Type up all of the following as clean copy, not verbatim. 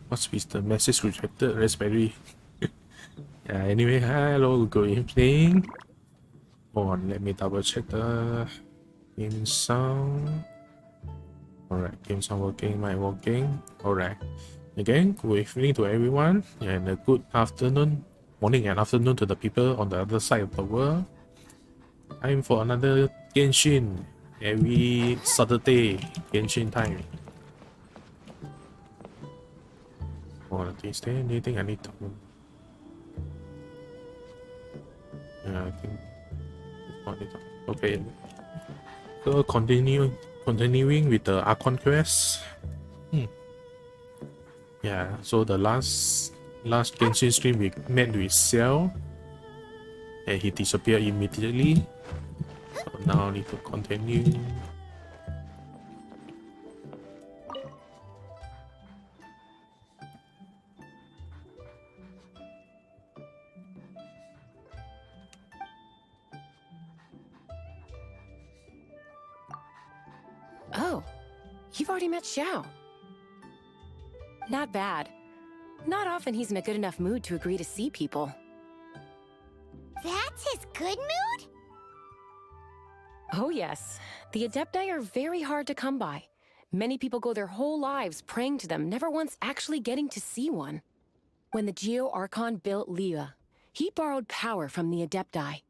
What's with the message rejected? Raspberry. Yeah, anyway, hello, good evening. Hold on, let me double check the game sound. Alright, game sound working, mic working. Alright. Again, good evening to everyone, and a good afternoon, morning and afternoon to the people on the other side of the world. Time for another Genshin. Every Saturday, Genshin time. Is there anything I need to do? Yeah, I think okay. So continuing with the Archon quest. Yeah, so the last Genshin stream we met with Ciel, and he disappeared immediately. So now I need to continue. Oh, you've already met Xiao. Not bad. Not often he's in a good enough mood to agree to see people. That's his good mood? Oh yes. The Adepti are very hard to come by. Many people go their whole lives praying to them, never once actually getting to see one. When the Geo Archon built Liyue, he borrowed power from the Adepti.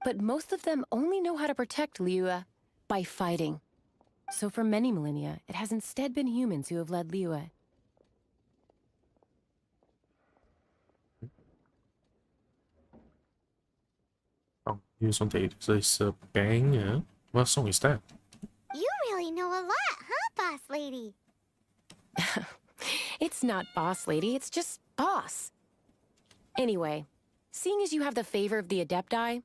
But most of them only know how to protect Liyue by fighting. So for many millennia, it has instead been humans who have led Liyue. Oh, new song is a banger. What song is that? You really know a lot, huh, boss lady? It's not boss lady, it's just boss. Anyway, seeing as you have the favor of the Adepti,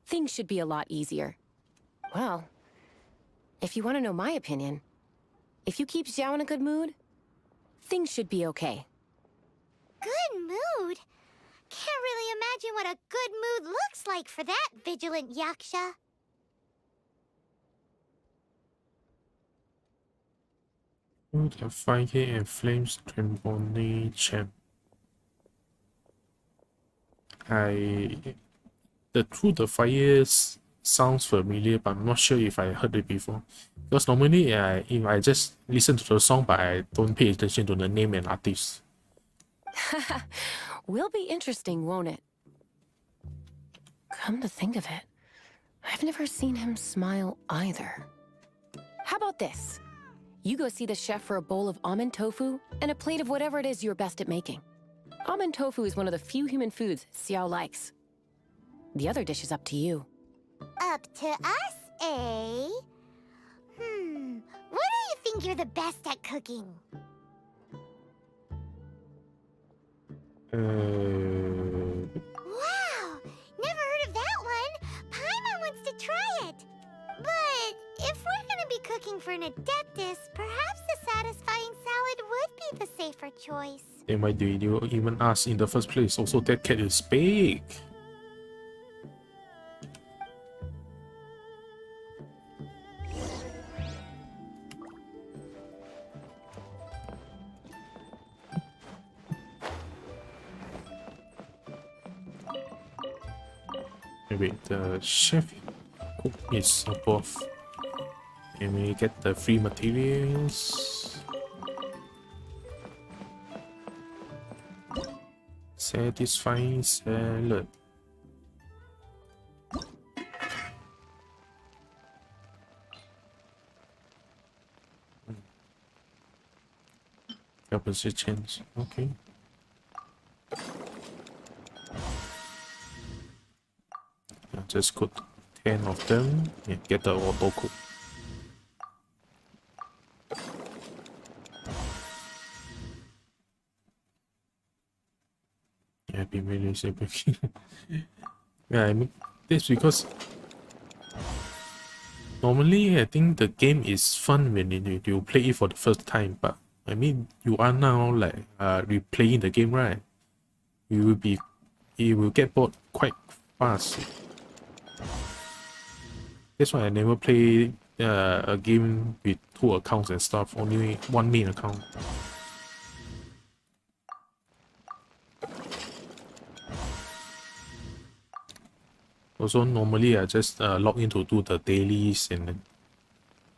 things should be a lot easier. Well, if you want to know my opinion, if you keep Xiao in a good mood, things should be okay. Good mood? Can't really imagine what a good mood looks like for that vigilant yaksha. The fire and flames trembling champ. The fire sounds familiar, but I'm not sure if I heard it before. Because normally, if I just listen to the song, but I don't pay attention to the name and artist. Will be interesting, won't it? Come to think of it, I've never seen him smile either. How about this? You go see the chef for a bowl of almond tofu and a plate of whatever it is you're best at making. Almond tofu is one of the few human foods Xiao likes. The other dish is up to you. Up to us, eh? What do you think you're the best at cooking? Wow! Never heard of that one! Paimon wants to try it! But if we're gonna be cooking for an Adeptus, perhaps the satisfying salad would be the safer choice. Then why did you even ask in the first place? Also, that cat is big. Wait, the chef cook is above. Can we get the free materials? Satisfying salad. Opposite change. Okay. Just cook 10 of them and get the auto cook. Yeah, be really simple. Yeah, I mean, that's because normally I think the game is fun when you play it for the first time, but I mean you are now like replaying the game, right? You will get bored quite fast. That's why I never play a game with 2 accounts and stuff, only one main account. Also, normally I just log in to do the dailies and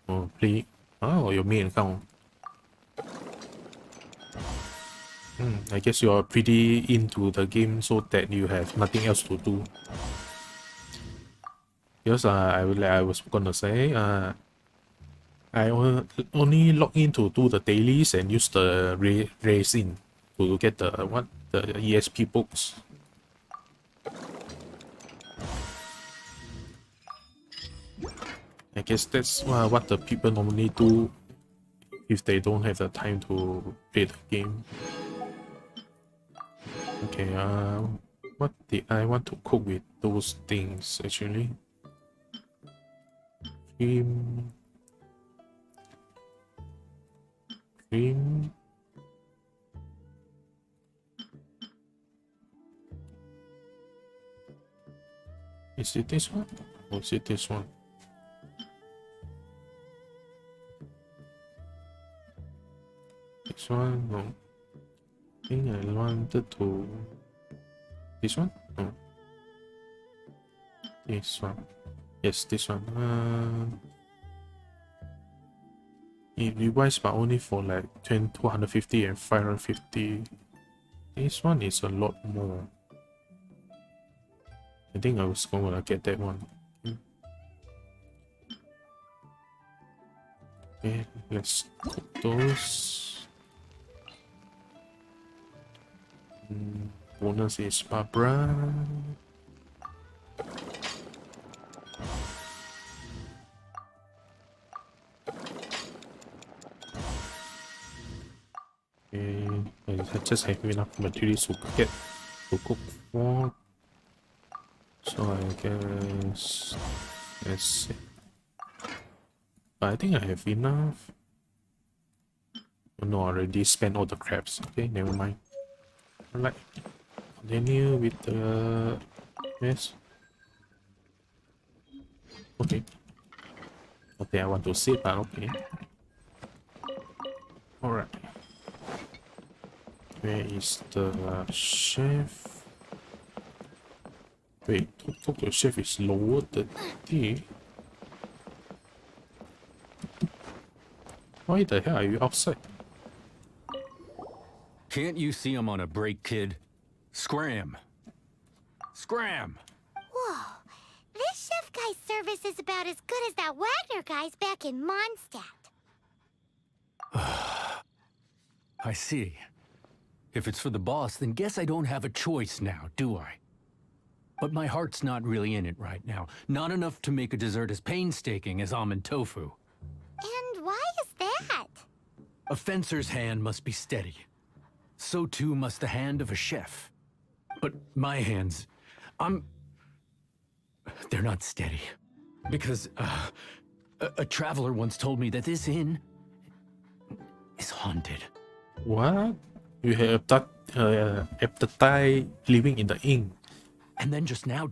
then play. Oh, your main account. I guess you are pretty into the game so that you have nothing else to do. Because I was gonna say, I only log in to do the dailies and use the racing to get the ESP books. I guess that's what the people normally do if they don't have the time to play the game. Okay, what did I want to cook with those things actually? Cream. Is it this one? Or is it this one? This one? No. I think I wanted to... This one? No. This one. Yes, this one. It revised but only for like 250 and 550. This one is a lot more. I think I was gonna get that one. Okay, let's cook those. Bonus is Barbara. Okay, I just have enough materials to cook for. So I guess let's see. But I think I have enough. Oh no, I already spent all the crabs. Okay, never mind. Alright. Continue with the yes. Okay. Okay, I want to save, but okay. Alright. Where is the chef? Wait, talk to the chef is lower than the... Why the hell are you outside? Can't you see I'm on a break, kid? Scram! Scram! Whoa, this chef guy's service is about as good as that Wagner guy's back in Mondstadt. I see. If it's for the boss, then guess I don't have a choice now, do I? But my heart's not really in it right now. Not enough to make a dessert as painstaking as almond tofu. And why is that? A fencer's hand must be steady. So too must the hand of a chef. But my hands, they're not steady. Because, a traveler once told me that this inn is haunted. What? You have that appetite living in the inn. And then just now,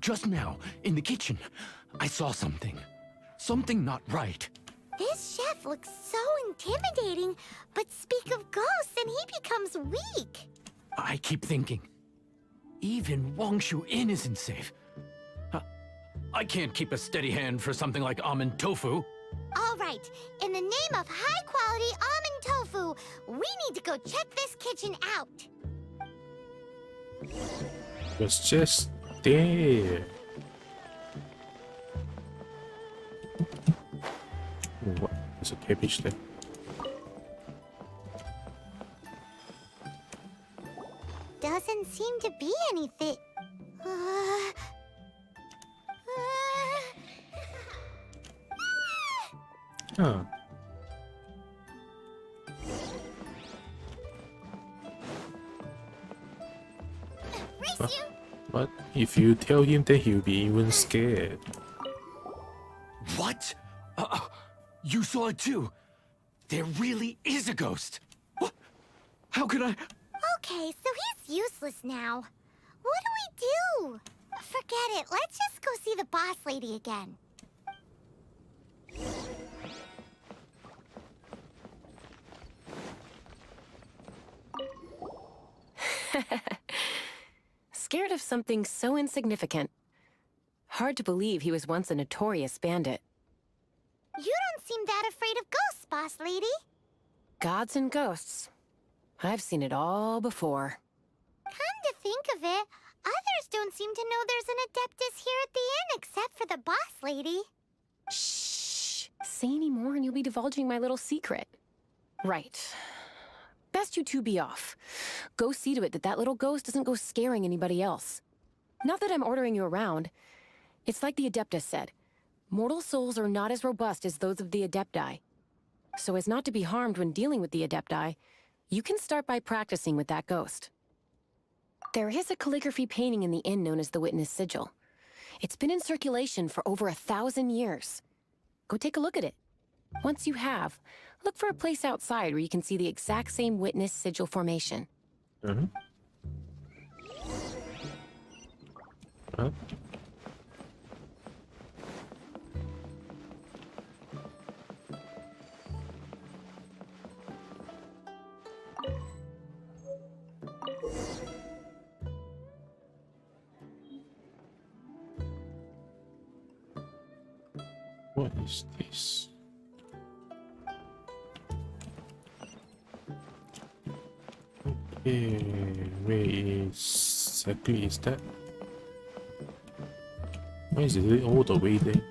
in the kitchen, I saw something. Something not right. This chef looks so intimidating, but speak of ghosts and he becomes weak. I keep thinking, even Wangshu Inn isn't safe. I can't keep a steady hand for something like almond tofu. All right, in the name of high-quality almond tofu, we need to go check this kitchen out. It was just there. Oh, what? There's a cabbage there. Doesn't seem to be anything. Huh. But if you tell him, then he'll be even scared. What? You saw it too? There really is a ghost. What? How could I? Okay, so he's useless now. What do we do? Forget it. Let's just go see the boss lady again. Scared of something so insignificant. Hard to believe he was once a notorious bandit. You don't seem that afraid of ghosts, boss lady. Gods and ghosts. I've seen it all before. Come to think of it, others don't seem to know there's an Adeptus here at the inn except for the boss lady. Shh. Say any more and you'll be divulging my little secret. Right. Best you two be off. Go see to it that that little ghost doesn't go scaring anybody else. Not that I'm ordering you around. It's like the Adeptus said. Mortal souls are not as robust as those of the Adepti. So as not to be harmed when dealing with the Adepti, you can start by practicing with that ghost. There is a calligraphy painting in the inn known as the Witness Sigil. It's been in circulation for over 1,000 years. Go take a look at it. Once you have, look for a place outside where you can see the exact same Witness Sigil formation. Mm-hmm. Huh? What is this? Okay, where exactly is that? Why is it all the way there?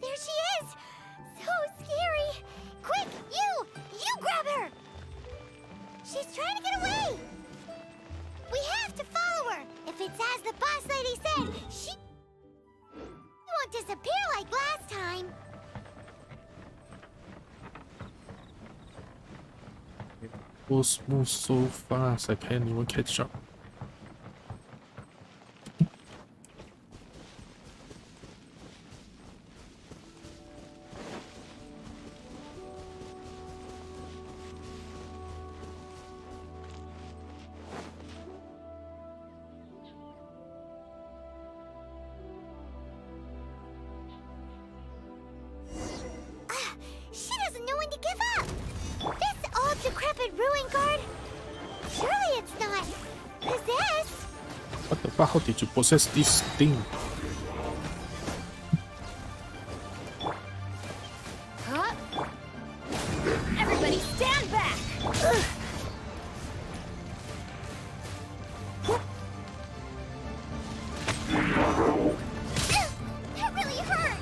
There she is! So scary! Quick, you grab her! She's trying to get away! We have to follow her! If it's as the boss lady said, she won't disappear like last time! It goes move so fast, I can't even catch up. She doesn't know when to give up! This old decrepit ruin guard? Surely it's not possessed! What the fuck? How did you possess this thing? Huh? Everybody stand back! That really hurt!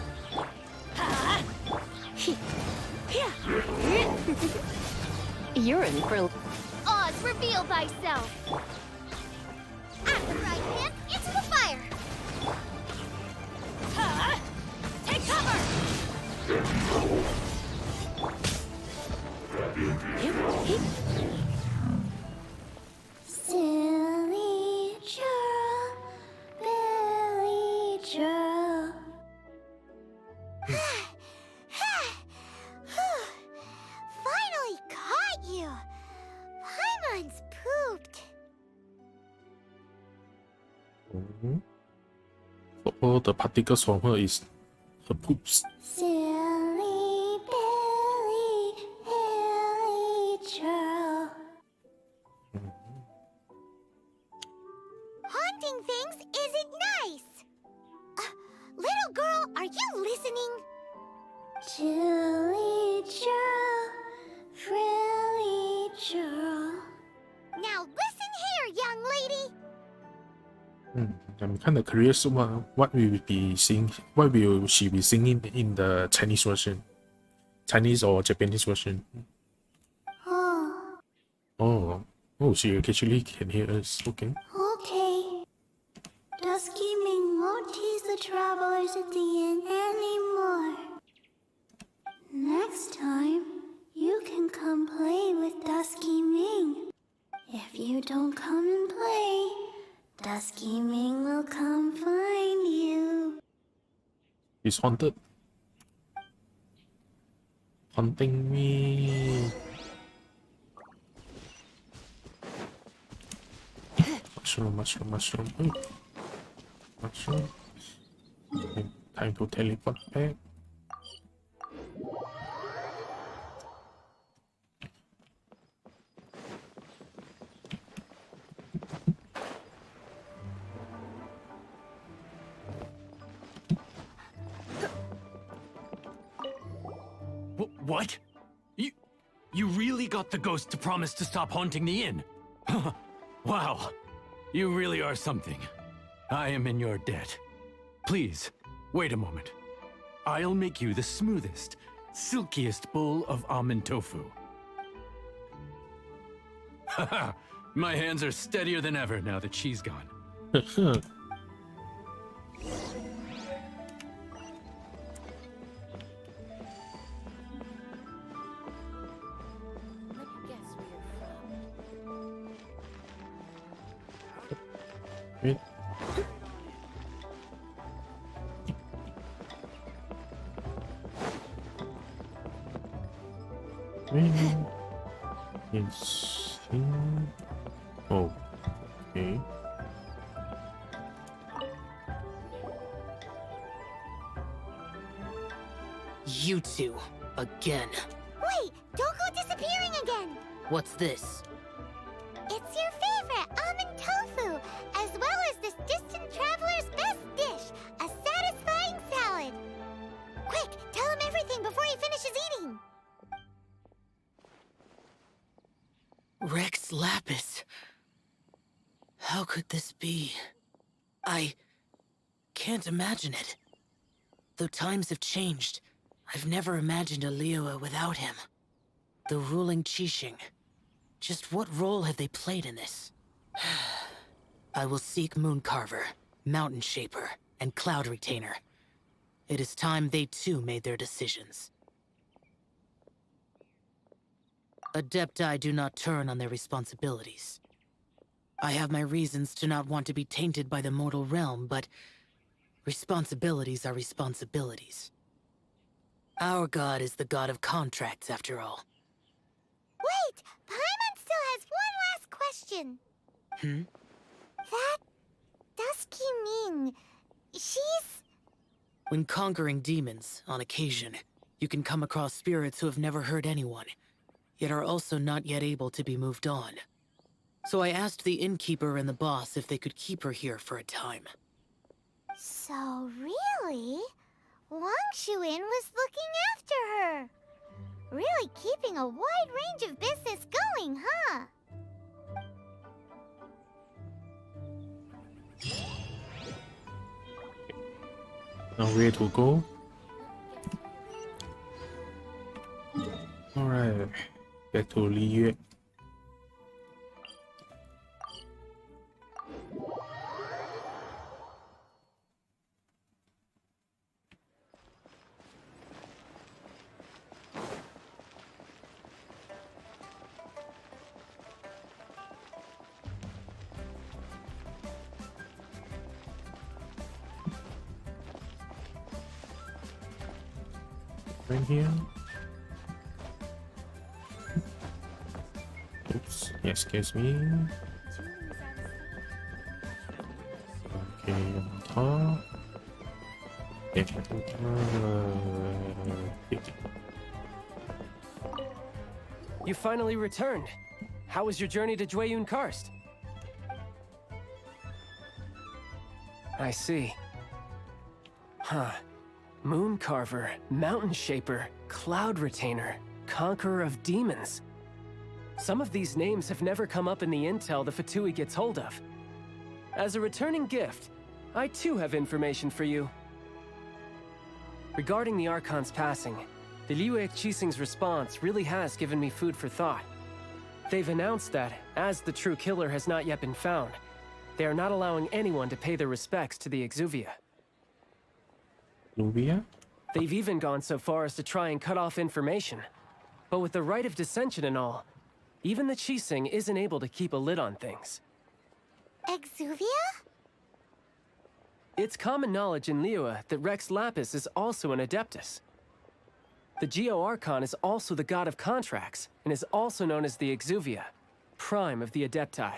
You're in for... Oz, reveal thyself! At the right hand, into the fire! Take cover! Silly churl, Billy churl. Finally caught you! Paimon's pooped. Mhm. So all the particles from her is her poops. Silly Billy, Billy churl. Haunting things isn't nice. Little girl, are you listening? Chilly churl, frilly churl. Now listen here, young lady. I'm kind of curious what we will be singing. What will she be singing in the Chinese version? Chinese or Japanese version? Oh, Oh, she actually can hear us. Okay. okay. Dusky Ming won't tease the travelers at the inn anymore. Next time, you can come play with Dusky Ming. If you don't come and play, Dusky Ming will come find you. He's haunted. Haunting me. Mushroom. Ooh. Mushroom. Time to teleport back. What? You really got the ghost to promise to stop haunting the inn? Wow. You really are something. I am in your debt. Please, wait a moment. I'll make you the smoothest, silkiest bowl of almond tofu. Haha, my hands are steadier than ever now that she's gone. Wait. It's oh, okay. You two, again. Wait, Doggo disappearing again. What's this? It's your favorite almond tofu, as well as this distant traveler's best dish, a satisfying salad. Quick, tell him everything before he finishes eating. Rex Lapis. How could this be? I can't imagine it. Though times have changed, I've never imagined a Liyue without him. The ruling Qixing. Just what role have they played in this? I will seek Mooncarver, Mountain Shaper, and Cloud Retainer. It is time they too made their decisions. Adepti do not turn on their responsibilities. I have my reasons to not want to be tainted by the mortal realm, but responsibilities are responsibilities. Our god is the god of contracts, after all. Wait, Paimon still has one last question. That Dusky Ming, she's... When conquering demons, on occasion, you can come across spirits who have never hurt anyone, yet are also not yet able to be moved on. So I asked the innkeeper and the boss if they could keep her here for a time. So really? Wangshu Inn was looking after her. Really keeping a wide range of business going, huh? Now where to go? Alright, get to Liyue. Right here. Oops, excuse me. Okay, on top. You finally returned. How was your journey to Jueyun Karst? I see. Huh. Mooncarver, Mountain Shaper, Cloud Retainer, Conqueror of Demons. Some of these names have never come up in the intel the Fatui gets hold of. As a returning gift, I too have information for you. Regarding the Archon's passing, the Liyue Qixing's response really has given me food for thought. They've announced that, as the true killer has not yet been found, they are not allowing anyone to pay their respects to the Exuvia. Luvia? They've even gone so far as to try and cut off information. But with the right of dissension and all, even the Qixing isn't able to keep a lid on things. Exuvia? It's common knowledge in Liyue that Rex Lapis is also an Adeptus. The Geo-Archon is also the god of contracts, and is also known as the Exuvia, prime of the Adepti.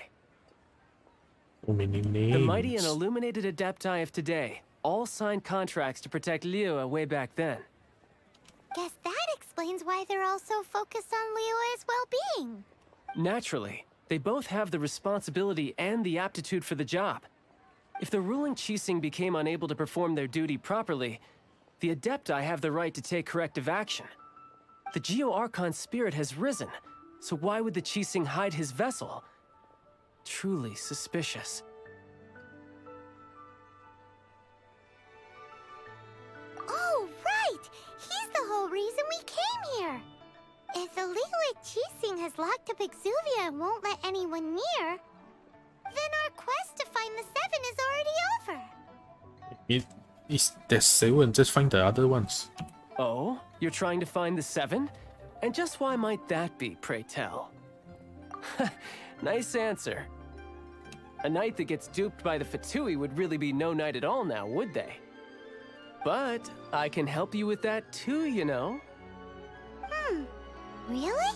So many names. The mighty and illuminated Adepti of today all signed contracts to protect Liyue way back then. Guess that explains why they're all so focused on Liyue's well-being. Naturally, they both have the responsibility and the aptitude for the job. If the ruling Qixing became unable to perform their duty properly, the Adepti have the right to take corrective action. The Geo-Archon's spirit has risen, so why would the Qixing hide his vessel? Truly suspicious. Oh, right! He's the whole reason we came here! If the Liyue Qixing has locked up Exuvia and won't let anyone near, then our quest to find the seven is already over. There's 7, just find the other ones. Oh? You're trying to find the seven? And just why might that be, pray tell? Nice answer. A knight that gets duped by the Fatui would really be no knight at all now, would they? But I can help you with that too, you know? Really?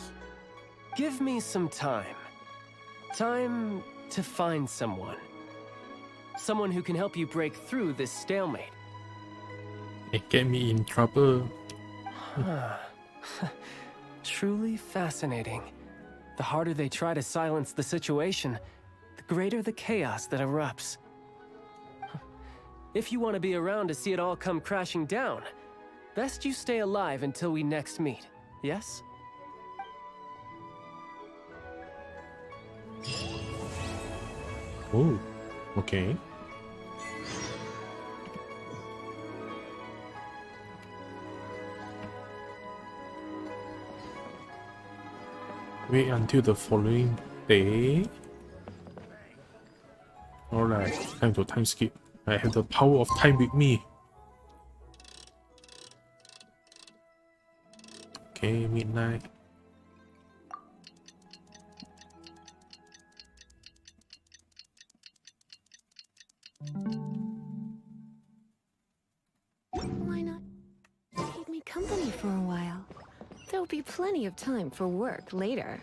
Give me some time. Time to find someone. Someone who can help you break through this stalemate. It get me in trouble. Truly fascinating. The harder they try to silence the situation, the greater the chaos that erupts. If you want to be around to see it all come crashing down, best you stay alive until we next meet, yes? Oh, okay. Wait until the following day. Alright, time to time skip. I have the power of time with me. Okay, midnight. Why not keep me company for a while? There'll be plenty of time for work later.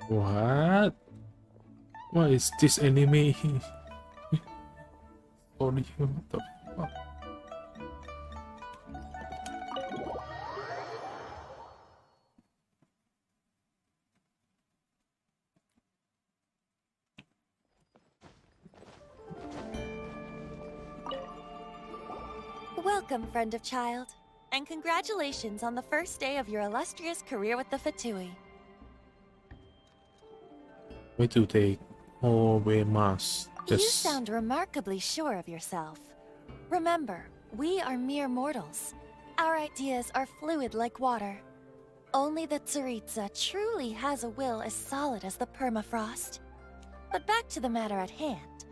What? What is this anime? Sorry, what the fuck? Welcome, friend of child, and congratulations on the first day of your illustrious career with the Fatui. Why do they all wear masks? You sound remarkably sure of yourself. Remember, we are mere mortals. Our ideas are fluid like water. Only the Tsaritsa truly has a will as solid as the permafrost. But back to the matter at hand.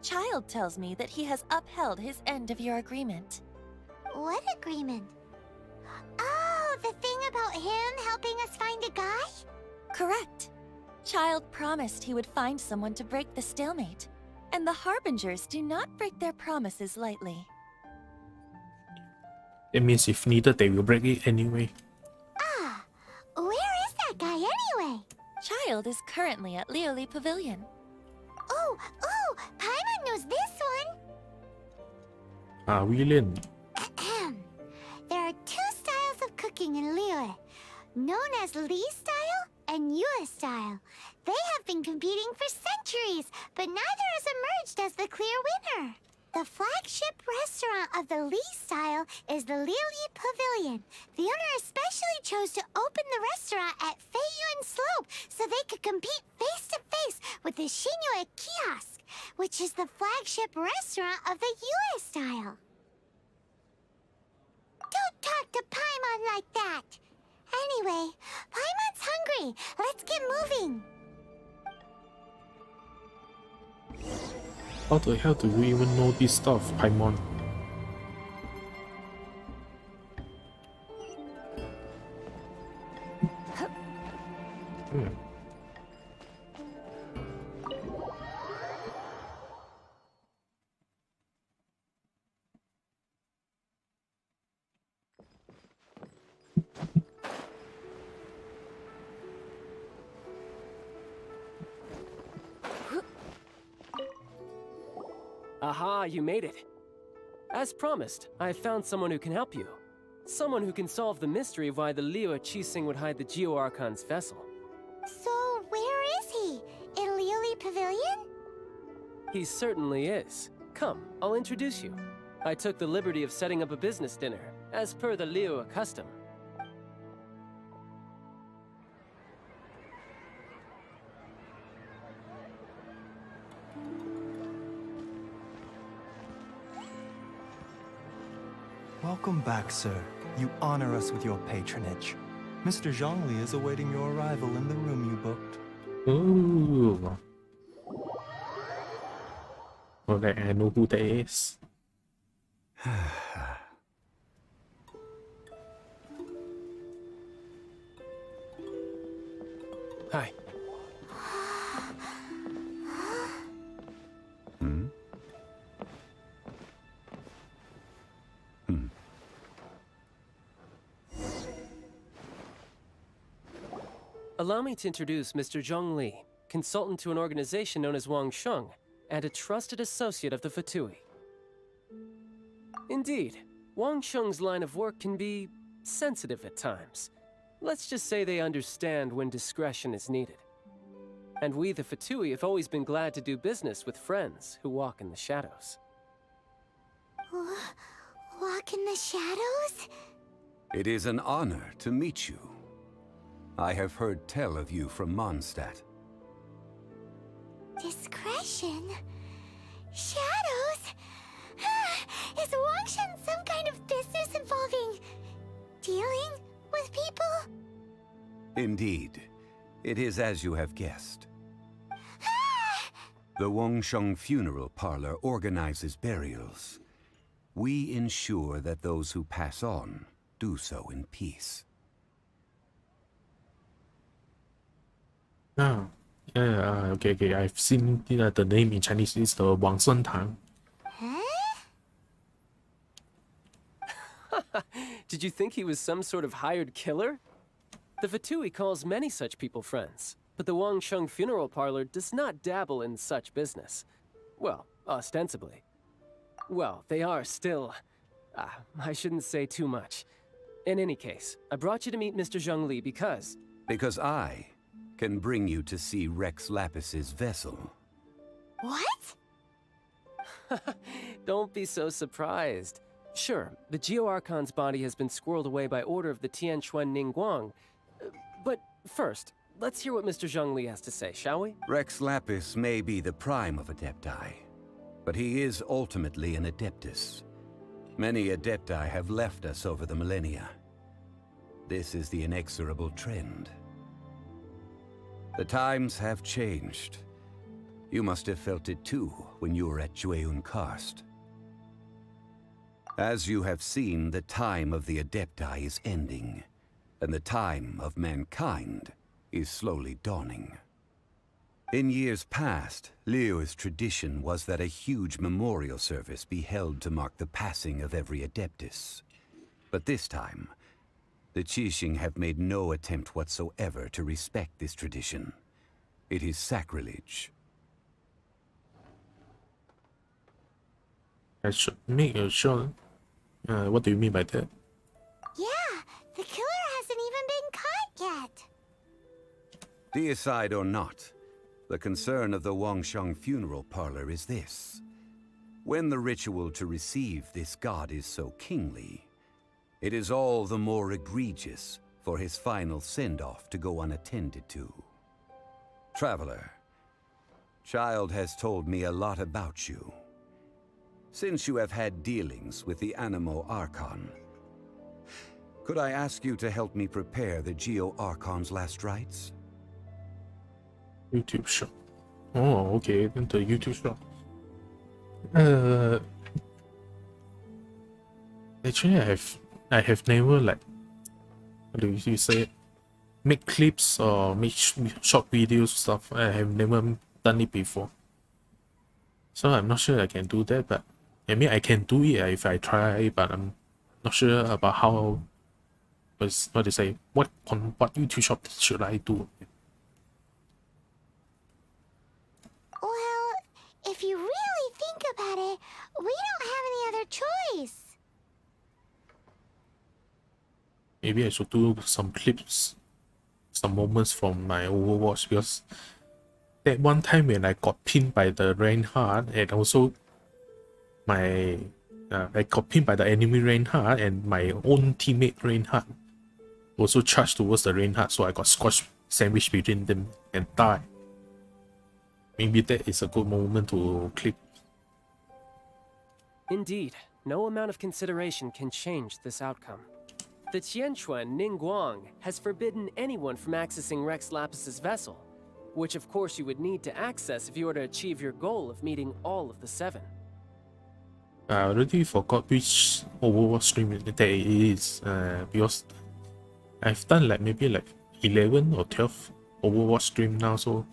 Child tells me that he has upheld his end of your agreement. What agreement? Oh, the thing about him helping us find a guy? Correct. Child promised he would find someone to break the stalemate. And the Harbingers do not break their promises lightly. It means if needed, they will break it anyway. Ah, where is that guy anyway? Child is currently at Lioli Pavilion. Oh, Paimon knows this one. William. Ahem. There are two styles of cooking in Liyue, known as Li style and Yue style. They have been competing for centuries, but neither has emerged as the clear winner. The flagship restaurant of the Lee style is the Lily Pavilion. The owner especially chose to open the restaurant at Feiyuan Slope so they could compete face-to-face with the Shinyue Kiosk, which is the flagship restaurant of the US style. Don't talk to Paimon like that! Anyway, Paimon's hungry. Let's get moving. How the hell do you even know this stuff, Paimon? Aha, you made it. As promised, I have found someone who can help you. Someone who can solve the mystery of why the Liu Qixing would hide the Geo Archon's vessel. So, where is he? In Liuli Pavilion? He certainly is. Come, I'll introduce you. I took the liberty of setting up a business dinner, as per the Liu custom. Welcome back, sir. You honor us with your patronage. Mr. Zhongli is awaiting your arrival in the room you booked. Ooh. Okay, I know who that is. Hi. Allow me to introduce Mr. Zhong Li, consultant to an organization known as Wang Sheng, and a trusted associate of the Fatui. Indeed, Wang Sheng's line of work can be sensitive at times. Let's just say they understand when discretion is needed. And we, the Fatui, have always been glad to do business with friends who walk in the shadows. Walk in the shadows? It is an honor to meet you. I have heard tell of you from Mondstadt. Discretion? Shadows? Is Wangshan some kind of business involving dealing with people? Indeed. It is as you have guessed. The Wangsheng Funeral Parlor organizes burials. We ensure that those who pass on do so in peace. Ah, yeah, okay. I've seen the name in Chinese is the Wang Sun Tang. Did you think he was some sort of hired killer? The Fatui calls many such people friends, but the Wangsheng Funeral Parlor does not dabble in such business. Well, ostensibly. Well, they are still... I shouldn't say too much. In any case, I brought you to meet Mr. Zhong Li because... Because I can bring you to see Rex Lapis's vessel. What? Don't be so surprised. Sure, the Geo Archon's body has been squirreled away by order of the Tianquan Ningguang. But first, let's hear what Mr. Zhong Li has to say, shall we? Rex Lapis may be the prime of Adepti, but he is ultimately an Adeptus. Many Adepti have left us over the millennia. This is the inexorable trend. The times have changed. You must have felt it too when you were at Jueyun Karst. As you have seen, the time of the Adepti is ending, and the time of mankind is slowly dawning. In years past, Liu's tradition was that a huge memorial service be held to mark the passing of every Adeptus. But this time, the Qixing have made no attempt whatsoever to respect this tradition. It is sacrilege. I should make a sure. What do you mean by that? Yeah, the killer hasn't even been caught yet. Deicide or not, the concern of the Wangsheng Funeral Parlor is this. When the ritual to receive this god is so kingly, it is all the more egregious for his final send-off to go unattended to. Traveler, Child has told me a lot about you. Since you have had dealings with the Animo Archon, could I ask you to help me prepare the Geo Archon's last rites? YouTube shop. Oh, okay, then the YouTube shop. Actually, I have never, like, how do you say it? Make clips or make short videos stuff. I have never done it before, so I'm not sure I can do that. But I mean, I can do it if I try, but I'm not sure about how. What to say? What YouTube shop should I do? Well, if you really think about it, we don't have any other choice. Maybe I should do some clips, some moments from my Overwatch, because that one time when I got pinned by the Reinhardt, and also I got pinned by the enemy Reinhardt, and my own teammate Reinhardt also charged towards the Reinhardt, so I got squashed, sandwiched between them, and died. Maybe that is a good moment to clip. Indeed, no amount of consideration can change this outcome. The Tianquan Ningguang has forbidden anyone from accessing Rex Lapis's vessel, which of course you would need to access if you were to achieve your goal of meeting all of the 7. I already forgot which Overwatch stream that it is, because I've done like maybe like 11 or 12 Overwatch stream now, so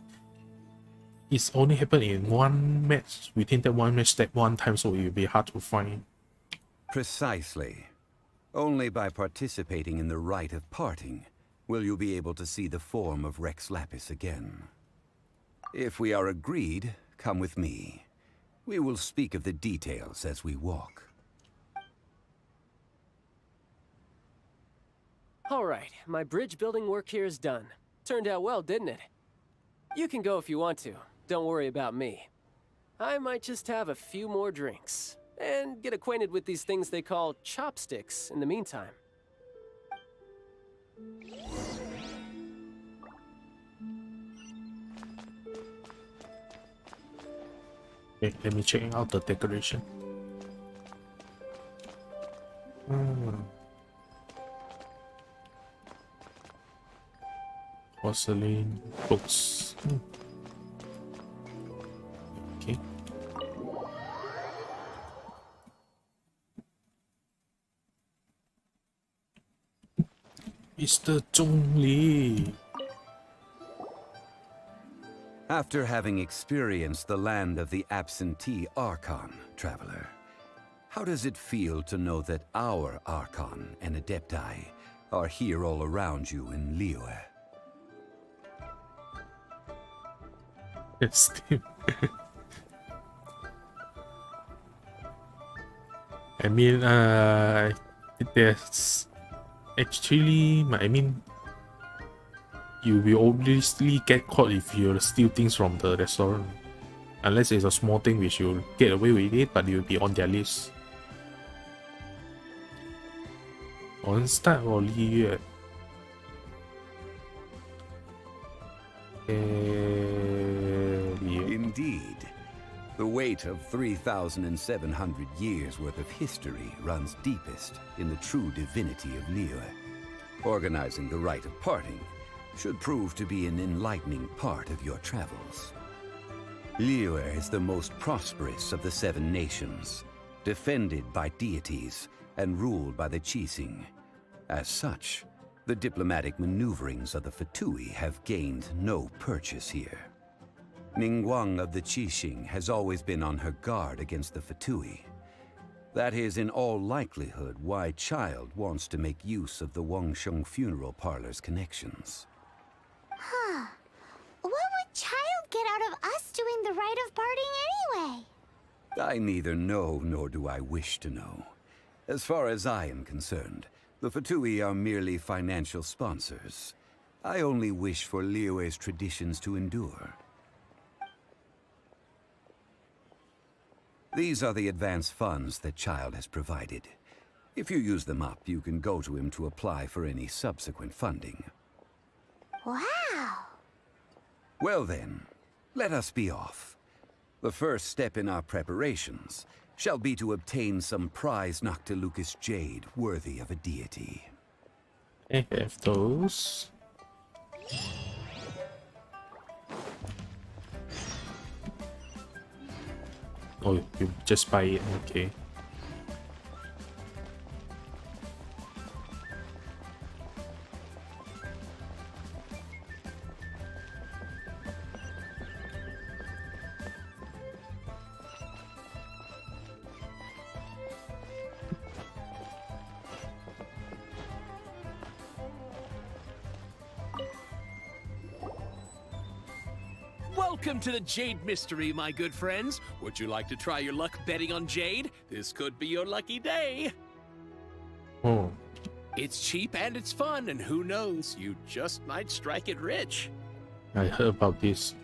it's only happened in one match, within that one match that one time, so it will be hard to find. Precisely. Only by participating in the rite of parting will you be able to see the form of Rex Lapis again. If we are agreed, come with me. We will speak of the details as we walk. Alright, my bridge building work here is done. Turned out well, didn't it? You can go if you want to. Don't worry about me. I might just have a few more drinks, and get acquainted with these things they call chopsticks in the meantime. Okay, let me check out the decoration. Porcelain books. Okay. Mr. Zhongli. After having experienced the land of the absentee Archon, Traveler, how does it feel to know that our Archon and Adepti are here all around you in Liyue? Yes. I mean, there's actually, you will obviously get caught if you steal things from the restaurant. Unless it's a small thing which you'll get away with it, but you'll be on their list. On start or Liyue? Indeed. The weight of 3,700 years worth of history runs deepest in the true divinity of Liyue. Organizing the rite of parting should prove to be an enlightening part of your travels. Liyue is the most prosperous of the 7 nations, defended by deities and ruled by the Qixing. As such, the diplomatic maneuverings of the Fatui have gained no purchase here. Ningguang of the Qixing has always been on her guard against the Fatui. That is in all likelihood why Child wants to make use of the Wangsheng funeral parlor's connections. Huh. What would Child get out of us doing the rite of parting anyway? I neither know nor do I wish to know. As far as I am concerned, the Fatui are merely financial sponsors. I only wish for Liyue's traditions to endure. These are the advance funds that Child has provided. If you use them up, you can go to him to apply for any subsequent funding. Wow. Well then, let us be off. The first step in our preparations shall be to obtain some prize Noctilucus jade worthy of a deity. I have those. Oh, you just buy it, okay. Welcome to the Jade Mystery, my good friends. Would you like to try your luck betting on Jade? This could be your lucky day. Oh, It's cheap and it's fun, and who knows, you just might strike it rich. I heard about this.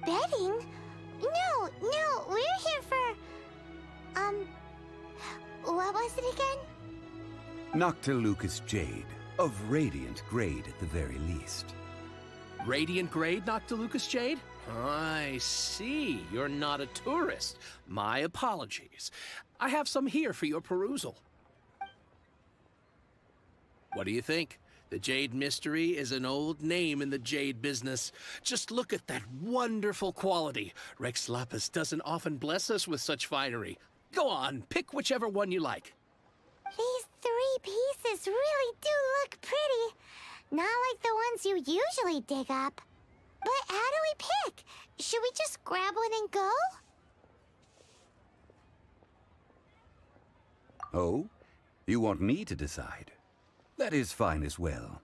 Betting? No, we're here for... What was it again? Noctilucus jade, of radiant grade at the very least. Radiant grade, Noctilucus Jade? I see. You're not a tourist. My apologies. I have some here for your perusal. What do you think? The Jade Mystery is an old name in the jade business. Just look at that wonderful quality. Rex Lapis doesn't often bless us with such finery. Go on, pick whichever one you like. These 3 pieces really do look pretty. Not like the ones you usually dig up. But how do we pick? Should we just grab one and go? Oh? You want me to decide? That is fine as well.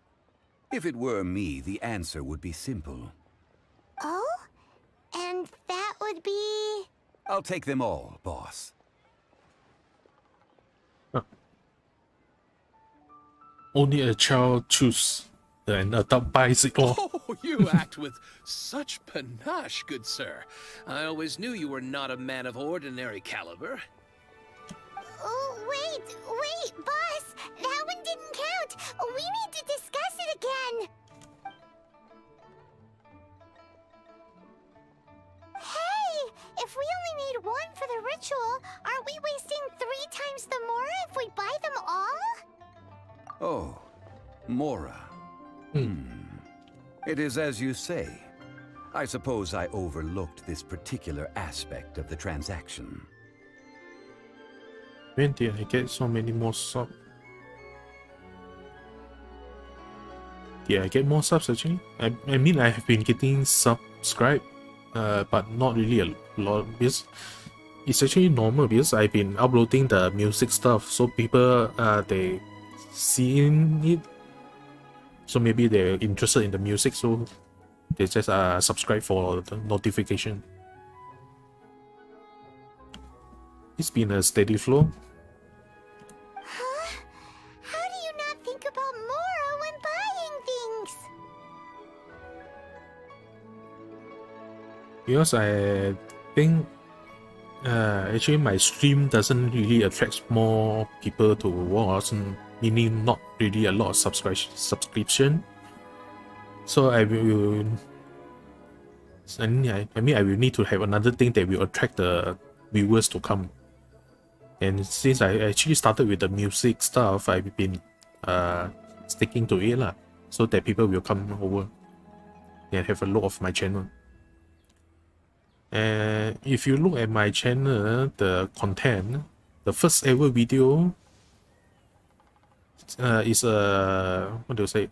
If it were me, the answer would be simple. Oh? And that would be... I'll take them all, boss. Only a child choose, an adult buys it all. Oh, you act with such panache, good sir. I always knew you were not a man of ordinary caliber. Oh, wait, boss! That one didn't count! We need to discuss it again! Hey! If we only need one for the ritual, aren't we wasting 3 times the more if we buy them all? Oh, Mora. It is as you say. I suppose I overlooked this particular aspect of the transaction. When did I get so many more subs? Did I get more subs actually? I mean, I have been getting subscribed, but not really a lot, because it's actually normal because I've been uploading the music stuff, so people they seeing it, so maybe they're interested in the music, so they just subscribe for the notification. It's been a steady flow. Huh? How do you not think about Mora when buying things? Because I think actually my stream doesn't really attract more people to watch, meaning not really a lot of subscription. So I will, I mean I will need to have another thing that will attract the viewers to come. And since I actually started with the music stuff, I've been sticking to it lah, so that people will come over and have a look of my channel. And if you look at my channel, the content, the first ever video is a, what do you say?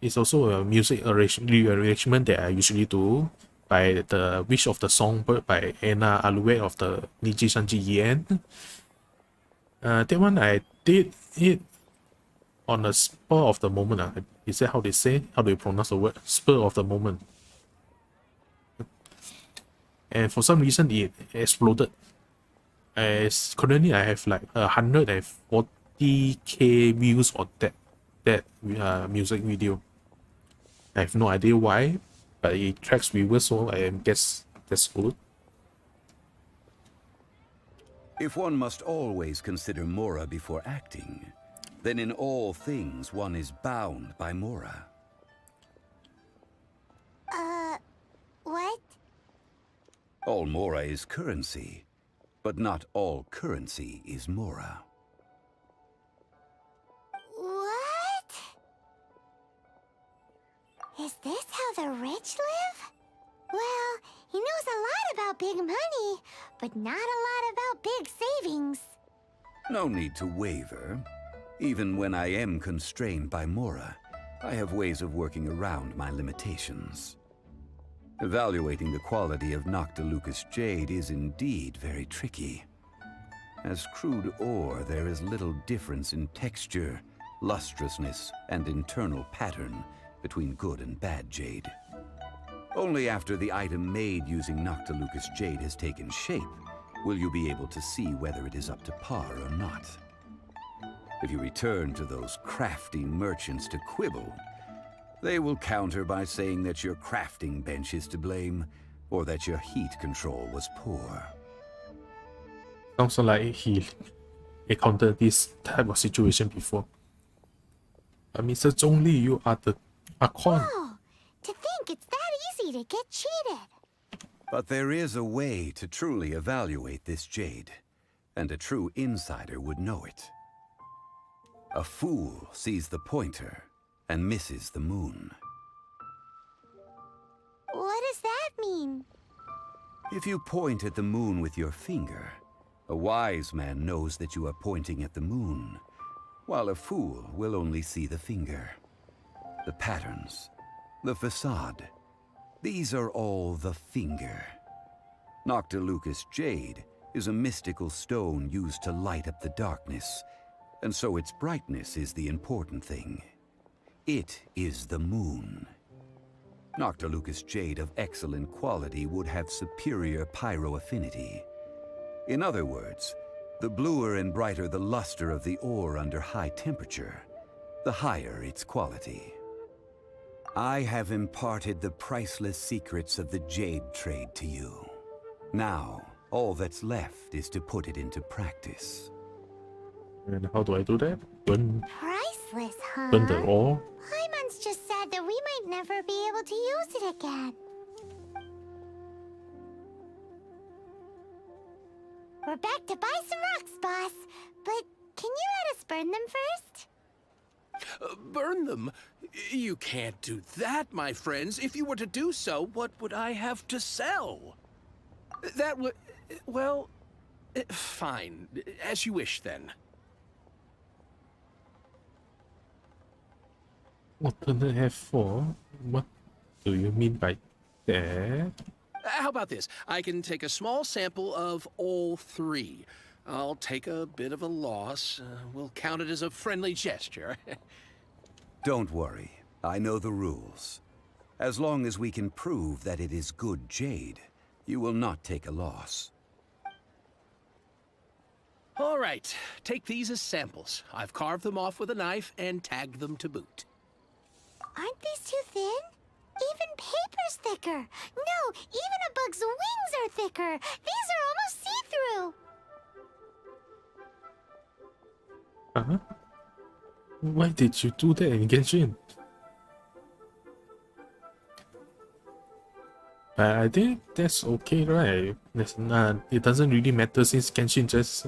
It's also a music rearrangement that I usually do by the Wish of the Songbird by Anna Alouette of the Niji Sanji Yen. That one I did it on the spur of the moment. Is that how they say? How do you pronounce the word? Spur of the moment. And for some reason it exploded. As currently I have like 140k views on that music video. I have no idea why, but it tracks viewers, so I guess that's good. If one must always consider Mora before acting, then in all things one is bound by Mora. What? All Mora is currency, but not all currency is Mora. What? Is this how the rich live? Well, he knows a lot about big money, but not a lot about big savings. No need to waver. Even when I am constrained by Mora, I have ways of working around my limitations. Evaluating the quality of Noctilucous jade is indeed very tricky. As crude ore, there is little difference in texture, lustrousness, and internal pattern between good and bad jade. Only after the item made using Noctilucous jade has taken shape will you be able to see whether it is up to par or not. If you return to those crafting merchants to quibble, they will counter by saying that your crafting bench is to blame, or that your heat control was poor. Sounds like he encountered this type of situation before. Mr. Zhong Li, you are the Akon. Oh, to think it's that easy to get cheated. But there is a way to truly evaluate this jade, and a true insider would know it. A fool sees the pointer and misses the moon. What does that mean? If you point at the moon with your finger, a wise man knows that you are pointing at the moon, while a fool will only see the finger. The patterns, the facade, these are all the finger. Noctilucous jade is a mystical stone used to light up the darkness, and so its brightness is the important thing. It is the moon. Noctilucous jade of excellent quality would have superior pyro affinity. In other words, the bluer and brighter the luster of the ore under high temperature, the higher its quality. I have imparted the priceless secrets of the jade trade to you. Now, all that's left is to put it into practice. And how do I do that? Burn Priceless, huh? the ore? Paimon's just sad that we might never be able to use it again. We're back to buy some rocks, boss. But can you let us burn them first? Burn them? You can't do that, my friends. If you were to do so, what would I have to sell? That would... well... fine. As you wish, then. Alternate F4? What do you mean by that? How about this? I can take a small sample of all three. I'll take a bit of a loss. We'll count it as a friendly gesture. Don't worry, I know the rules. As long as we can prove that it is good jade, you will not take a loss. All right, take these as samples. I've carved them off with a knife and tagged them to boot. Aren't these too thin? Even paper's thicker. No, even a bug's wings are thicker. These are almost see-through. Uh-huh. Why did you do that in Genshin? I think that's okay, right? It doesn't really matter since Genshin just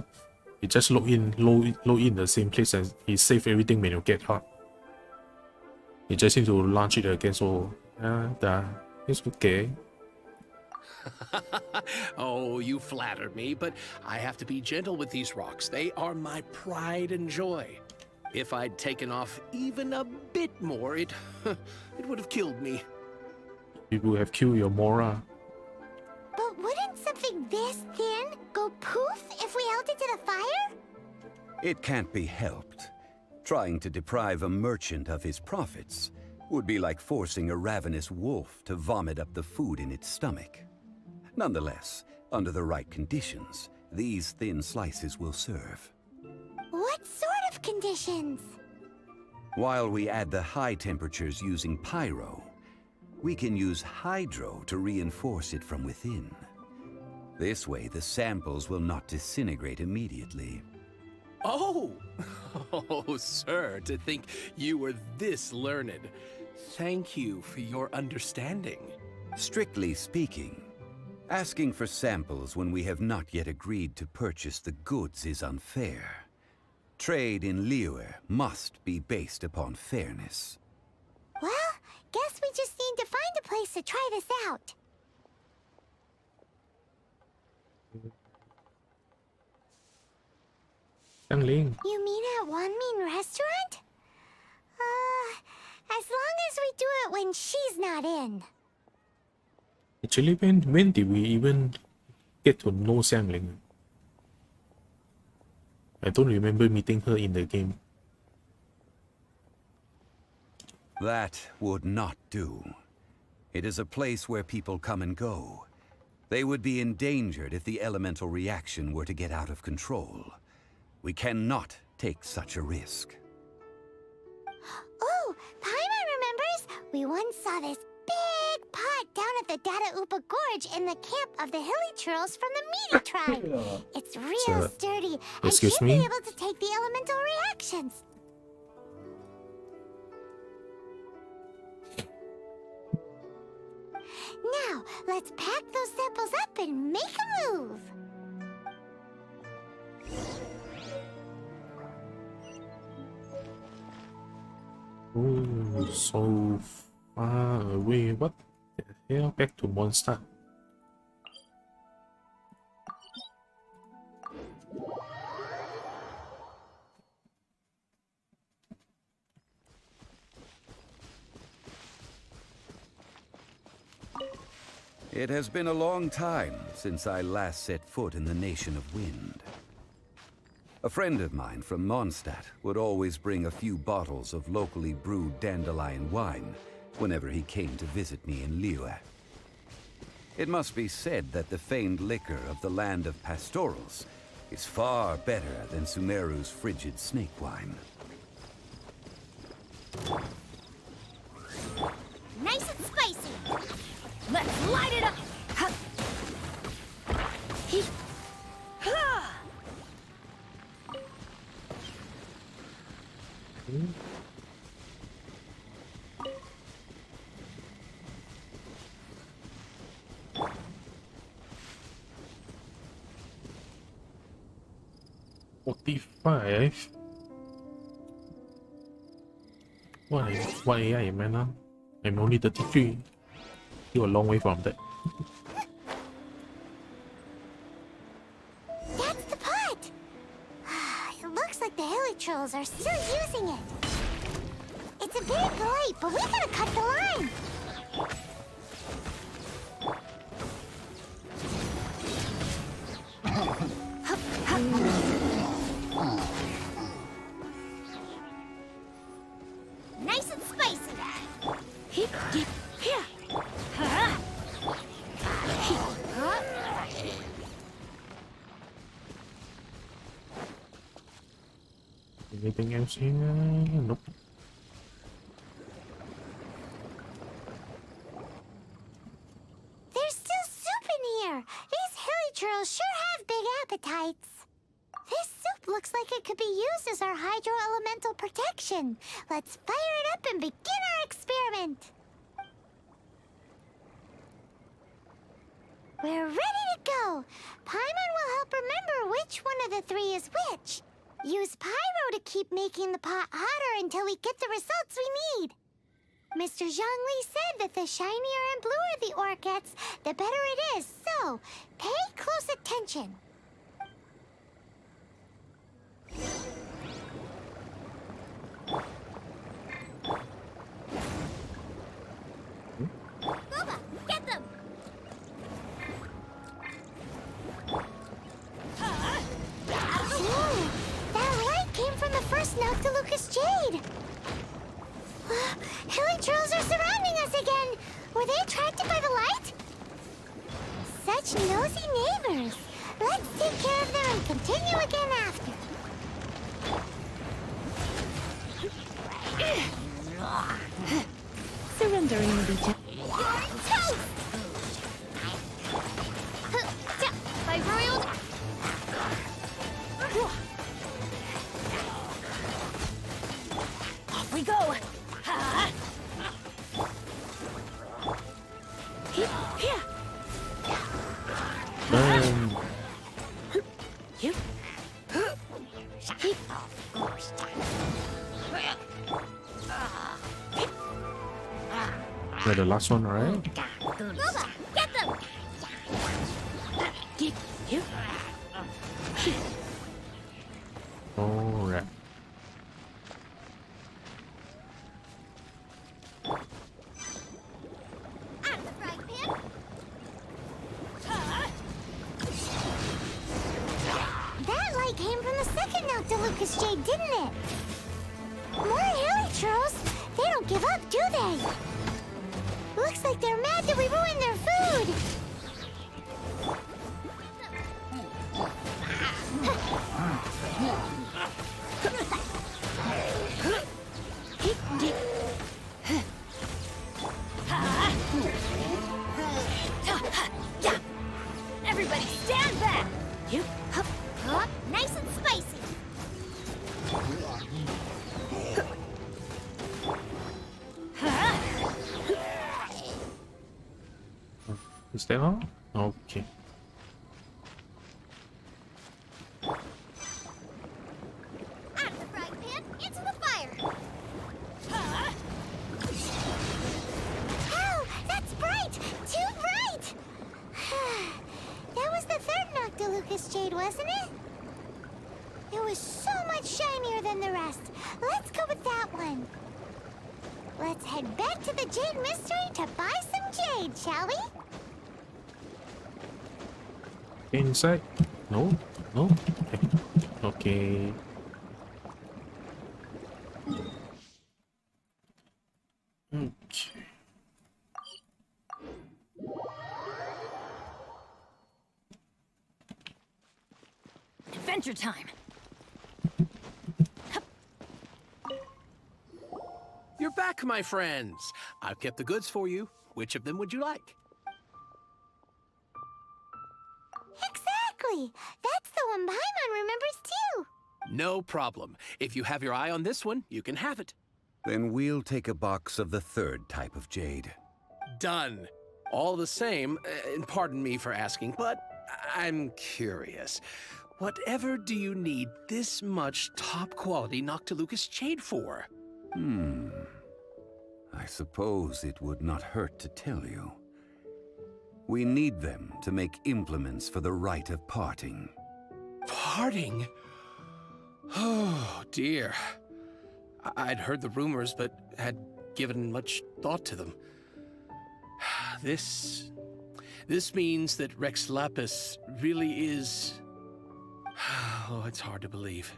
load in the same place and he save everything when you get out. You just need to launch it again, so it's okay. Oh, you flatter me, but I have to be gentle with these rocks. They are my pride and joy. If I'd taken off even a bit more, it would have killed me. It would have killed your Mora. But wouldn't something this thin go poof if we held it to the fire? It can't be helped. Trying to deprive a merchant of his profits would be like forcing a ravenous wolf to vomit up the food in its stomach. Nonetheless, under the right conditions, these thin slices will serve. What sort of conditions? While we add the high temperatures using pyro, we can use hydro to reinforce it from within. This way, the samples will not disintegrate immediately. Oh! Oh, sir, to think you were this learned. Thank you for your understanding. Strictly speaking, asking for samples when we have not yet agreed to purchase the goods is unfair. Trade in Liyue must be based upon fairness. Well, guess we just need to find a place to try this out. Ling. You mean at Wanmin Restaurant? As long as we do it when she's not in. Actually, when did we even get to know Ling? I don't remember meeting her in the game. That would not do. It is a place where people come and go. They would be endangered if the elemental reaction were to get out of control. We cannot take such a risk. Oh, Paimon remembers! We once saw this big pot down at the Data Upa Gorge in the camp of the Hilly Churls from the Meaty tribe. It's real sturdy and excuse should me? be able to take the elemental reactions. Now, let's pack those samples up and make a move. Oh, so far away. What the hell? Back to Monster. It has been a long time since I last set foot in the Nation of Wind. A friend of mine from Mondstadt would always bring a few bottles of locally brewed dandelion wine whenever he came to visit me in Liyue. It must be said that the famed liquor of the land of pastorals is far better than Sumeru's frigid snake wine. Nice and spicy. Let's light it up! $45. What AI, man? I'm only 33. You're a long way from that. That's the pot! It looks like the Hilly Trolls are still using it. It's a big light, but we gotta cut the line. Nice and spicy. Anything else here? Nope. There's still soup in here. These Hilly Trolls sure have big appetites. This soup looks like it could be used as our hydro-elemental protection. Let's fire it up and begin our experiment. We're ready to go. Paimon will help remember which one of the three is which. Use pyro to keep making the pot hotter until we get the results we need. Mr. Zhongli said that the shinier and bluer the ore gets, the better it is. So, pay close attention. Boba, get them! Ooh, that light came from the first Noctilucous Jade. Hilly Trolls are surrounding us again. Were they attracted by the light? Such nosy neighbors. Let's take care of them and continue again after. Surrendering the toast! Yeah, the last one, right? Nova, get them! Alright. Out of the frying pan! That light came from the second Noctilucous Jade, didn't it? More helichurls? They don't give up, do they? Looks like they're mad that we ruined their food! Everybody stand back! Up, nice and spicy! Is that all? Okay. Out of the frying pan, into the fire! Oh, that's bright! Too bright! That was the third Noctilucous Jade, wasn't it? It was so much shinier than the rest. Let's go with that one. Let's head back to the Jade Mystery to buy some jade, shall we? Inside? No? No? Okay. Okay. Okay. Adventure time. You're back, my friends. I've kept the goods for you. Which of them would you like? Exactly! That's the one Paimon remembers too! No problem. If you have your eye on this one, you can have it. Then we'll take a box of the third type of jade. Done. All the same, and pardon me for asking, but I'm curious. Whatever do you need this much top-quality Noctilucous jade for? I suppose it would not hurt to tell you. We need them to make implements for the rite of parting. Parting? Oh, dear. I'd heard the rumors, but had given much thought to them. This means that Rex Lapis really is... Oh, it's hard to believe.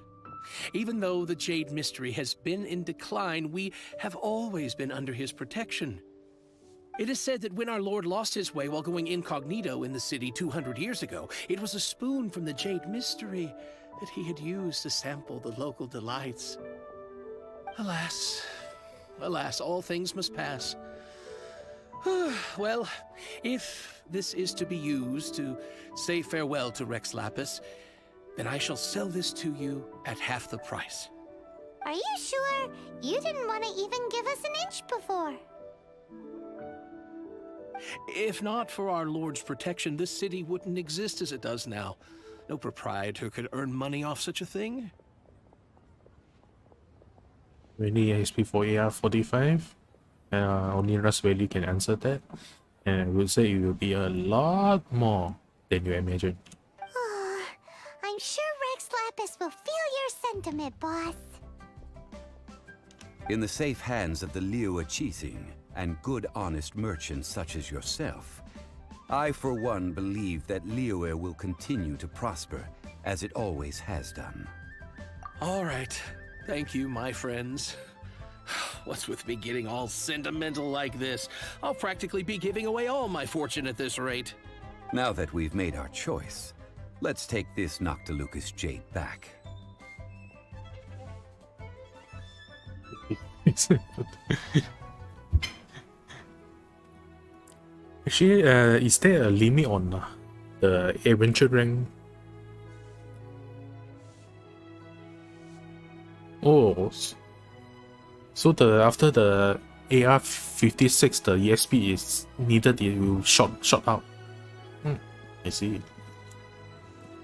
Even though the Jade Mystery has been in decline, we have always been under his protection. It is said that when our Lord lost his way while going incognito in the city 200 years ago, it was a spoon from the Jade Mystery that he had used to sample the local delights. Alas, alas, all things must pass. Well, if this is to be used to say farewell to Rex Lapis, then I shall sell this to you at half the price. Are you sure? You didn't want to even give us an inch before. If not for our Lord's protection, this city wouldn't exist as it does now. No proprietor could earn money off such a thing. Really XP for AR-45? Only Raspberry can answer that. And I would say it will be a lot more than you imagine. I'm sure Rex Lapis will feel your sentiment, boss. In the safe hands of the Liyue Qixing and good honest merchants such as yourself, I for one believe that Liyue will continue to prosper as it always has done. All right. Thank you, my friends. What's with me getting all sentimental like this? I'll practically be giving away all my fortune at this rate. Now that we've made our choice, let's take this Noctilucous jade back. Actually, is there a limit on the adventure rank? Oh, so after the AR-56, the EXP is needed to shot out. I see.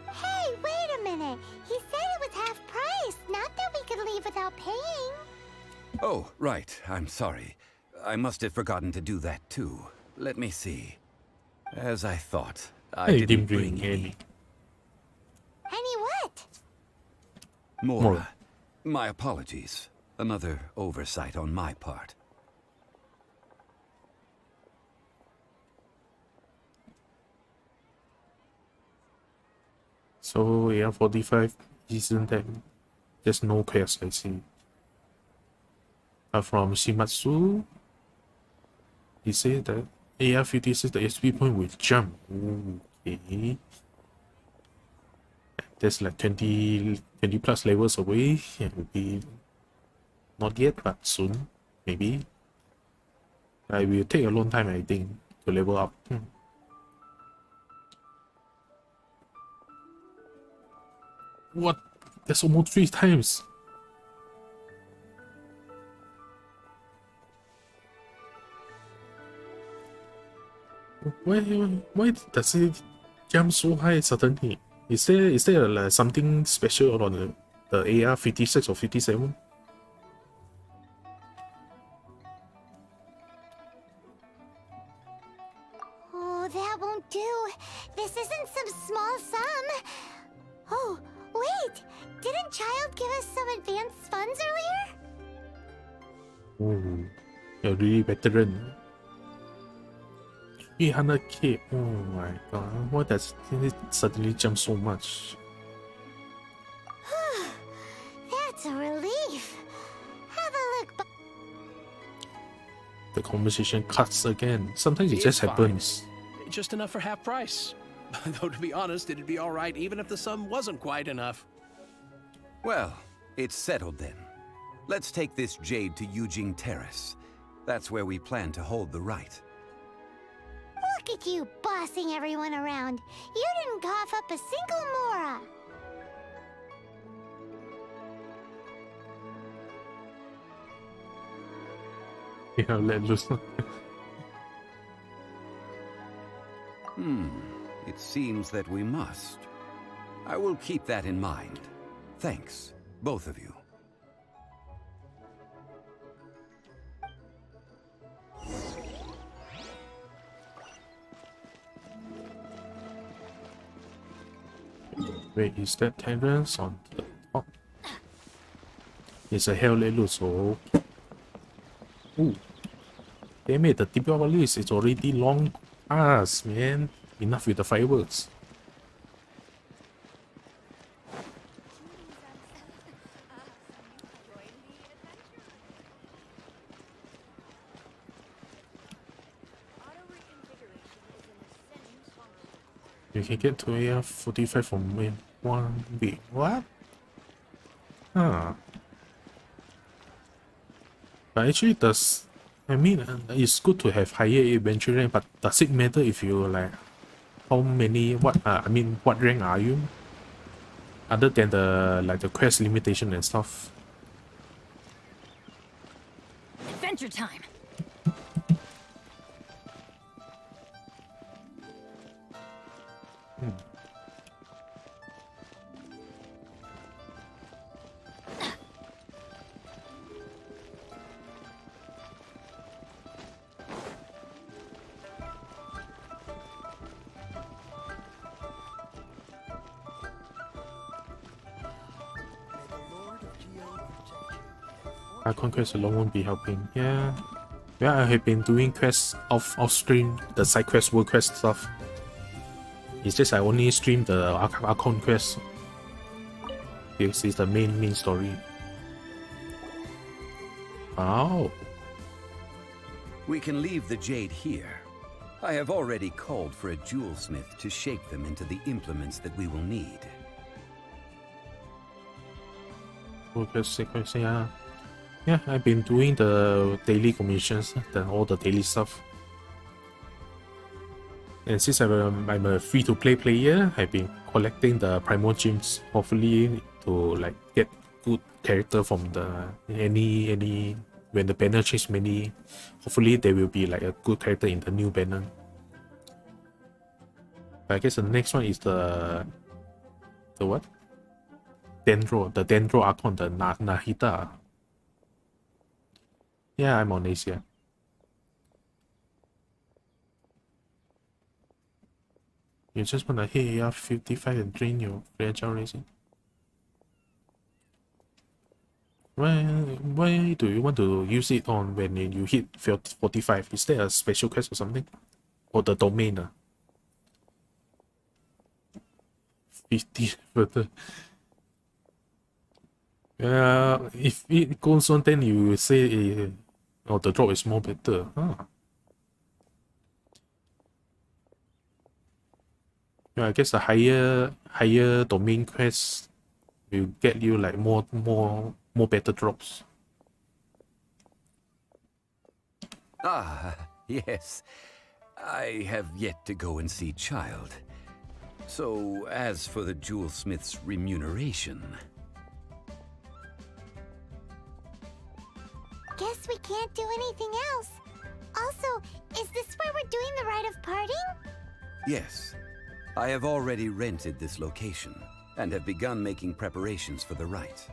Hey, wait a minute. He said it was half price, not that without paying. Oh, right. I'm sorry. I must have forgotten to do that too. Let me see. As I thought, I didn't bring any. Any what? Mora. My apologies. Another oversight on my part. So yeah, 45 isn't that there's no quest I see. From Shimatsu, he said that AR-56 the SP point will jump. Okay. That's like 20 plus levels away. It will be not yet, but soon, maybe. I will take a long time, I think, to level up. What? That's almost 3 times. Why does it jump so high suddenly? Is there like something special on the AR-56 or 57? Oh, that won't do. This isn't some small sum. Oh, wait! Didn't Child give us some advanced funds earlier? Oh, you're really veteran. 300k. Oh my god. Why does it suddenly jump so much? That's a relief. Have a look. The conversation cuts again. Sometimes it It's just fine. happens. Just enough for half price. Though to be honest, it'd be all right even if the sum wasn't quite enough. Well, it's settled then. Let's take this jade to Yujing Terrace. That's where we plan to hold the rite. Look at you bossing everyone around. You didn't cough up a single mora. Yeah, let loose. It seems that we must. I will keep that in mind. Thanks, both of you. Wait, is that Terrence on the top? It's a hell let loose, so. Ooh. Damn it, the Deepavali is already long past, man. Enough with the fireworks. You can get to AR-45 from when? One week. What? Huh. But actually does... I mean, it's good to have higher adventure rank, but does it matter if you like... How many... What rank are you? Other than the, like, the quest limitation and stuff. Adventure time. Conquest alone won't be helping. Yeah. I have been doing quests off stream, the side quest, world quest stuff. It's just I only stream the Archon quest. This is the main story. Wow. We can leave the jade here. I have already called for a jewelsmith to shape them into the implements that we will need. World quest sequence, yeah. Yeah, I've been doing the daily commissions, all the daily stuff. And since I'm a free-to-play player, I've been collecting the primal gems, hopefully to like get good character from the any when the banner change many. Hopefully there will be like a good character in the new banner. But I guess the next one is the what? the Dendro Archon, the Nahita. Yeah, I'm on Asia. You just wanna hit AR 55 and drain your fragile racing. Why do you want to use it on when you hit 45? Is there a special quest or something? Or the domain? 50 further. If it goes on, then you will say, oh, the drop is more better. Yeah, I guess the higher domain quests will get you like more better drops. Ah, yes. I have yet to go and see Child. So, as for the jewelsmith's remuneration... Guess we can't do anything else. Also, is this where we're doing the rite of parting? Yes. I have already rented this location, and have begun making preparations for the rite.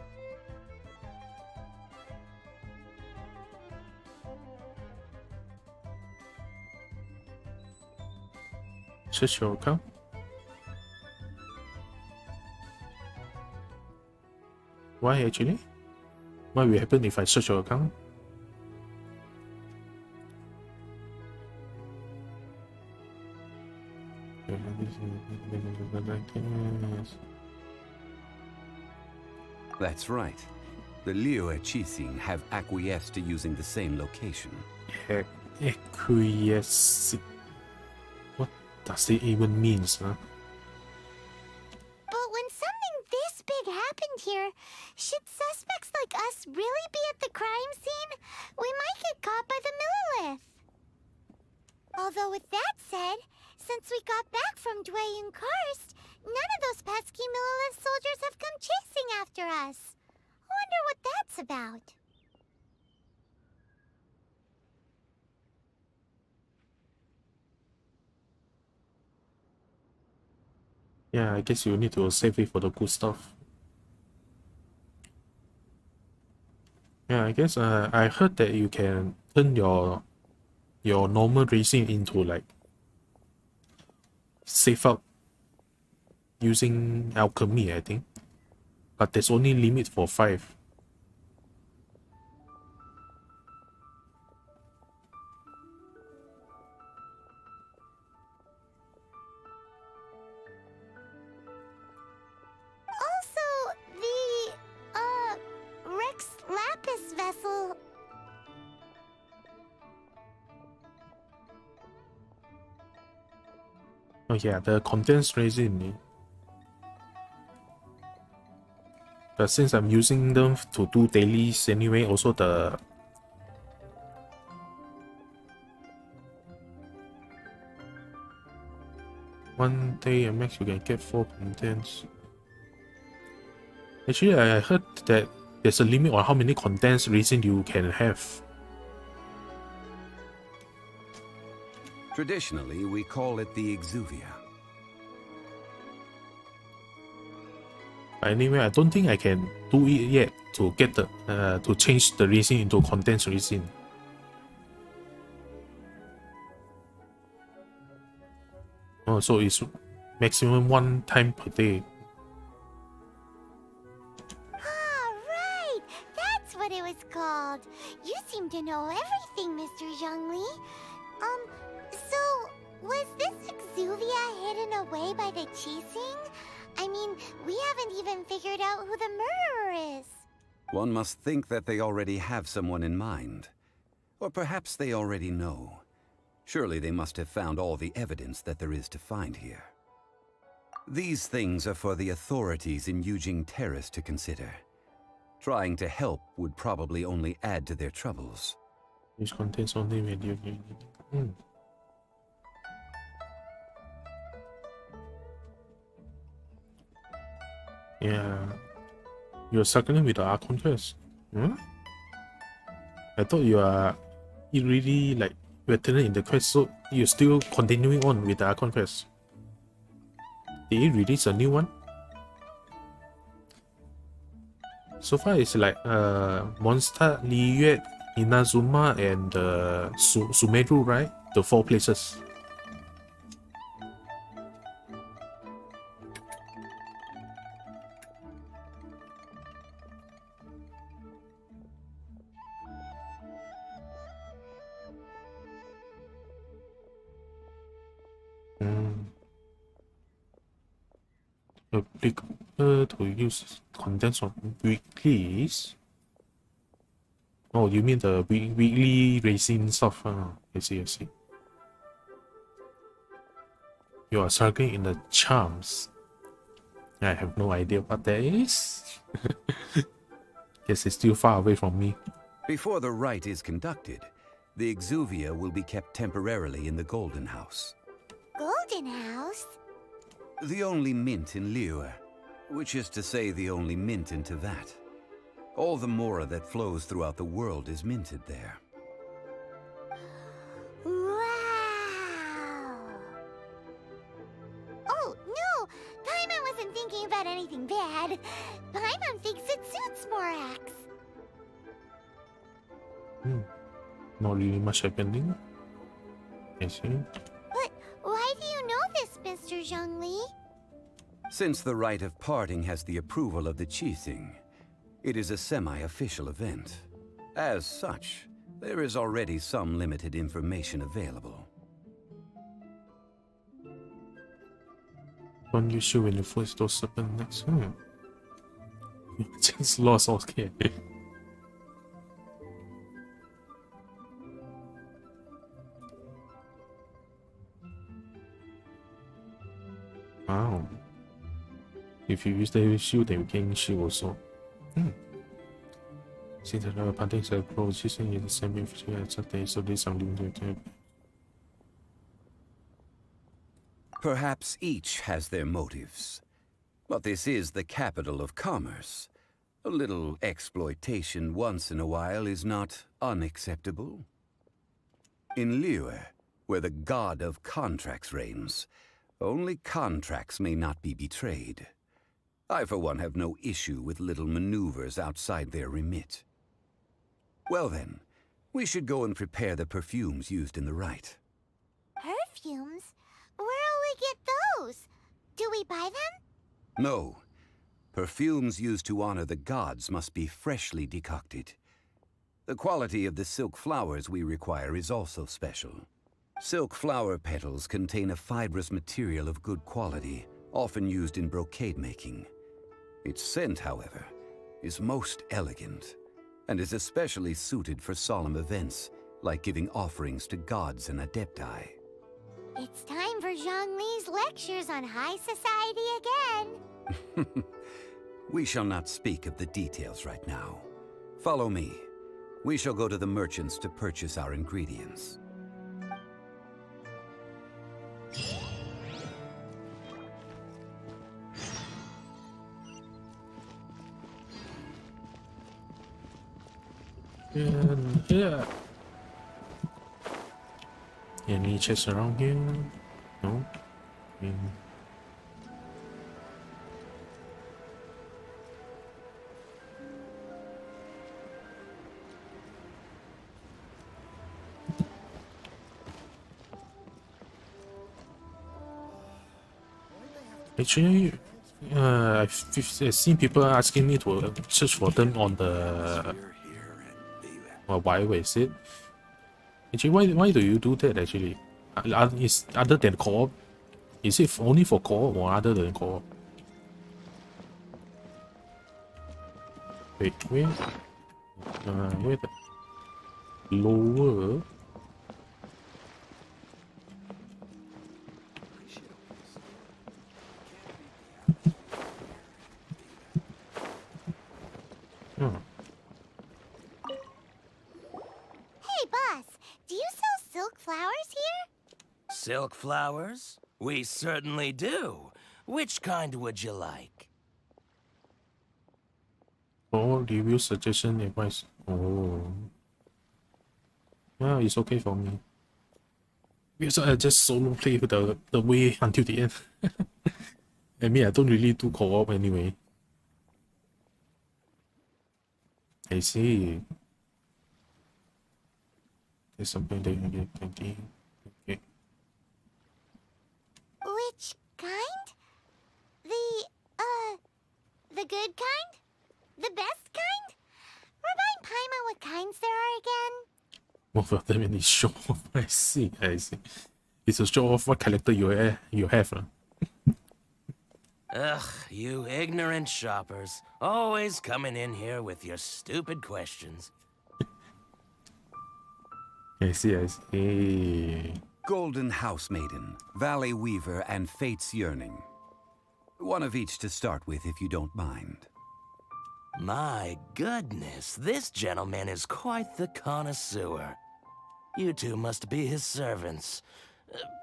Search your account. Why actually? What will happen if I search your account? That's right. The Liyue Qixing have acquiesced to using the same location. Acquiesce. What does it even mean, huh? But when something this big happened here, should suspects like us really be at the crime scene? We might get caught by the Millilith. Although with that said, since we got back from Dwayne Karst, none of those pesky Millilith soldiers have come chasing after us. I wonder what that's about. Yeah, I guess you need to save it for the good stuff. Yeah, I guess I heard that you can turn your normal racing into like save up using alchemy, I think. But there's only limit for 5. Also, the, Rex Lapis vessel... Oh yeah, the condensed resin. But since I'm using them to do dailies anyway, also the one day a max you can get 4 condensed. Actually, I heard that there's a limit on how many condensed resin you can have. Traditionally, we call it the exuvia. Anyway, I don't think I can do it yet to get the to change the resin into condensed resin. Oh, so it's maximum 1 time per day. Ah, right! That's what it was called. You seem to know everything, Mr. Zhongli. So, was this exuvia hidden away by the Qixing? I mean, we haven't even figured out who the murderer is. One must think that they already have someone in mind. Or perhaps they already know. Surely they must have found all the evidence that there is to find here. These things are for the authorities in Yujing Terrace to consider. Trying to help would probably only add to their troubles. Which contains only video. Yeah, you're struggling with the Archon quest. I thought you are really like veteran in the quest, so you're still continuing on with the Archon quest. Did he release a new one? So far it's like Monster, Liyue, Inazuma, and Sumeru, right? The 4 places. Applicable to use contents on weeklies. Oh, you mean the weekly racing stuff? I see, I see. You are struggling in the charms. I have no idea what that is. Guess it's still far away from me. Before the rite is conducted, the Exuvia will be kept temporarily in the Golden House. Golden House? The only mint in Liyue, which is to say the only mint in Teyvat. All the mora that flows throughout the world is minted there. Wow! Oh, no! Paimon wasn't thinking about anything bad. Paimon thinks it suits Morax. Not really much happening. I see. But why do you know this, Mr. Zhongli? Since the rite of parting has the approval of the Qixing, it is a semi-official event. As such, there is already some limited information available. Unusual when you force those open next. Just lost all care. Wow. If you use the shield, then you gain shield also. Since the parting is approaching in the same day, so there's something to. Perhaps each has their motives. But this is the capital of commerce. A little exploitation once in a while is not unacceptable. In Liyue, where the god of contracts reigns, only contracts may not be betrayed. I, for one, have no issue with little maneuvers outside their remit. Well then, we should go and prepare the perfumes used in the rite. Perfumes? Where'll we get those? Do we buy them? No. Perfumes used to honor the gods must be freshly decocted. The quality of the silk flowers we require is also special. Silk flower petals contain a fibrous material of good quality, often used in brocade making. Its scent, however, is most elegant, and is especially suited for solemn events, like giving offerings to gods and adepti. It's time for Zhongli's lectures on high society again. We shall not speak of the details right now. Follow me. We shall go to the merchants to purchase our ingredients. And here. Any chests around here? No? Actually, I've seen people asking me to search for them on the why is it? Actually, why do you do that actually? Is other than co-op? Is it only for co-op or other than co-op? Wait, where the lower? Hey, boss, do you sell silk flowers here? Silk flowers? We certainly do. Which kind would you like? For review, suggestion, advice. Oh. Yeah, it's okay for me. Because I just solo play the way until the end. I mean, I don't really do co-op anyway. I see. There's something they can get 20. Okay. Which kind? The good kind? The best kind? Remind Paimon what kinds there are again? Both of them in the show off. I see. It's a show off what character you have. Ugh, you ignorant shoppers. Always coming in here with your stupid questions. I see. Golden House Maiden, Valley Weaver, and Fate's Yearning. One of each to start with, if you don't mind. My goodness, this gentleman is quite the connoisseur. You two must be his servants.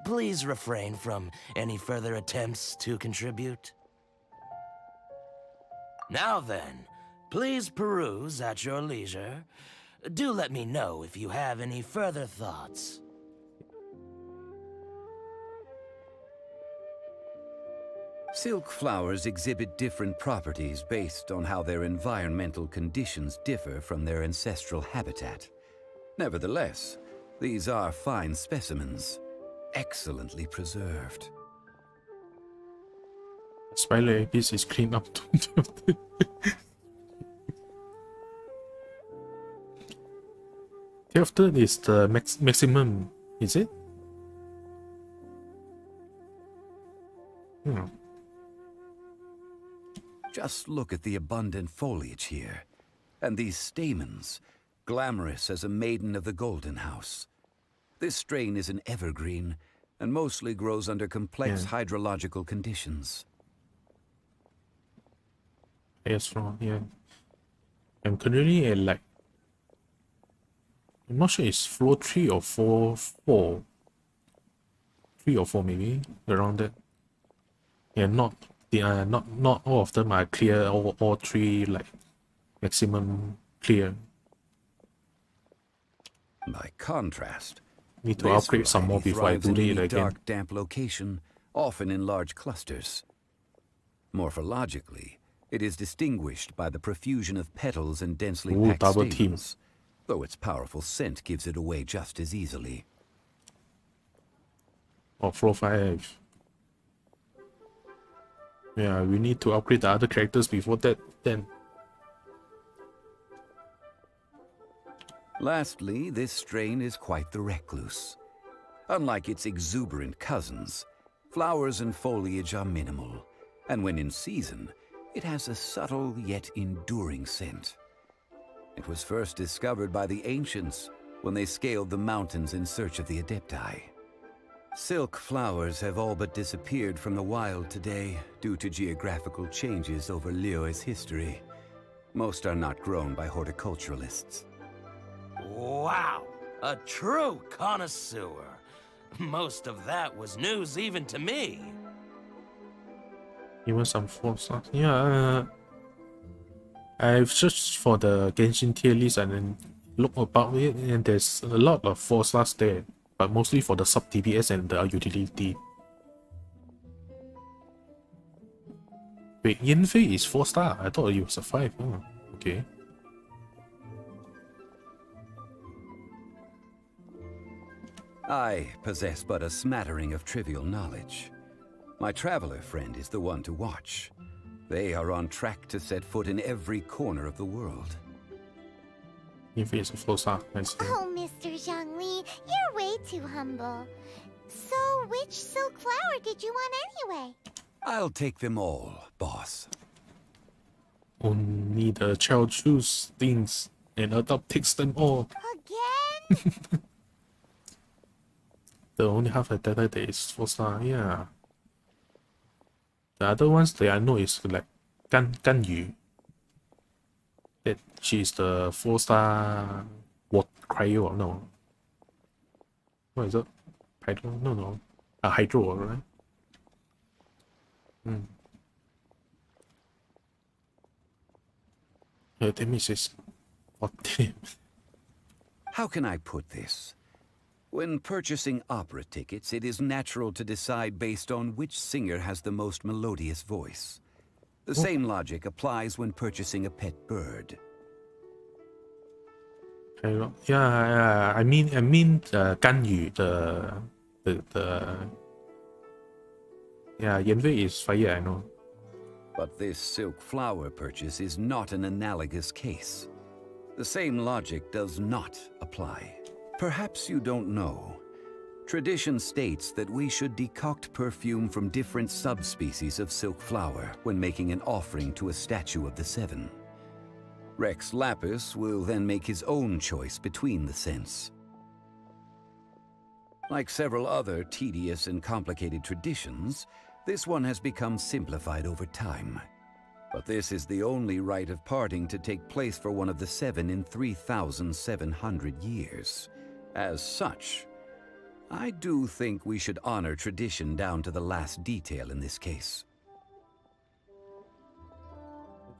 Please refrain from any further attempts to contribute. Now then, please peruse at your leisure. Do let me know if you have any further thoughts. Silk flowers exhibit different properties based on how their environmental conditions differ from their ancestral habitat. Nevertheless, these are fine specimens, excellently preserved. Spider piece is cleaned up. After is the maximum, is it? Just look at the abundant foliage here, and these stamens, glamorous as a maiden of the Golden House. This strain is an evergreen, and mostly grows under complex hydrological conditions. Yes, from here. I'm currently at like, I'm not sure it's floor 3 or 4. 3 or 4 maybe, around that. Yeah, not all of them are clear, all 3 like maximum clear. By contrast, need to upgrade some more before I do it again. Dark, damp location, often in large clusters. Morphologically, it is distinguished by the profusion of petals and densely packed stamens, though its powerful scent gives it away just as easily. Or floor 5. Yeah, we need to upgrade the other characters before that then. Lastly, this strain is quite the recluse. Unlike its exuberant cousins, flowers and foliage are minimal, and when in season, it has a subtle yet enduring scent. It was first discovered by the ancients when they scaled the mountains in search of the Adepti. Silk flowers have all but disappeared from the wild today due to geographical changes over Liyue's history. Most are not grown by horticulturalists. Wow! A true connoisseur. Most of that was news even to me. Even some 4 stars. Yeah, I've searched for the Genshin tier list and then look about it, and there's a lot of 4 stars there, but mostly for the sub DPS and the utility. Wait, Yanfei is 4 star. I thought it was a 5. Oh, okay. I possess but a smattering of trivial knowledge. My traveler friend is the one to watch. They are on track to set foot in every corner of the world. Yanfei is a 4 star. I see. Oh, Mr. Zhongli, you're way too humble. So, which silk flower did you want anyway? I'll take them all, boss. Only the child choose things and adult takes them all. Again? The only half a data that is 4 star, yeah. The other ones that I know is like Gan Yu. That she's the 4 star what cryo or no? What is it? Hydro? No. Hydro, right? Yeah, that means it's what damn. How can I put this? When purchasing opera tickets, it is natural to decide based on which singer has the most melodious voice. The same logic applies when purchasing a pet bird. Yeah, I mean, 干雨 yeah, 烟味 is fire, I know. But this silk flower purchase is not an analogous case. The same logic does not apply. Perhaps you don't know. Tradition states that we should decoct perfume from different subspecies of silk flower when making an offering to a statue of the seven. Rex Lapis will then make his own choice between the scents. Like several other tedious and complicated traditions, this one has become simplified over time. But this is the only rite of parting to take place for one of the seven in 3,700 years. As such, I do think we should honor tradition down to the last detail in this case.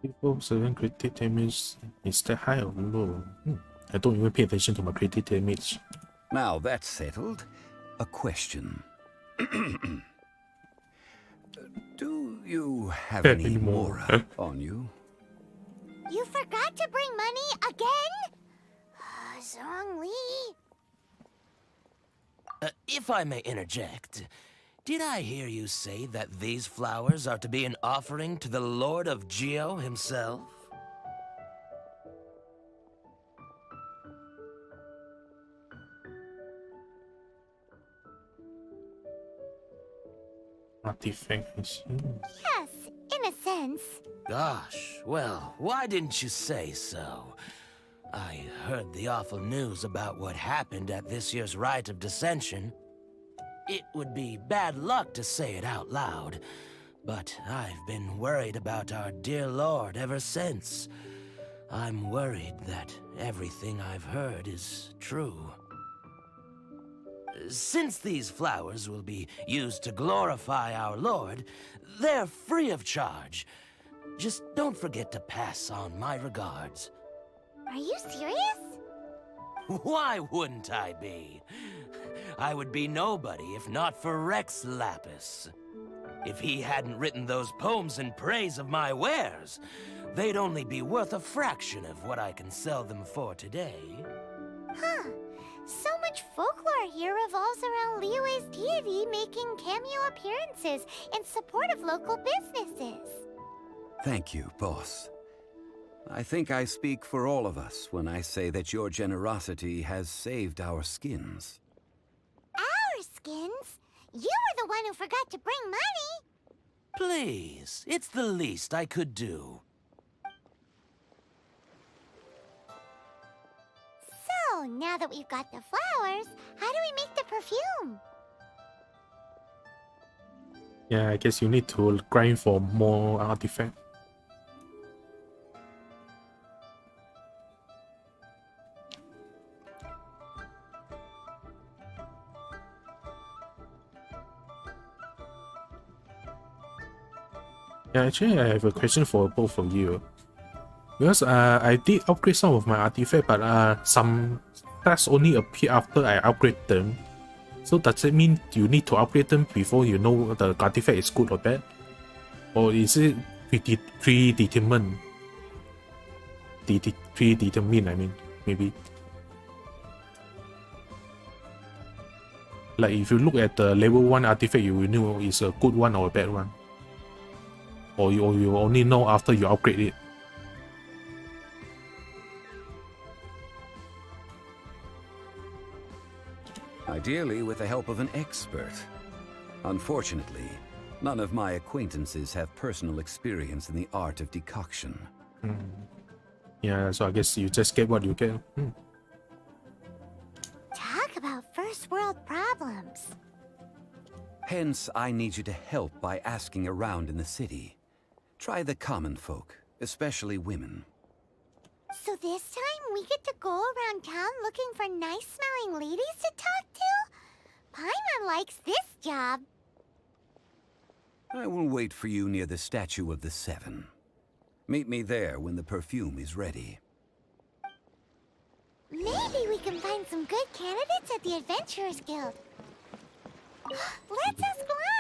People 7 crit damage is that high or low? I don't even pay attention to my crit damage. Now that's settled, a question. Do you have any mora on you? You forgot to bring money again? Zhongli. If I may interject, did I hear you say that these flowers are to be an offering to the Lord of Geo himself? Artifact. Yes, in a sense. Gosh, well, why didn't you say so? I heard the awful news about what happened at this year's Rite of Dissension. It would be bad luck to say it out loud, but I've been worried about our dear Lord ever since. I'm worried that everything I've heard is true. Since these flowers will be used to glorify our Lord, they're free of charge. Just don't forget to pass on my regards. Are you serious? Why wouldn't I be? I would be nobody if not for Rex Lapis. If he hadn't written those poems in praise of my wares, they'd only be worth a fraction of what I can sell them for today. Huh. So much folklore here revolves around Liyue's deity making cameo appearances in support of local businesses. Thank you, boss. I think I speak for all of us when I say that your generosity has saved our skins. Our skins? You were the one who forgot to bring money. Please, it's the least I could do. So, now that we've got the flowers, how do we make the perfume? Yeah, I guess you need to grind for more artifact. Yeah, actually, I have a question for both of you. Because I did upgrade some of my artifacts, but some stats only appear after I upgrade them. So does it mean you need to upgrade them before you know the artifact is good or bad? Or is it predetermined? Predetermined, I mean, maybe. Like if you look at the level 1 artifact, you will know it's a good one or a bad one. Or you only know after you upgrade it. Ideally with the help of an expert. Unfortunately, none of my acquaintances have personal experience in the art of decoction. Yeah, so I guess you just get what you get. Talk about first world problems. Hence, I need you to help by asking around in the city. Try the common folk, especially women. So this time we get to go around town looking for nice-smelling ladies to talk to? Paimon likes this job. I will wait for you near the statue of the Seven. Meet me there when the perfume is ready. Maybe we can find some good candidates at the Adventurers Guild. Let's ask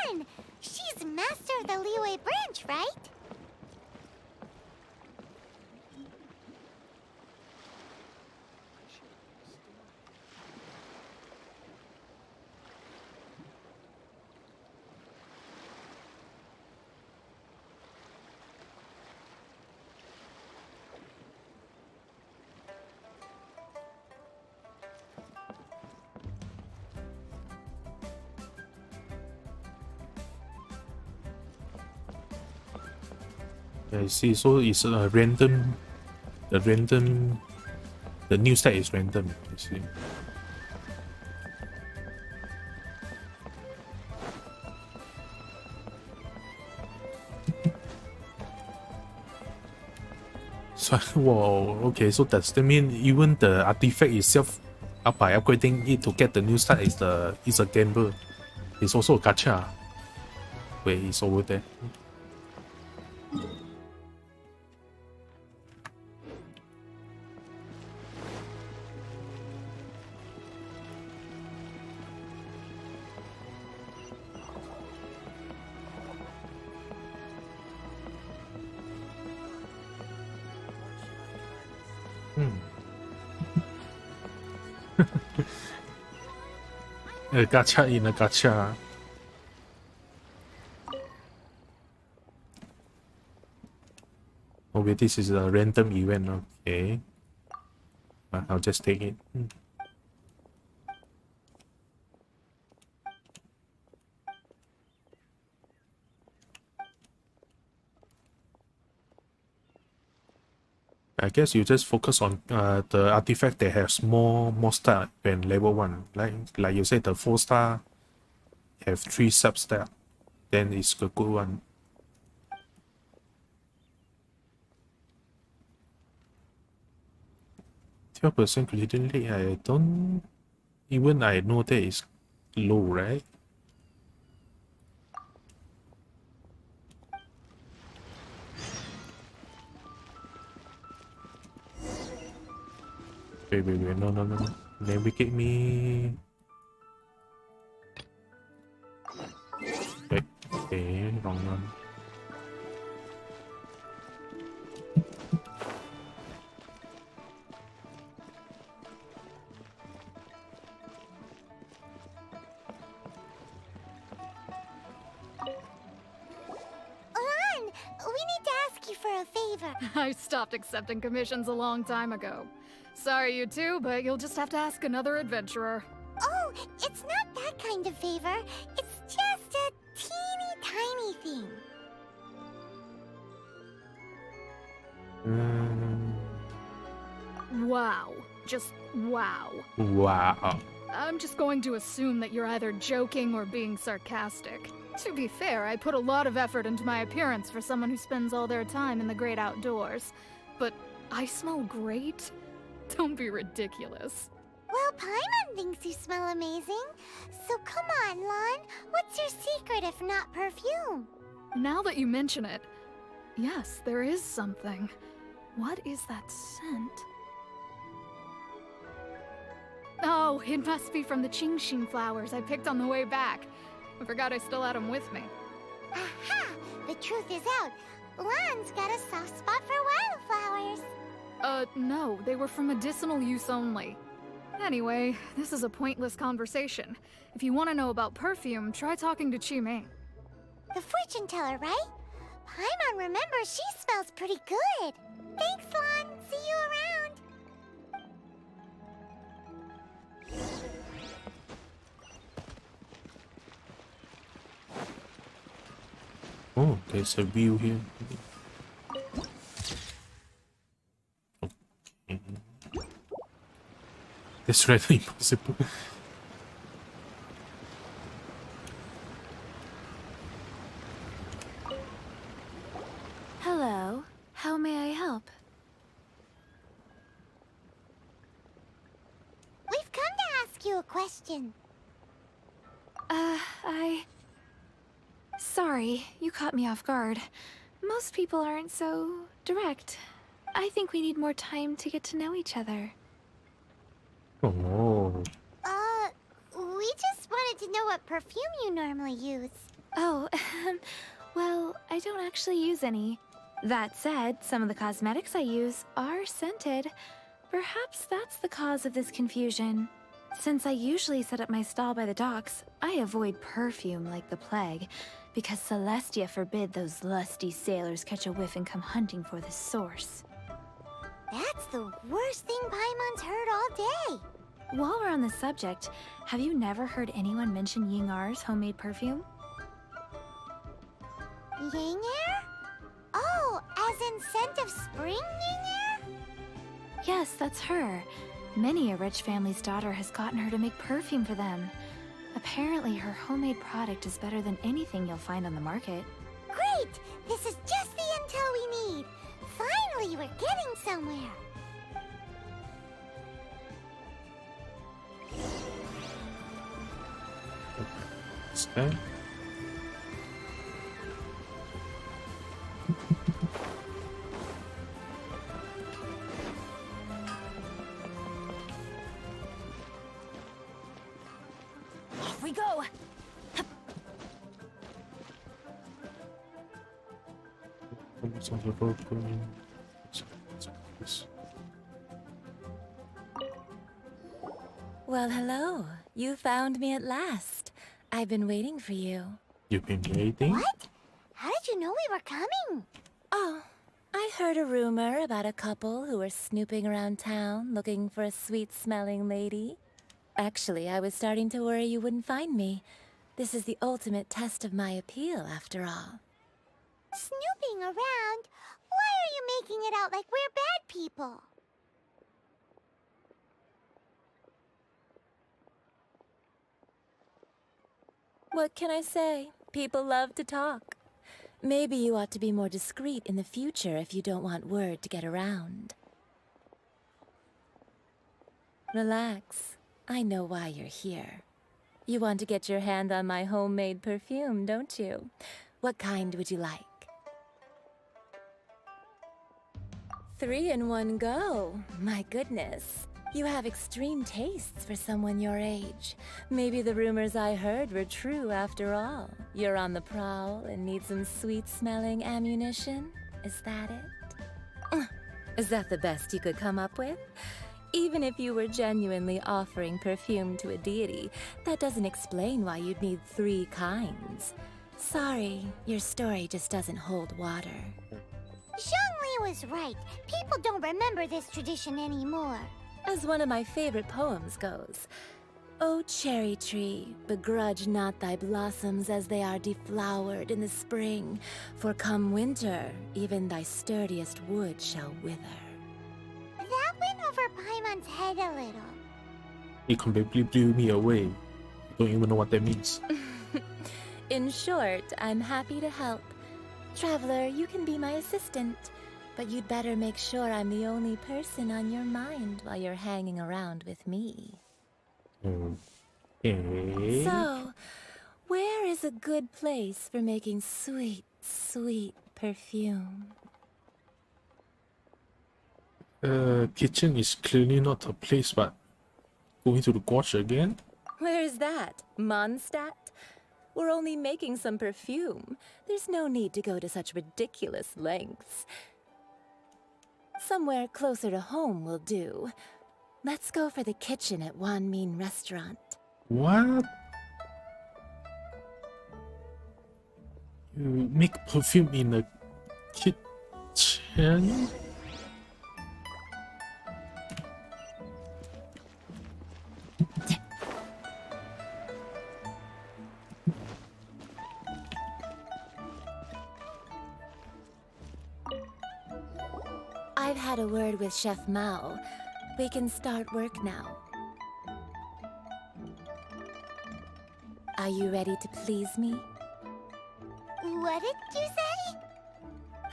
Lan. She's master of the Liyue branch, right? I see. So it's a random. The new stat is random. I see. So, wow, okay, so does that mean even the artifact itself, by upgrading it to get the new stat, is a gamble? It's also a gacha. Wait, it's over there. A gacha in a gacha. Okay, this is a random event. Okay, I'll just take it. I guess you just focus on the artifact that has more star than level 1. Like you said, the 4-star have 3 sub-star, then it's a good one. %, completed rate, I don't even I know that is low, right? Wait, no. Navigate me. Wait, okay, wrong one. Lan, we need to ask you for a favor. I stopped accepting commissions a long time ago. Sorry, you two, but you'll just have to ask another adventurer. Oh, it's not that kind of favor. It's just a teeny tiny thing. Wow. Just wow. Wow. I'm just going to assume that you're either joking or being sarcastic. To be fair, I put a lot of effort into my appearance for someone who spends all their time in the great outdoors. But I smell great? Don't be ridiculous. Well, Paimon thinks you smell amazing. So come on, Lan. What's your secret if not perfume? Now that you mention it, yes, there is something. What is that scent? Oh, it must be from the Qingxin flowers I picked on the way back. I forgot I still had them with me. Aha! The truth is out. Lan's got a soft spot for wildflowers. No, they were for medicinal use only. Anyway, this is a pointless conversation. If you want to know about perfume, try talking to Qiming. The fortune teller, right? Paimon remembers she smells pretty good. Thanks, Lan. See you around. Oh, there's a view here. Okay. That's really impossible. Hello. How may I help? We've come to ask you a question. Sorry, you caught me off guard. Most people aren't so direct. I think we need more time to get to know each other. Oh. We just wanted to know what perfume you normally use. Oh, well, I don't actually use any. That said, some of the cosmetics I use are scented. Perhaps that's the cause of this confusion. Since I usually set up my stall by the docks, I avoid perfume like the plague, because Celestia forbid those lusty sailors catch a whiff and come hunting for the source. That's the worst thing Paimon's heard all day. While we're on the subject, have you never heard anyone mention Yingar's homemade perfume? Yang Air? Oh, as As in scent of spring, Ning? Yes, that's her. Many a rich family's daughter has gotten her to make perfume for them. Apparently, her homemade product is better than anything you'll find on the market. Great! This is just the intel we need. Finally, we're getting somewhere. Okay. Off we go! What's on the road going? Well, hello. You found me at last. I've been waiting for you. You've been waiting? What? How did you know we were coming? Oh, I heard a rumor about a couple who were snooping around town looking for a sweet-smelling lady. Actually, I was starting to worry you wouldn't find me. This is the ultimate test of my appeal, after all. Snooping around? Why are you making it out like we're bad people? What can I say? People love to talk. Maybe you ought to be more discreet in the future if you don't want word to get around. Relax. I know why you're here. You want to get your hand on my homemade perfume, don't you? What kind would you like? 3 in one go. My goodness. You have extreme tastes for someone your age. Maybe the rumors I heard were true after all. You're on the prowl and need some sweet-smelling ammunition? Is that it? Is that the best you could come up with? Even if you were genuinely offering perfume to a deity, that doesn't explain why you'd need 3 kinds. Sorry, your story just doesn't hold water. Zhongli was right. People don't remember this tradition anymore. As one of my favorite poems goes, O cherry tree, begrudge not thy blossoms as they are deflowered in the spring, for come winter, even thy sturdiest wood shall wither. That went over Paimon's head a little. It completely blew me away. Don't even know what that means. In short, I'm happy to help. Traveler, you can be my assistant, but you'd better make sure I'm the only person on your mind while you're hanging around with me. Okay. So, where is a good place for making sweet, sweet perfume? Kitchen is clearly not a place, but going to the gorge again? Where is that? Mondstadt? We're only making some perfume. There's no need to go to such ridiculous lengths. Somewhere closer to home will do. Let's go for the kitchen at Wanmin Restaurant. What? You make perfume in a kitchen? I've had a word with Chef Mao. We can start work now. Are you ready to please me? What did you say?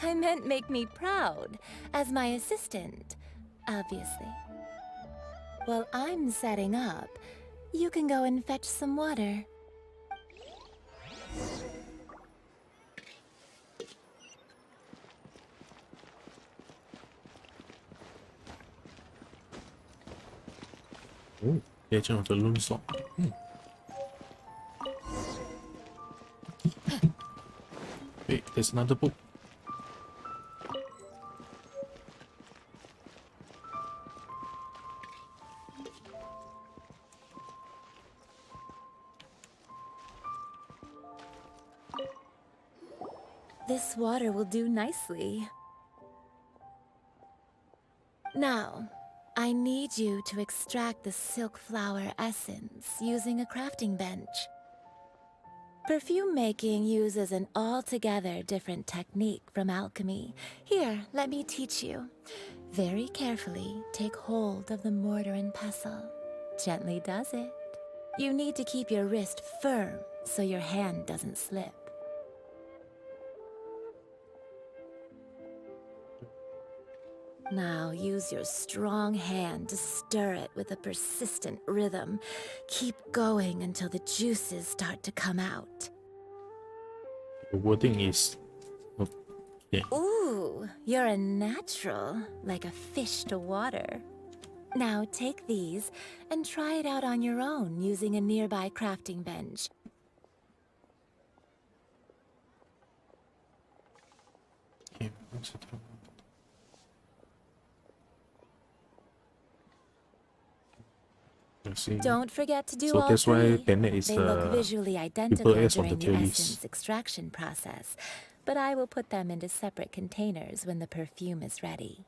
I meant make me proud, as my assistant, obviously. While I'm setting up, you can go and fetch some water. Oh, Legend of the Loon Song. Wait, there's another book. This water will do nicely. Now, I need you to extract the silk flower essence using a crafting bench. Perfume making uses an altogether different technique from alchemy. Here, let me teach you. Very carefully, take hold of the mortar and pestle. Gently does it. You need to keep your wrist firm so your hand doesn't slip. Now use your strong hand to stir it with a persistent rhythm. Keep going until the juices start to come out. The wording is... Okay. Ooh, you're a natural, like a fish to water. Now take these and try it out on your own using a nearby crafting bench. Okay. Don't forget to do So all that's why three. Bennett is They the look visually triple identical S of the during your tier essence list. extraction process, but I will put them into separate containers when the perfume is ready.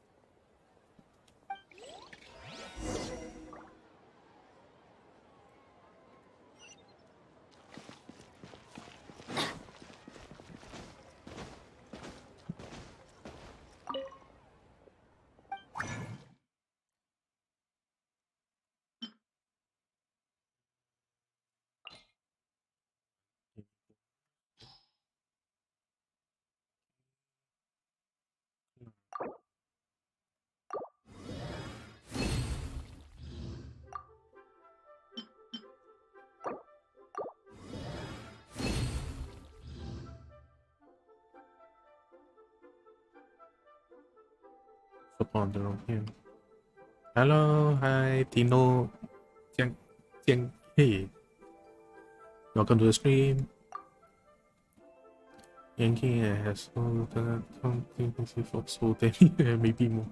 Upon the wrong here. Hello, hi, Tino. Hey. Welcome to the stream. Yankee has something for so maybe more.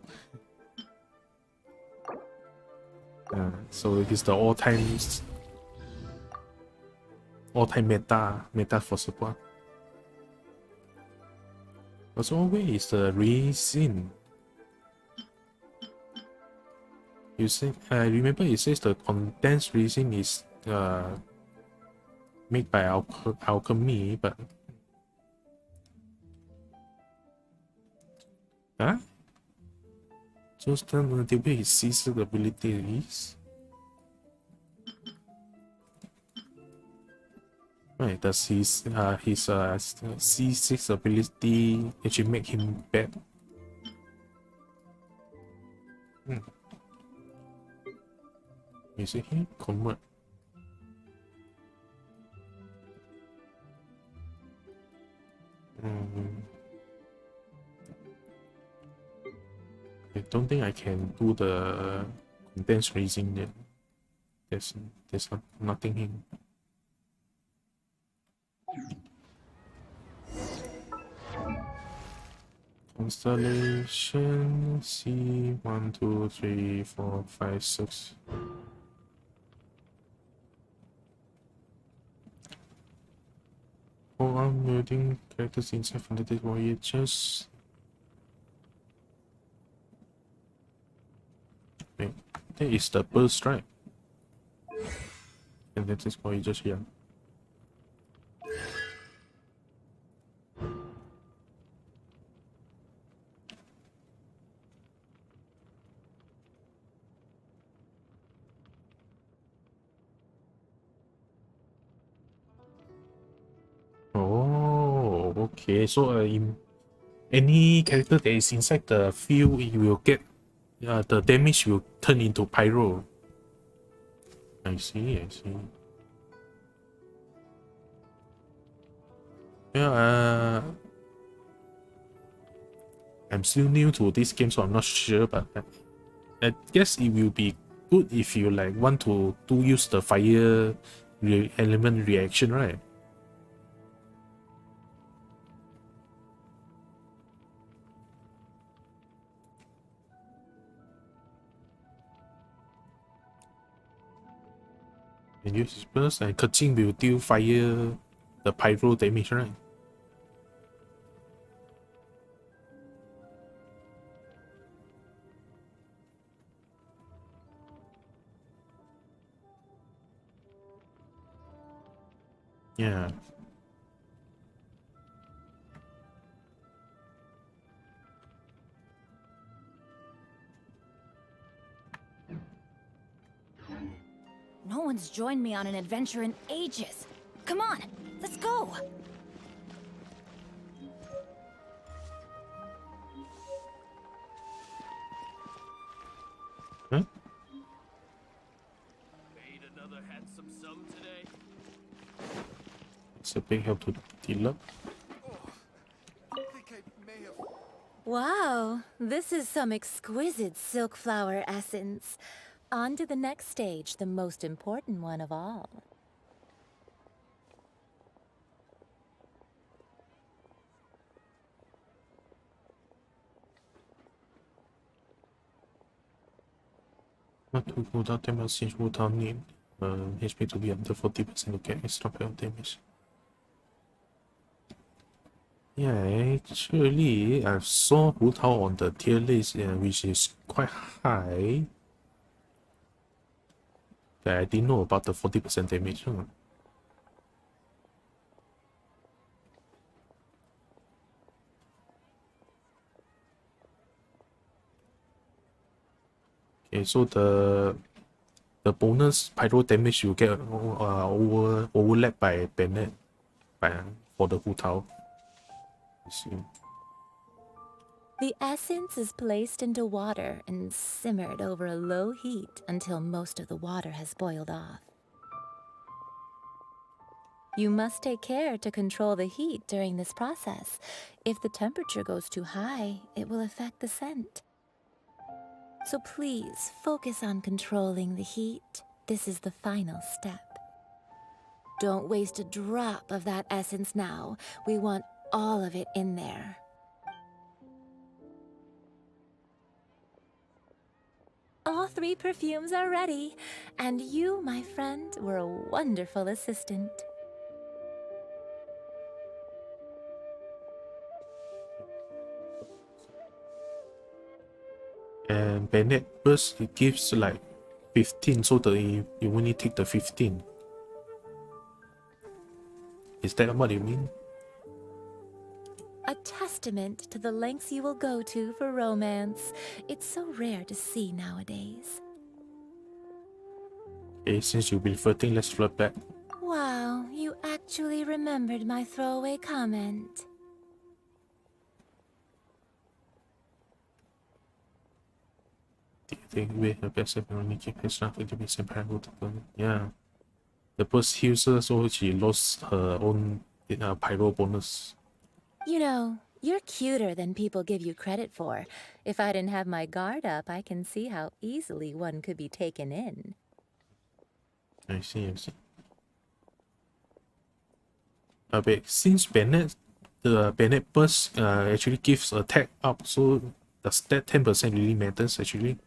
So it is the all-time meta for support. As always, the resin. You say, I remember it says the condensed resin is made by alchemy, but just the way he sees the abilities. Right, does his C6 ability actually make him bad? You see here, convert. I don't think I can do the condensed resin yet. There's nothing here. Constellation C 1, 2, 3, 4, 5, 6. Oh, I'm building characters inside from the voyages. Wait, that is the burst, right? And that is voyages here. Oh, okay. So in any character that is inside the field, you will get the damage will turn into pyro. I see. Yeah, I'm still new to this game, so I'm not sure, but I guess it will be good if you like want to use the fire element reaction, right? And use his burst, and Kaching will deal fire, the pyro damage, right? Yeah. No one's joined me on an adventure in ages. Come on, let's go! Huh? Made another handsome sum today. It's a big help to dealer. Wow, this is some exquisite silk flower essence. On to the next stage, the most important one of all. Not to go without damage since Wotan need HP to be under 40% to get extra pair of damage. Yeah, actually, I saw Hutao on the tier list, which is quite high. That I didn't know about the 40% damage. Okay, so the bonus pyro damage you get overlapped by Bennett for the Hutao. The essence is placed into water and simmered over a low heat until most of the water has boiled off. You must take care to control the heat during this process. If the temperature goes too high, it will affect the scent. So please focus on controlling the heat. This is the final step. Don't waste a drop of that essence now. We want all of it in there. All 3 perfumes are ready, and you, my friend, were a wonderful assistant. And Bennett burst it gives like 15, so you only take the 15. Is that what you mean? A testament to the lengths you will go to for romance. It's so rare to see nowadays. Okay, since you've been flirting, let's flirt back. Wow, you actually remembered my throwaway comment. Do you think we the best if only keep his nothing to be simple? Yeah. The burst user, so she lost her own pyro bonus. You know, you're cuter than people give you credit for. If I didn't have my guard up, I can see how easily one could be taken in. I see. But since the Bennett burst actually gives attack up, so does that 10% really matters actually?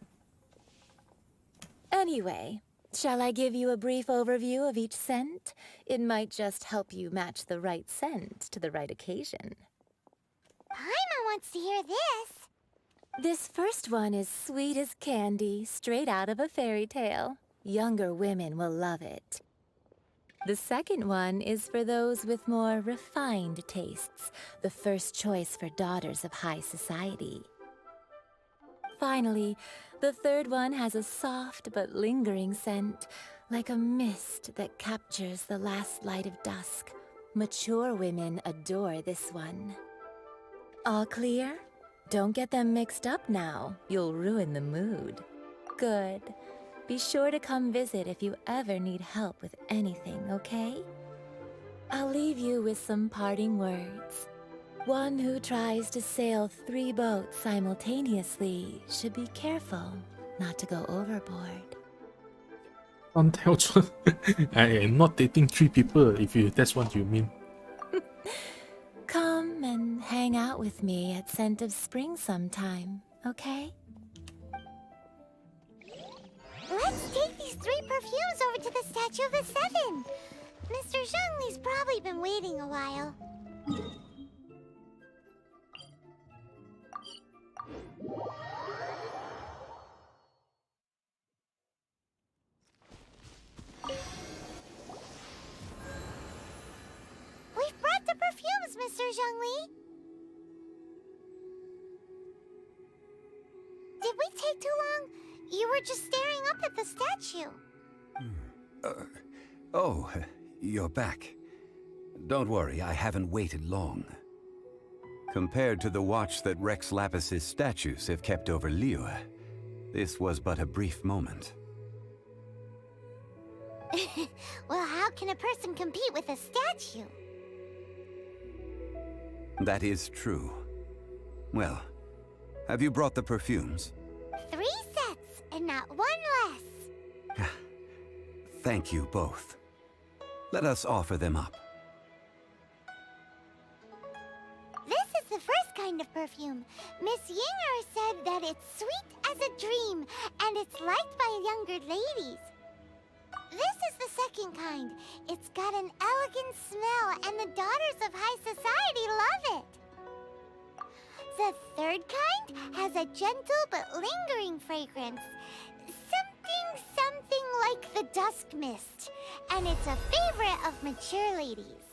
Anyway, shall I give you a brief overview of each scent? It might just help you match the right scent to the right occasion. Paimon wants to hear this. This first one is sweet as candy, straight out of a fairy tale. Younger women will love it. The second one is for those with more refined tastes, the first choice for daughters of high society. Finally, the third one has a soft but lingering scent, like a mist that captures the last light of dusk. Mature women adore this one. All clear? Don't get them mixed up now. You'll ruin the mood. Good. Be sure to come visit if you ever need help with anything, okay? I'll leave you with some parting words. One who tries to sail 3 boats simultaneously should be careful not to go overboard. Don't tell Chun. I am not dating 3 people if that's what you mean. Come and hang out with me at Scent of Spring sometime, okay? Let's take these 3 perfumes over to the Statue of the Seven. Mr. Zhongli's probably been waiting a while. We've brought the perfumes, Mr. Zhongli. Did we take too long? You were just staring up at the statue. Oh, you're back. Don't worry, I haven't waited long. Compared to the watch that Rex Lapis's statues have kept over Liyue, this was but a brief moment. Well, how can a person compete with a statue? That is true. Well, have you brought the perfumes? 3 sets, and not 1 less. Thank you both. Let us offer them up. This is the first kind of perfume. Miss Yinger said that it's sweet as a dream, and it's liked by younger ladies. This is the second kind. It's got an elegant smell, and the daughters of high society love it. The third kind has a gentle but lingering fragrance. Something like the dusk mist, and it's a favorite of mature ladies.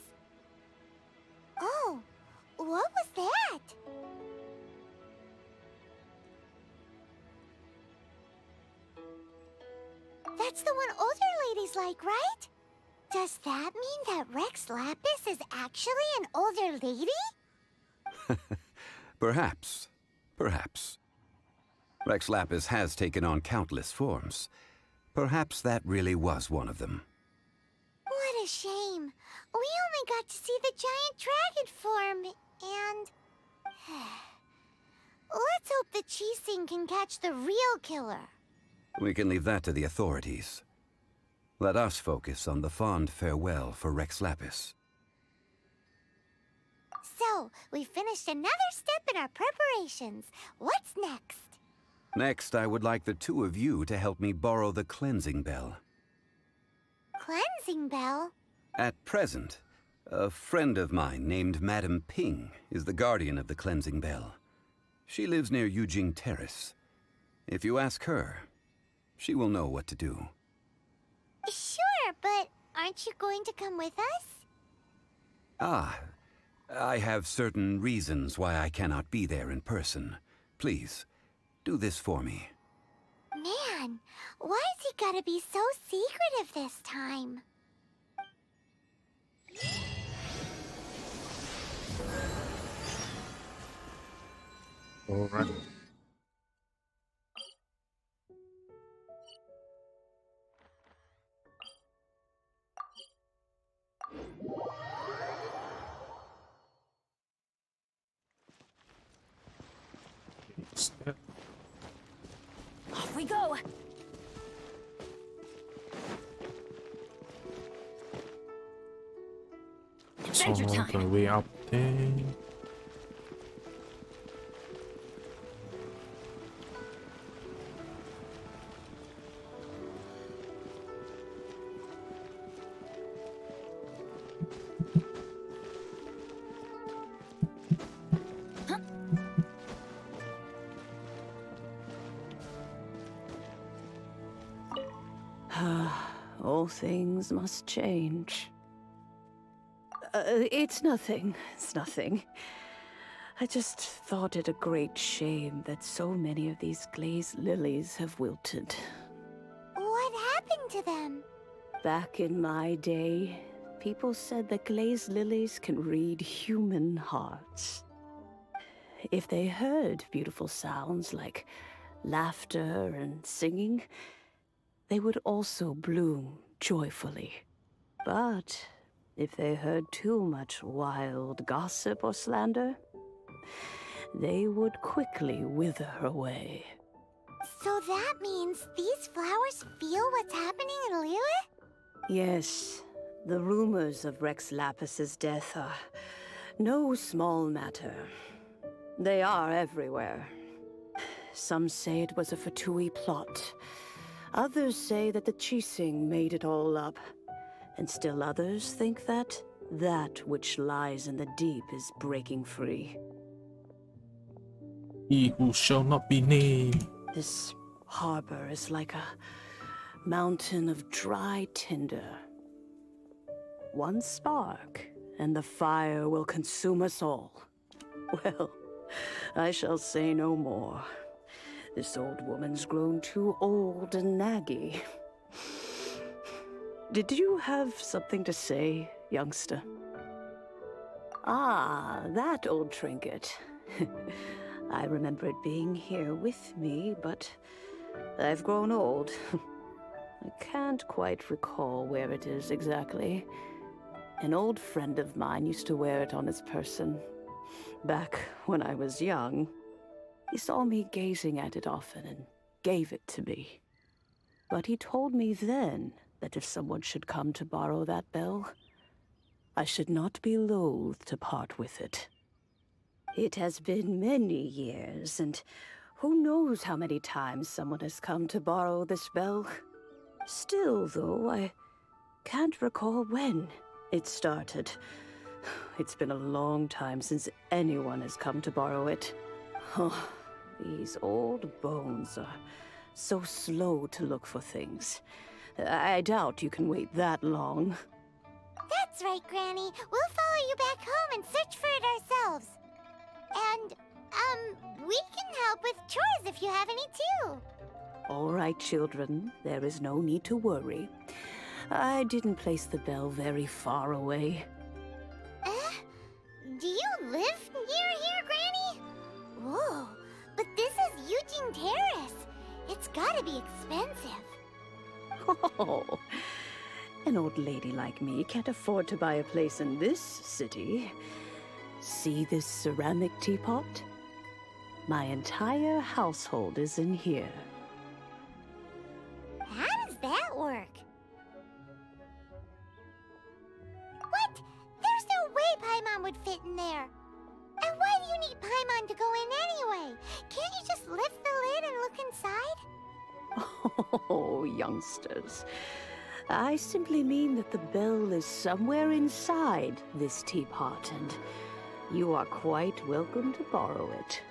Oh, what was that? That's the one older ladies like, right? Does that mean that Rex Lapis is actually an older lady? Perhaps. Perhaps. Rex Lapis has taken on countless forms. Perhaps that really was one of them. What a shame. We only got to see the giant dragon form, and... Let's hope the Chising can catch the real killer. We can leave that to the authorities. Let us focus on the fond farewell for Rex Lapis. So, we finished another step in our preparations. What's next? Next, I would like the two of you to help me borrow the cleansing bell. Cleansing bell? At present, a friend of mine named Madame Ping is the guardian of the cleansing bell. She lives near Yujing Terrace. If you ask her, she will know what to do. Sure, but aren't you going to come with us? Ah, I have certain reasons why I cannot be there in person. Please, do this for me. Man, why's he gotta be so secretive this time? All right. Off we go! Adventure So, time! the way up there. All things must change. It's nothing. It's nothing. I just thought it a great shame that so many of these glazed lilies have wilted. What happened to them? Back in my day, people said that glazed lilies can read human hearts. If they heard beautiful sounds like laughter and singing, they would also bloom joyfully. But if they heard too much wild gossip or slander, they would quickly wither away. So that means these flowers feel what's happening in Liyue? Yes, the rumors of Rex Lapis's death are no small matter. They are everywhere. Some say it was a Fatui plot. Others say that the Chising made it all up. And still others think that that which lies in the deep is breaking free. He who shall not be named. This harbor is like a mountain of dry tinder. One spark, and the fire will consume us all. Well, I shall say no more. This old woman's grown too old and naggy. Did you have something to say, youngster? Ah, that old trinket. I remember it being here with me, but I've grown old. I can't quite recall where it is exactly. An old friend of mine used to wear it on his person. Back when I was young, he saw me gazing at it often and gave it to me. But he told me then that if someone should come to borrow that bell, I should not be loath to part with it. It has been many years, and who knows how many times someone has come to borrow this bell. Still, though, I can't recall when it started. It's been a long time since anyone has come to borrow it. Oh, these old bones are so slow to look for things. I doubt you can wait that long. That's right, Granny. We'll follow you back home and search for it ourselves. And, we can help with chores if you have any too. All right, children. There is no need to worry. I didn't place the bell very far away. Do you live near here, Granny? Whoa, but this is Eugene Terrace. It's gotta be expensive. Oh, an old lady like me can't afford to buy a place in this city. See this ceramic teapot? My entire household is in here. How does that work? What? There's no way Paimon would fit in there. And why do you need Paimon to go in anyway? Can't you just lift the lid and look inside? Oh, youngsters. I simply mean that the bell is somewhere inside this teapot, and you are quite welcome to borrow it.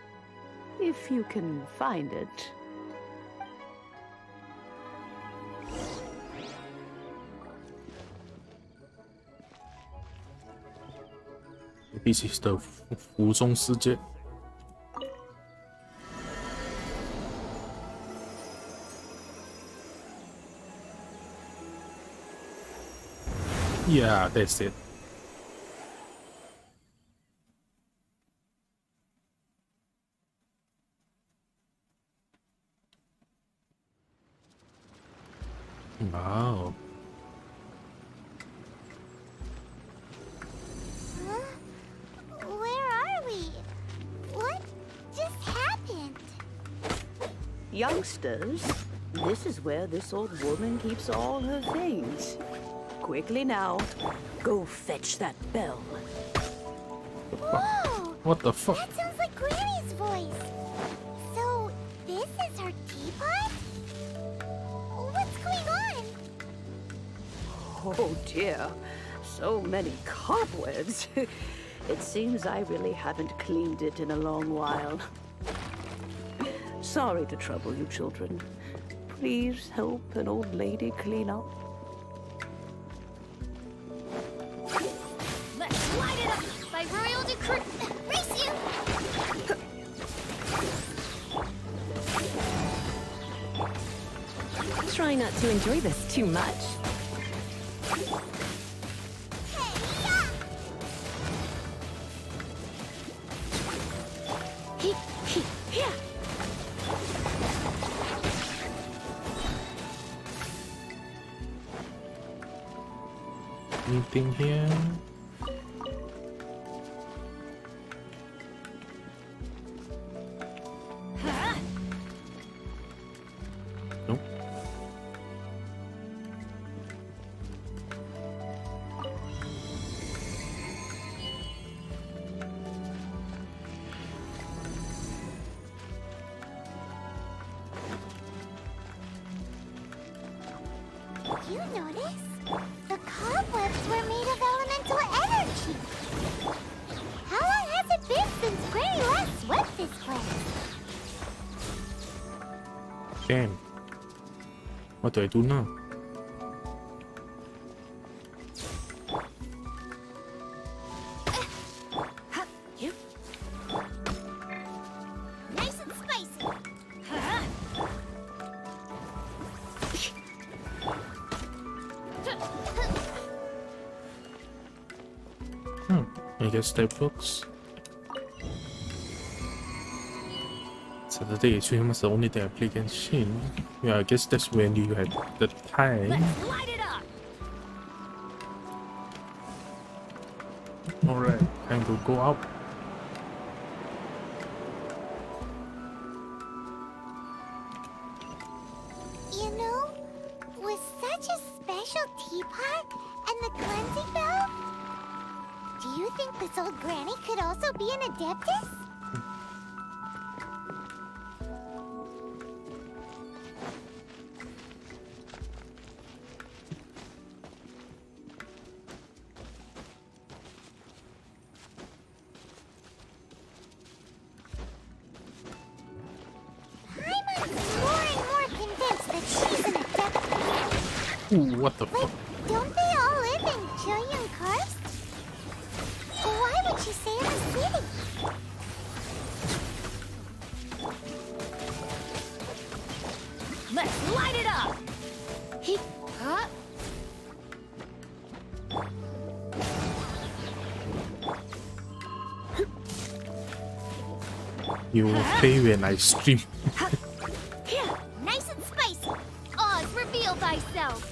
If you can find it. This is the 湖中世界。Yeah, that's it. Wow. Where are we? What just happened? Youngsters, this is where this old woman keeps all her things. Quickly now, go fetch that bell. Whoa! What the fuck? That sounds like Granny's voice. So, this is her teapot? What's going on? Oh dear, so many cobwebs. It seems I really haven't cleaned it in a long while. Sorry to trouble you, children. Please help an old lady clean up. Let's light it up by royal decree. Race you! Try not to enjoy this too much. Anything here? Nope. You notice? The cobwebs were made of elemental energy. How long has it been since Granny last swept this place? Damn. What do I do now? Nice and spicy. I guess that works. Saturday stream was the only day I play Genshin. Yeah, I guess that's when you had the time. Light it up. Alright, time to go out. You know, with such a special teapot and the cleansing valve, do you think this old granny could also be an adeptus? Ooh, what the fuck? Don't they all live in Julian Karst? Why would she stay in the city? Let's light it up. Huh? You will play when I stream. Nice and spicy. Oz, reveal thyself.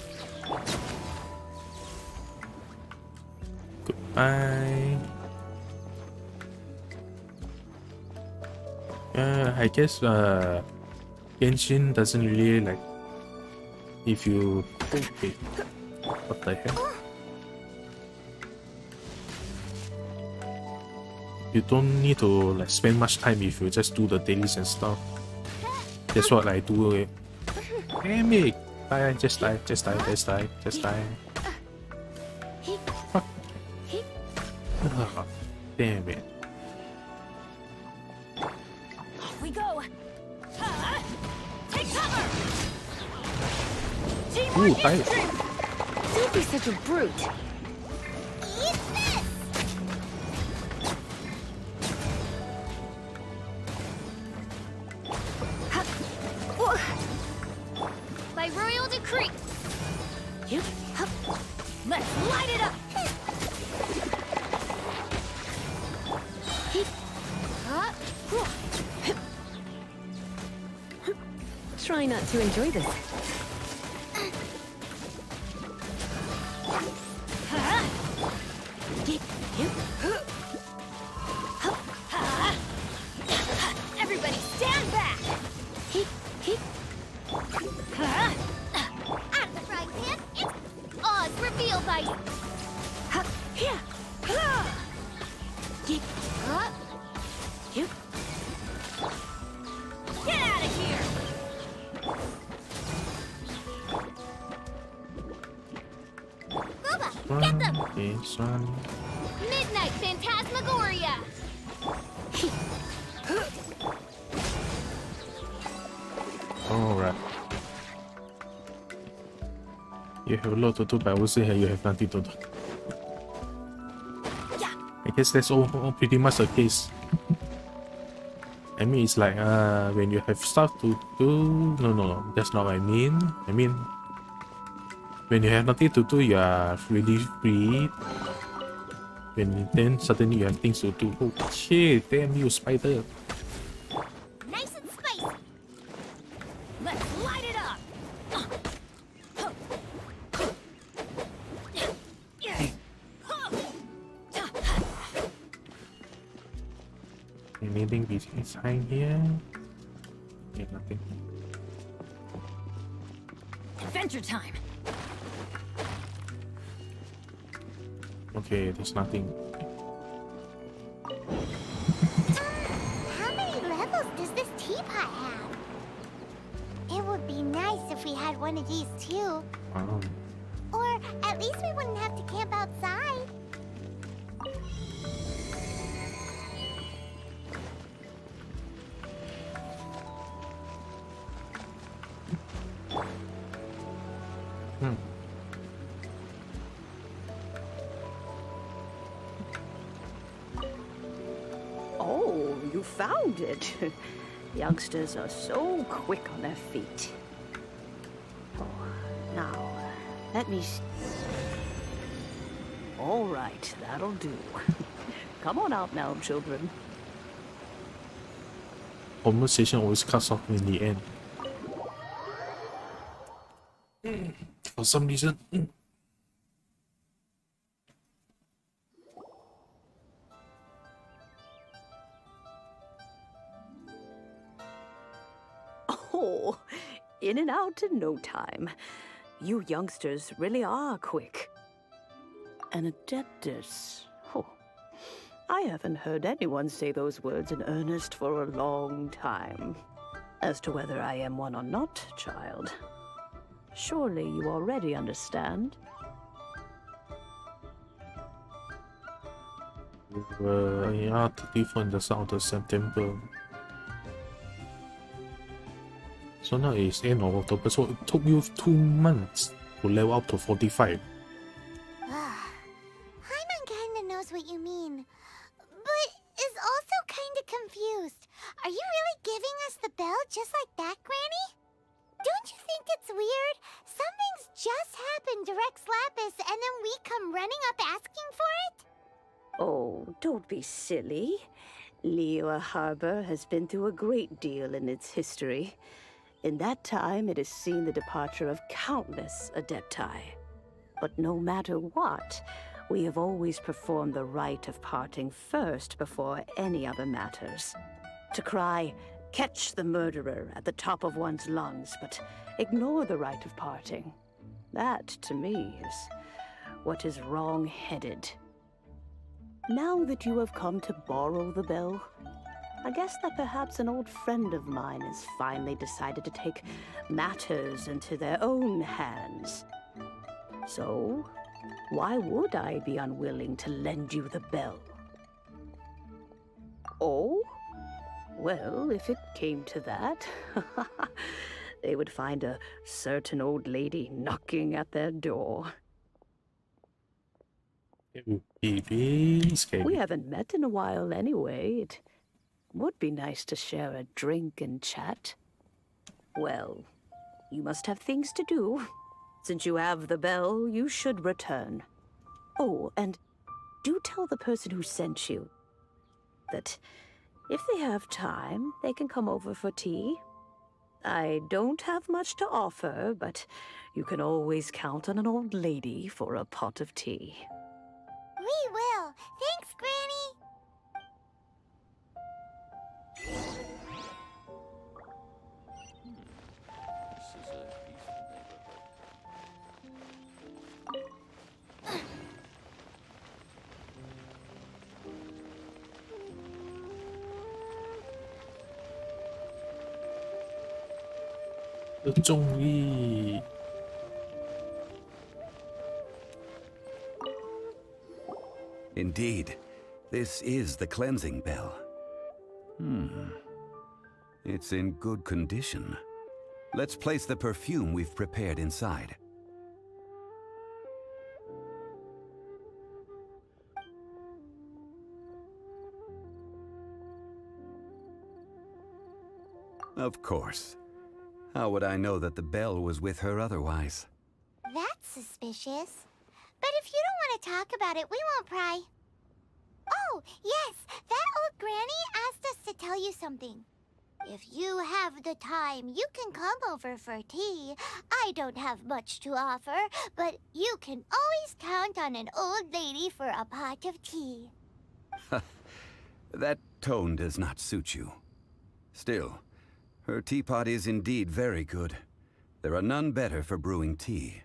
Goodbye. I guess Genshin doesn't really like if you okay. What the hell? You don't need to like spend much time if you just do the dailies and stuff. That's what I do. Damn it! Die, just die, just die, just die, just die. Fuck. Oh, damn it. Off we go. Take cover. Ooh, die. Don't be such a brute. Eat this! By royal decree. Let's light it up. Try not to enjoy this. Everybody stand back. Out of the frying pan, it's Oz, reveal thyself. Get out of here. Booba, get them! This one. Midnight Phantasmagoria! Alright. You have a lot to do, but I will say you have nothing to do. I guess that's all pretty much the case. I mean, it's like when you have stuff to do. No, that's not what I mean. I mean, when you have nothing to do, you are really free. Then suddenly you have things to do. Oh shit! Damn you, spider! Nice and spicy. Let's light it up. Anything behind here? Yeah, nothing. Adventure time. Okay, there's nothing. How many levels does this teapot have? It would be nice if we had one of these too. Or at least we wouldn't have to camp outside. Oh, you found it. Youngsters are so quick on their feet. Oh, now, Let me. All right, that'll do. Come on out now, children. Conversation always cuts off in the end. For some reason. Oh, in and out in no time. You youngsters really are quick. An adeptus. Oh, I haven't heard anyone say those words in earnest for a long time. As to whether I am one or not, child, surely you already understand. Yeah, 34 in the south of September. So now it's end of October, so it took you 2 months to level up to 45. Paimon kinda knows what you mean, but is also kinda confused. Are you really giving us the bell just like that, Granny? Don't you think it's weird? Something's just happened to Rex Lapis and then we come running up asking for it? Oh, don't be silly. Liyue Harbor has been through a great deal in its history. In that time, it has seen the departure of countless adepti. But no matter what, we have always performed the rite of parting first before any other matters. To cry, "Catch the murderer," at the top of one's lungs, but ignore the rite of parting. That, to me, is what is wrong-headed. Now that you have come to borrow the bell, I guess that perhaps an old friend of mine has finally decided to take matters into their own hands. So, why would I be unwilling to lend you the bell? Oh? Well, if it came to that, they would find a certain old lady knocking at their door. We haven't met in a while anyway. It would be nice to share a drink and chat. Well, you must have things to do. Since you have the bell, you should return. Oh, and do tell the person who sent you that if they have time, they can come over for tea. I don't have much to offer, but you can always count on an old lady for a pot of tea. We will. Thanks, Granny. Indeed, this is the cleansing bell. It's in good condition. Let's place the perfume we've prepared inside. Of course. How would I know that the bell was with her otherwise? That's suspicious. But if you don't want to talk about it, we won't pry. Oh, yes, that old granny asked us to tell you something. If you have the time, you can come over for tea. I don't have much to offer, but you can always count on an old lady for a pot of tea. That tone does not suit you. Still, her teapot is indeed very good. There are none better for brewing tea.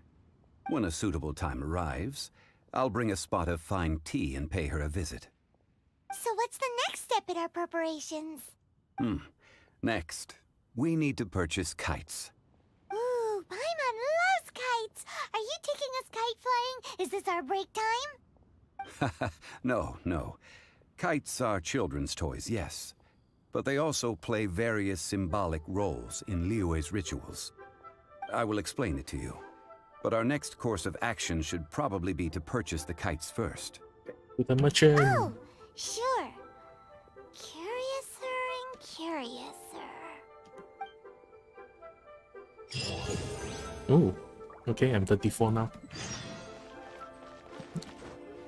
When a suitable time arrives, I'll bring a spot of fine tea and pay her a visit. So what's the next step in our preparations? Next, we need to purchase kites. Ooh, Paimon loves kites! Are you taking us kite flying? Is this our break time? No. Kites are children's toys, yes. But they also play various symbolic roles in Liyue's rituals. I will explain it to you. But our next course of action should probably be to purchase the kites first. With a merchant. Oh, sure. Curiouser and curiouser. Oh, Okay, I'm 34 now.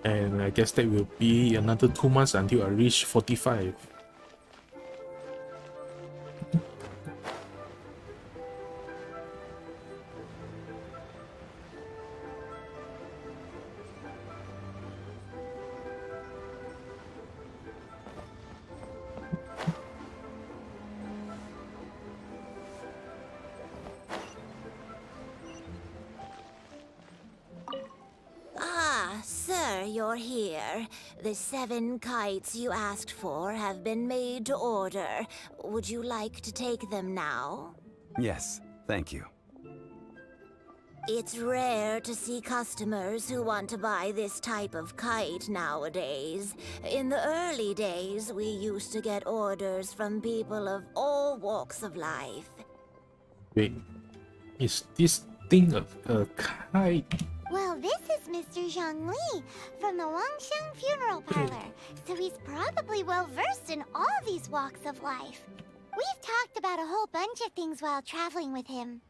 And I guess that will be another 2 months until I reach 45. Sir, you're here. The 7 kites you asked for have been made to order. Would you like to take them now? Yes, thank you. It's rare to see customers who want to buy this type of kite nowadays. In the early days, we used to get orders from people of all walks of life. Wait, is this thing a kite? Well, this is Mr. Zhang Li from the Wangxiang Funeral Parlor, so he's probably well-versed in all these walks of life. We've talked about a whole bunch of things while traveling with him.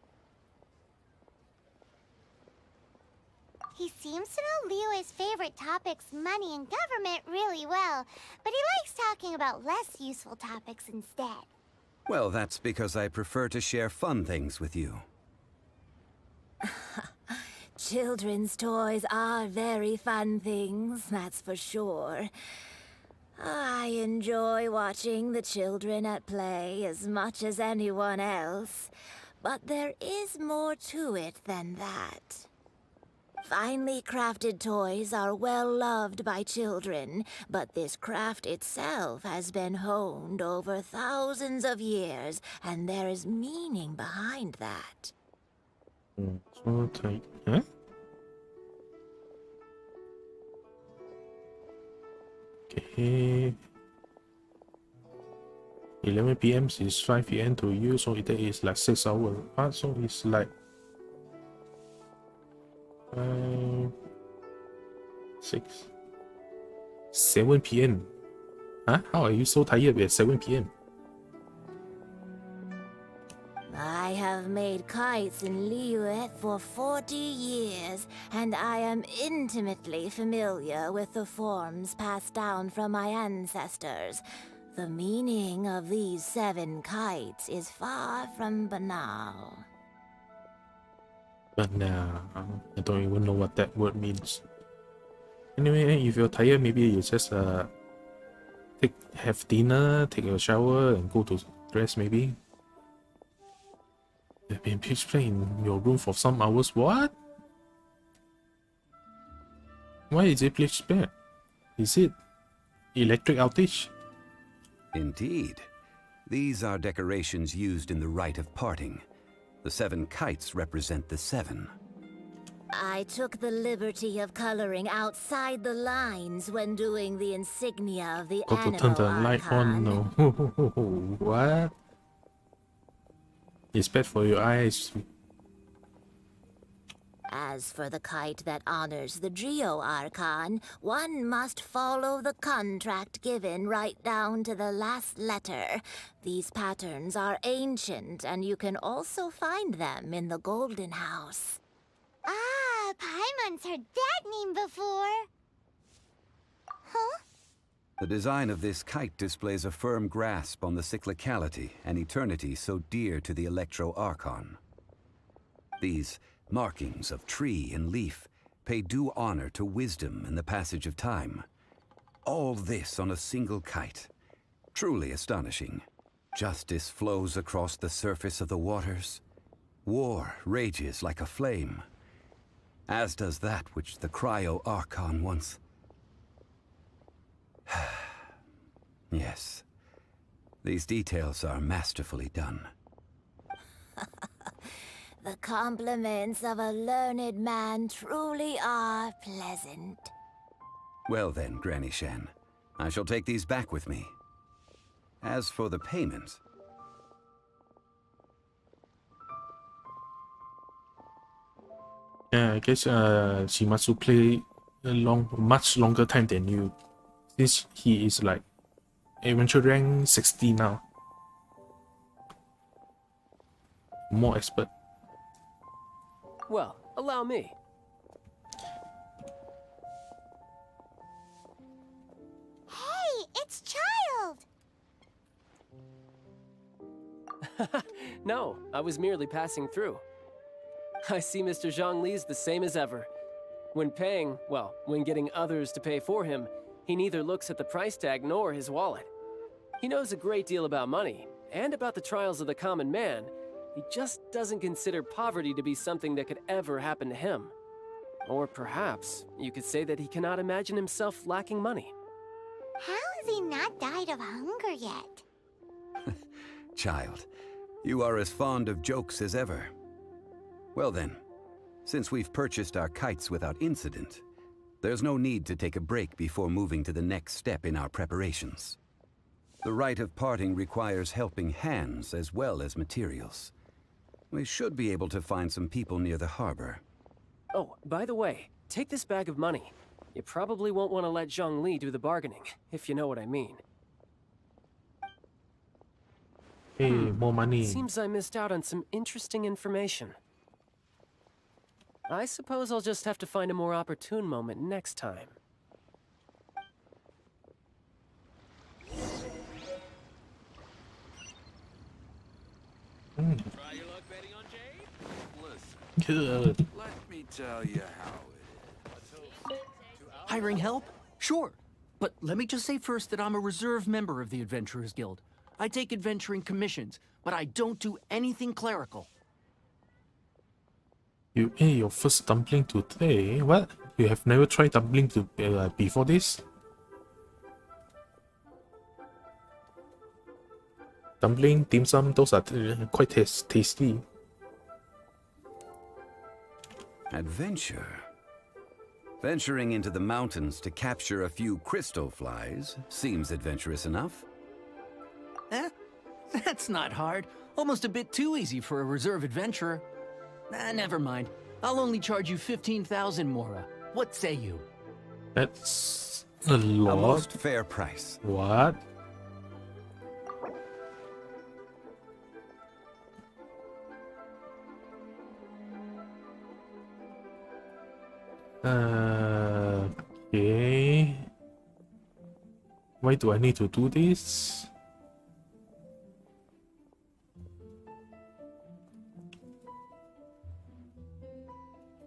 He seems to know Liyue's favorite topics, money and government, really well, but he likes talking about less useful topics instead. Well, that's because I prefer to share fun things with you. Children's toys are very fun things, that's for sure. I enjoy watching the children at play as much as anyone else, but there is more to it than that. Finely crafted toys are well loved by children, but this craft itself has been honed over thousands of years, and there is meaning behind that. So tight. Huh? Okay. 11 p.m. is 5 p.m. to you, so it is like 6 hours. So it's like 7 p.m. Huh? How are you so tired at 7 p.m.? I have made kites in Liyue for 40 years, and I am intimately familiar with the forms passed down from my ancestors. The meaning of these 7 kites is far from banal. But nah, I don't even know what that word means. Anyway, if you're tired, maybe you just have dinner, take a shower, and go to rest maybe. You've been pitch black in your room for some hours. What? Why is it pitch black? Is it electric outage? Indeed. These are decorations used in the rite of parting. The 7 kites represent the 7. I took the liberty of coloring outside the lines when doing the insignia of the Got to turn the light on. No. What? It's bad for your eyes. As for the kite that honors the Geo Archon, one must follow the contract given right down to the last letter. These patterns are ancient, and you can also find them in the Golden House. Ah, Paimon's heard that name before. Huh? The design of this kite displays a firm grasp on the cyclicality and eternity so dear to the Electro Archon. These markings of tree and leaf pay due honor to wisdom and the passage of time. All this on a single kite. Truly astonishing. Justice flows across the surface of the waters. War rages like a flame. As does that which the Cryo Archon once... Yes. These details are masterfully done. The compliments of a learned man truly are pleasant. Well then, Granny Shen, I shall take these back with me. As for the payment... Yeah, I guess Shimatsu play a much longer time than you, since he is like adventure rank 60 now. More expert. Well, allow me. Hey, it's Child! No, I was merely passing through. I see Mr. Zhongli's the same as ever. When paying, well, when getting others to pay for him, he neither looks at the price tag nor his wallet. He knows a great deal about money, and about the trials of the common man. He just doesn't consider poverty to be something that could ever happen to him. Or perhaps you could say that he cannot imagine himself lacking money. How has he not died of hunger yet? Child, you are as fond of jokes as ever. Well then, since we've purchased our kites without incident, there's no need to take a break before moving to the next step in our preparations. The rite of parting requires helping hands as well as materials. We should be able to find some people near the harbor. Oh, by the way, take this bag of money. You probably won't want to let Zhongli do the bargaining, if you know what I mean. Hey, more money. Seems I missed out on some interesting information. I suppose I'll just have to find a more opportune moment next time. Try your luck betting on Jade? Listen, Good. let me tell you how it is. Hiring help? Sure. But let me just say first that I'm a reserve member of the Adventurers Guild. I take adventuring commissions, but I don't do anything clerical. You ate your first dumpling today? What? You have never tried dumpling before this? Dumpling, dim sum, those are quite tasty. Adventure? Venturing into the mountains to capture a few crystal flies seems adventurous enough. Eh? That's not hard. Almost a bit too easy for a reserve adventurer. Never mind. I'll only charge you 15,000 Mora. What say you? That's a lot. A most fair price. What? Okay. Why do I need to do this?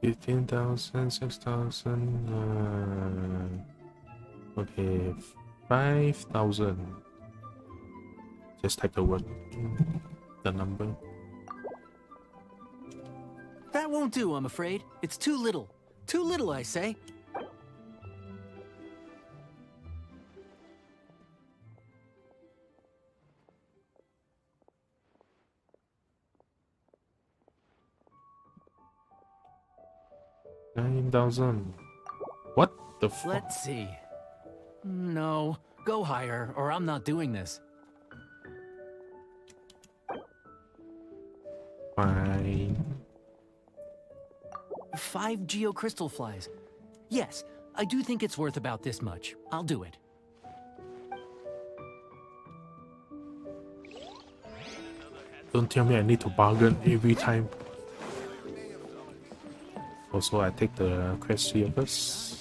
$15,000, 6,000. Okay, 5,000. Just type the word, the number. That won't do, I'm afraid. It's too little. Too little, I say. $9,000. What the fuck? Let's see. No, go higher, or I'm not doing this. Fine. 5 geocrystal flies. Yes, I do think it's worth about this much. I'll do it. Don't tell me I need to bargain every time. Also, I take the quest here first.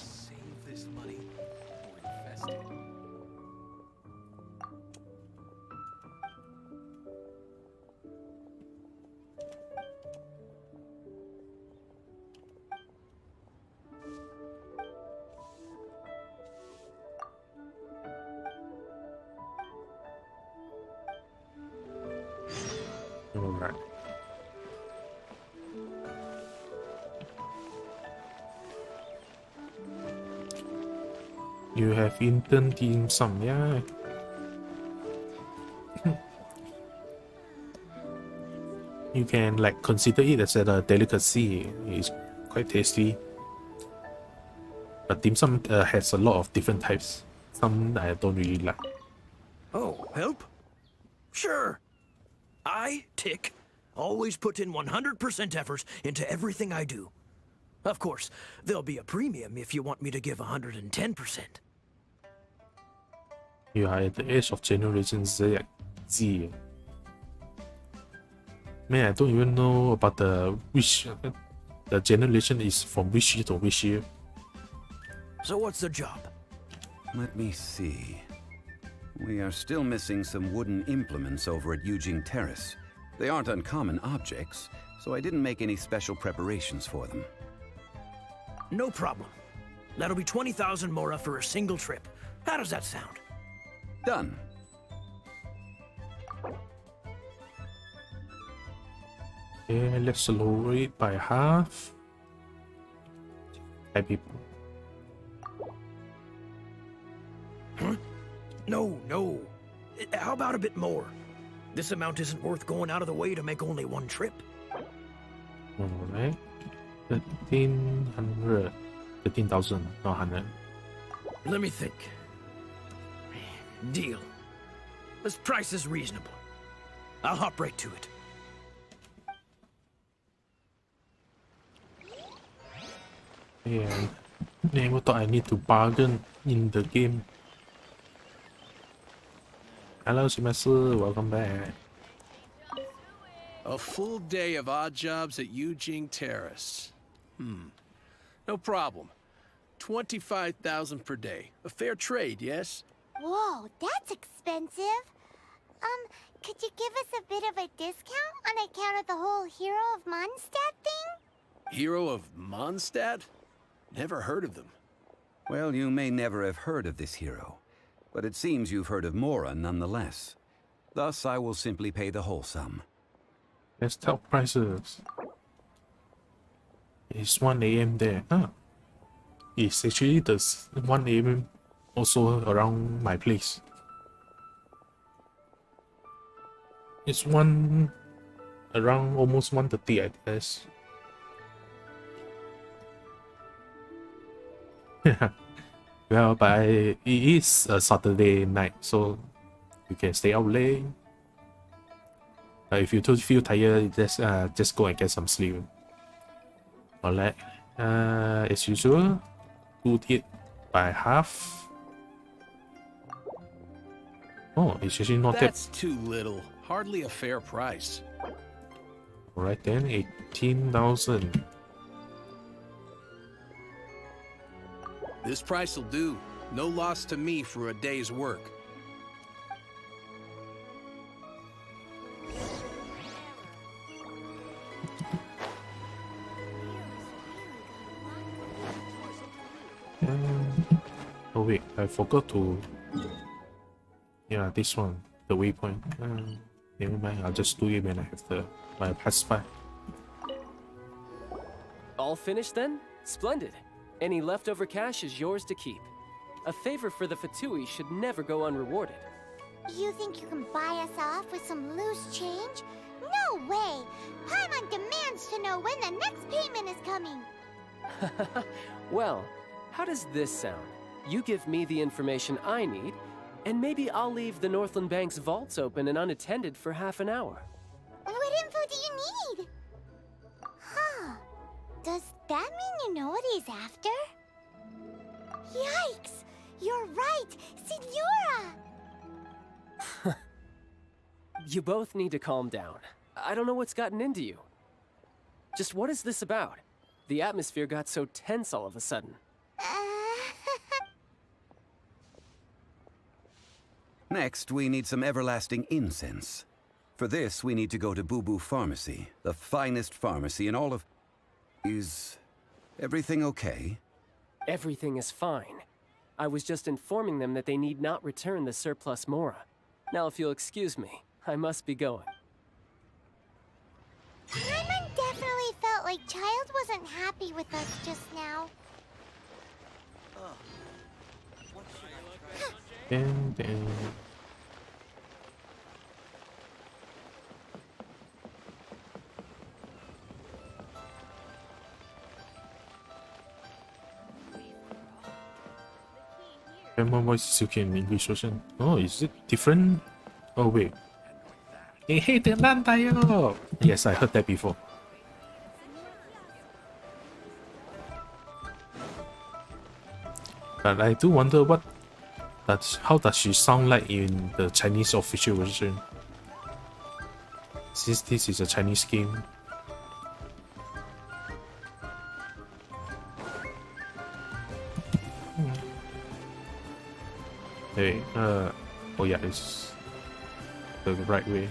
Alright. You have intern dim sum, yeah. You can like consider it as a delicacy. It's quite tasty. But dim sum has a lot of different types. Some I don't really like. Oh, help? Sure. I, Tick, always put in 100% effort into everything I do. Of course, there'll be a premium if you want me to give 110%. You are at the edge of Generation Z. Man, I don't even know about the which the generation is from which year to which year? So what's the job? Let me see. We are still missing some wooden implements over at Yujing Terrace. They aren't uncommon objects, so I didn't make any special preparations for them. No problem. That'll be 20,000 mora for a single trip. How does that sound? Done. Okay, let's lower it by half. Hi, people. Huh? No, no. How about a bit more? This amount isn't worth going out of the way to make only one trip. Alright. 1300. 13,000, not 100. Let me think. Deal. This price is reasonable. I'll hop right to it. Yeah, never thought I need to bargain in the game. Hello, Semester. Welcome back. A full day of odd jobs at Yujing Terrace. No problem. 25,000 per day. A fair trade, yes? Whoa, that's expensive. Could you give us a bit of a discount on account of the whole Hero of Mondstadt thing? Hero of Mondstadt? Never heard of them. Well, you may never have heard of this hero, but it seems you've heard of Mora nonetheless. Thus, I will simply pay the whole sum. Let's talk prices. It's 1 AM there. Huh. It's actually the 1 AM also around my place. It's around almost 1:30, I guess. Well, but it is a Saturday night, so you can stay out late. If you feel tired, just go and get some sleep. Alright, as usual, put it by half. Oh, it's actually not that. That's too little. Hardly a fair price. Alright then, 18,000. This price will do. No loss to me for a day's work. Oh wait, I forgot to... Yeah, this one, the waypoint. Never mind, I'll just do it when I have my pass by. All finished then? Splendid. Any leftover cash is yours to keep. A favor for the Fatui should never go unrewarded. You think you can buy us off with some loose change? No way! Paimon demands to know when the next payment is coming! Well, how does this sound? You give me the information I need, and maybe I'll leave the Northland Bank's vaults open and unattended for half an hour. What info do you need? Huh. Does that mean you know what he's after? Yikes! You're right! Signora! You both need to calm down. I don't know what's gotten into you. Just what is this about? The atmosphere got so tense all of a sudden. Next, we need some everlasting incense. For this, we need to go to Boo Boo Pharmacy, the finest pharmacy in all of... Is everything okay? Everything is fine. I was just informing them that they need not return the surplus Mora. Now, if you'll excuse me, I must be going. Paimon definitely felt like Child wasn't happy with us just now. And my voice is okay in English version. Oh, is it different? Oh wait. Hey, Telan tayo! Yes, I heard that before. But I do wonder how does she sound like in the Chinese official version? Since this is a Chinese game. Hey, oh yeah, it's the right way.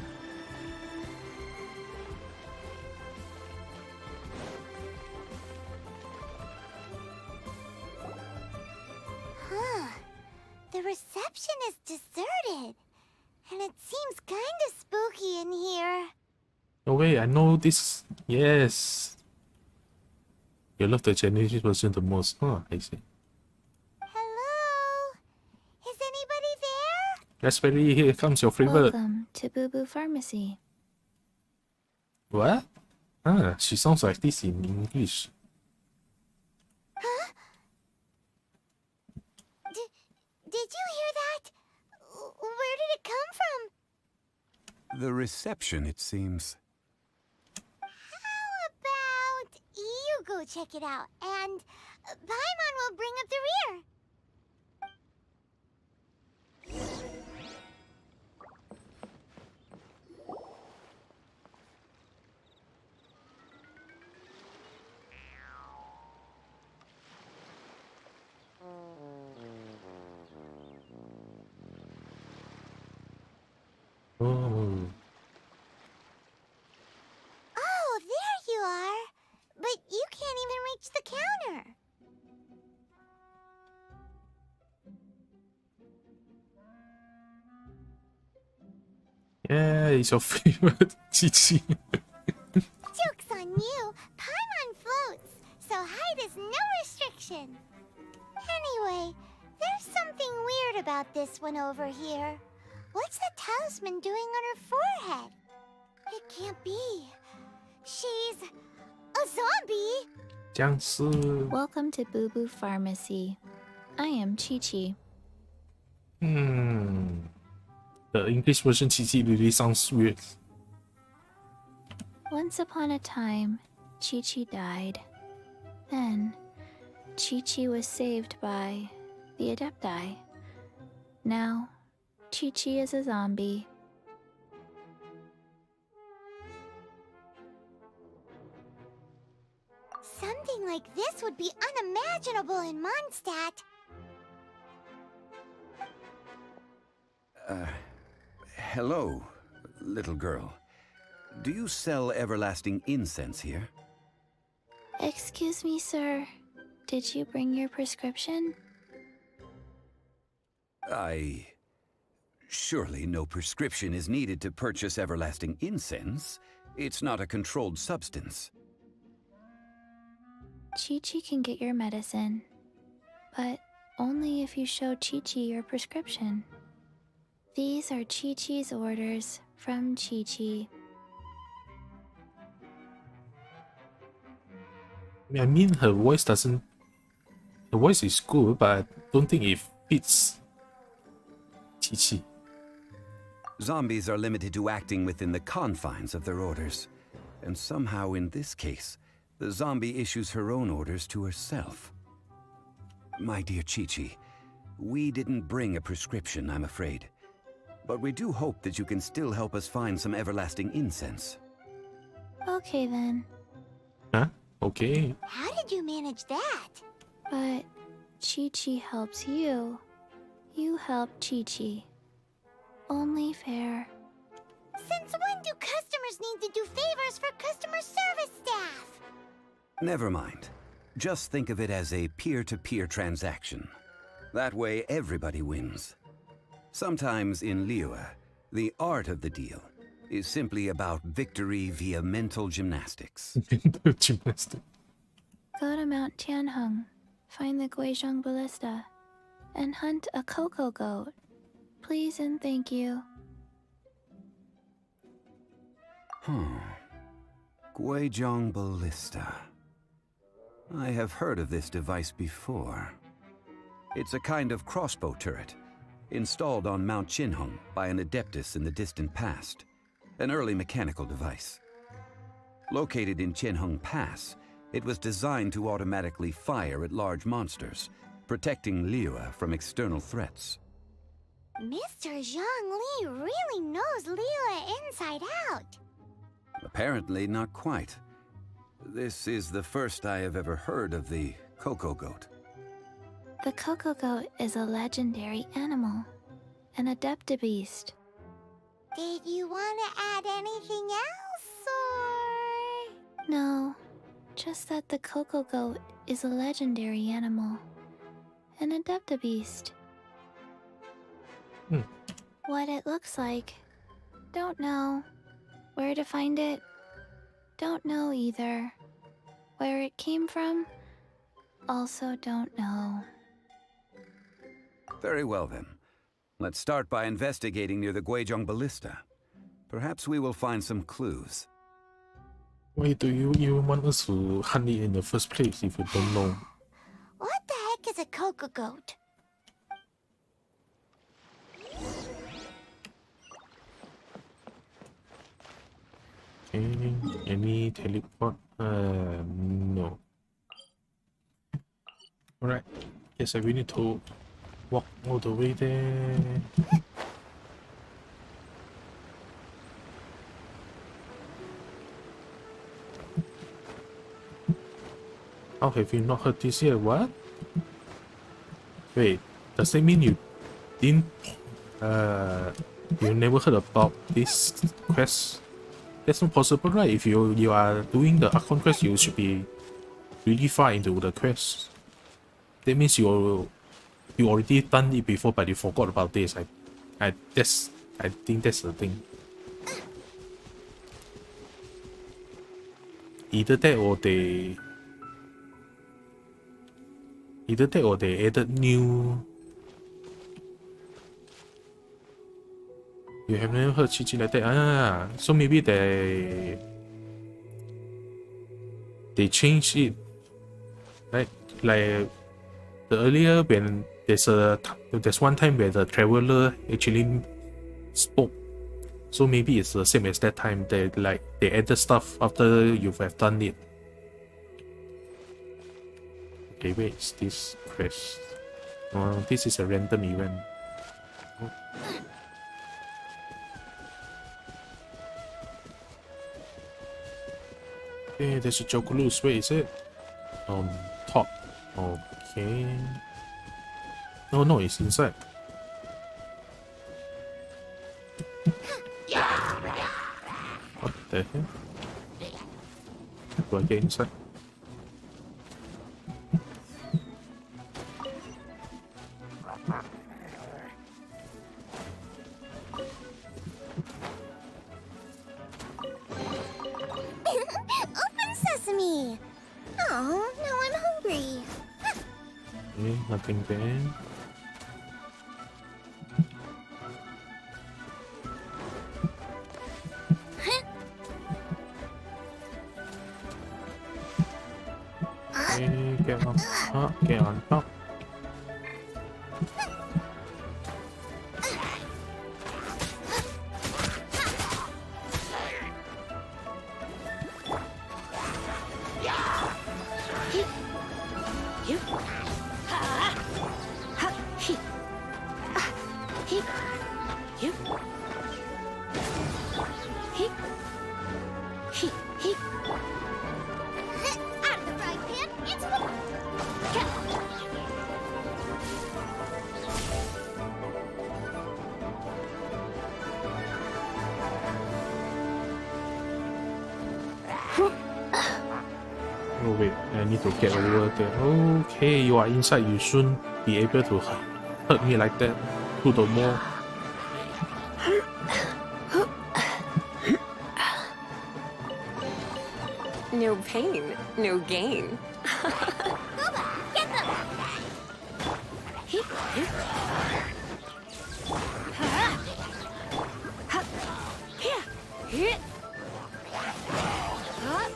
Huh. The reception is deserted. And it seems kinda spooky in here. Oh wait, I know this. Yes. You love the Chinese version the most. Huh, I see. Hello? Is anybody there? Raspberry, here comes your favorite. Welcome to Boo Boo Pharmacy. What? Ah, she sounds like this in English. Huh? Did you hear that? Where did it come from? The reception, it seems. How about you go check it out, and Paimon will bring up the rear. Oh. Oh, there you are. But you can't even reach the counter. Yeah, it's your favorite Chichi. Joke's on you. Paimon floats, so height is no restriction. Anyway, there's something weird about this one over here. What's the talisman doing on her forehead? It can't be. She's a zombie. 僵尸. Welcome to Boo Boo Pharmacy. I am Chi-Chi. The English version Chichi really sounds weird. Once upon a time, Chi-Chi died. Then, Chi-Chi was saved by the Adepti. Now, Chi-Chi is a zombie. Something like this would be unimaginable in Mondstadt. Hello, little girl. Do you sell everlasting incense here? Excuse me, sir. Did you bring your prescription? Surely no prescription is needed to purchase everlasting incense. It's not a controlled substance. Chi-Chi can get your medicine, but only if you show Chi-Chi your prescription. These are Chi-Chi's orders from Chi-Chi. I mean, her voice doesn't. Her voice is good, but I don't think it fits Chi-Chi. Zombies are limited to acting within the confines of their orders. And somehow in this case, the zombie issues her own orders to herself. My dear Chi-Chi, we didn't bring a prescription, I'm afraid. But we do hope that you can still help us find some everlasting incense. Okay then. Huh? Okay. How did you manage that? But Chi-Chi helps you. You help Chi-Chi. Only fair. Since when do customers need to do favors for customer service staff? Never mind. Just think of it as a peer-to-peer transaction. That way everybody wins. Sometimes in Liyue, the art of the deal is simply about victory via mental gymnastics. Mental gymnastics. Go to Mount Tianheng, find the Guizhong Ballista, and hunt a cocoa goat. Please and thank you. Guizhong Ballista. I have heard of this device before. It's a kind of crossbow turret, installed on Mount Qinheng by an adeptus in the distant past, an early mechanical device. Located in Qianheng Pass, it was designed to automatically fire at large monsters, protecting Liyue from external threats. Mr. Zhang Li really knows Liyue inside out. Apparently not quite. This is the first I have ever heard of the cocoa goat. The Coco goat is a legendary animal, an adeptabeast. Did you want to add anything else, or...? No, just that the Coco goat is a legendary animal, an adeptabeast. What it looks like, don't know. Where to find it, don't know either. Where it came from, also don't know. Very well then. Let's start by investigating near the Guizhong Ballista. Perhaps we will find some clues. Why do you even want us to hunt it in the first place if you don't know? What the heck is a Coco goat? Okay, any teleport? No. Alright, guess we need to walk all the way there. How have you not heard this yet? What? Wait, does that mean you didn't you never heard about this quest? That's not possible, right? If you are doing the Archon quest, you should be really far into the quest. That means you already done it before, but you forgot about this. I think that's the thing. Either that or they added new. You have never heard Chi like that? Ah, so maybe they changed it. Like the earlier when there's one time where the traveler actually spoke. So maybe it's the same as that time. They added stuff after you have done it. Okay, wait, is this quest? This is a random event. Oh. Okay, there's a Jokulus. Where is it? On top. Okay. No, it's inside. What the hell? Do I get inside? Open sesame! Oh, now I'm hungry. Okay, nothing there. Okay, get on top, get on top. Oh wait, I need to get over there. Okay, you are inside. You shouldn't be able to hurt me like that. To the wall. No pain, no gain. Get them!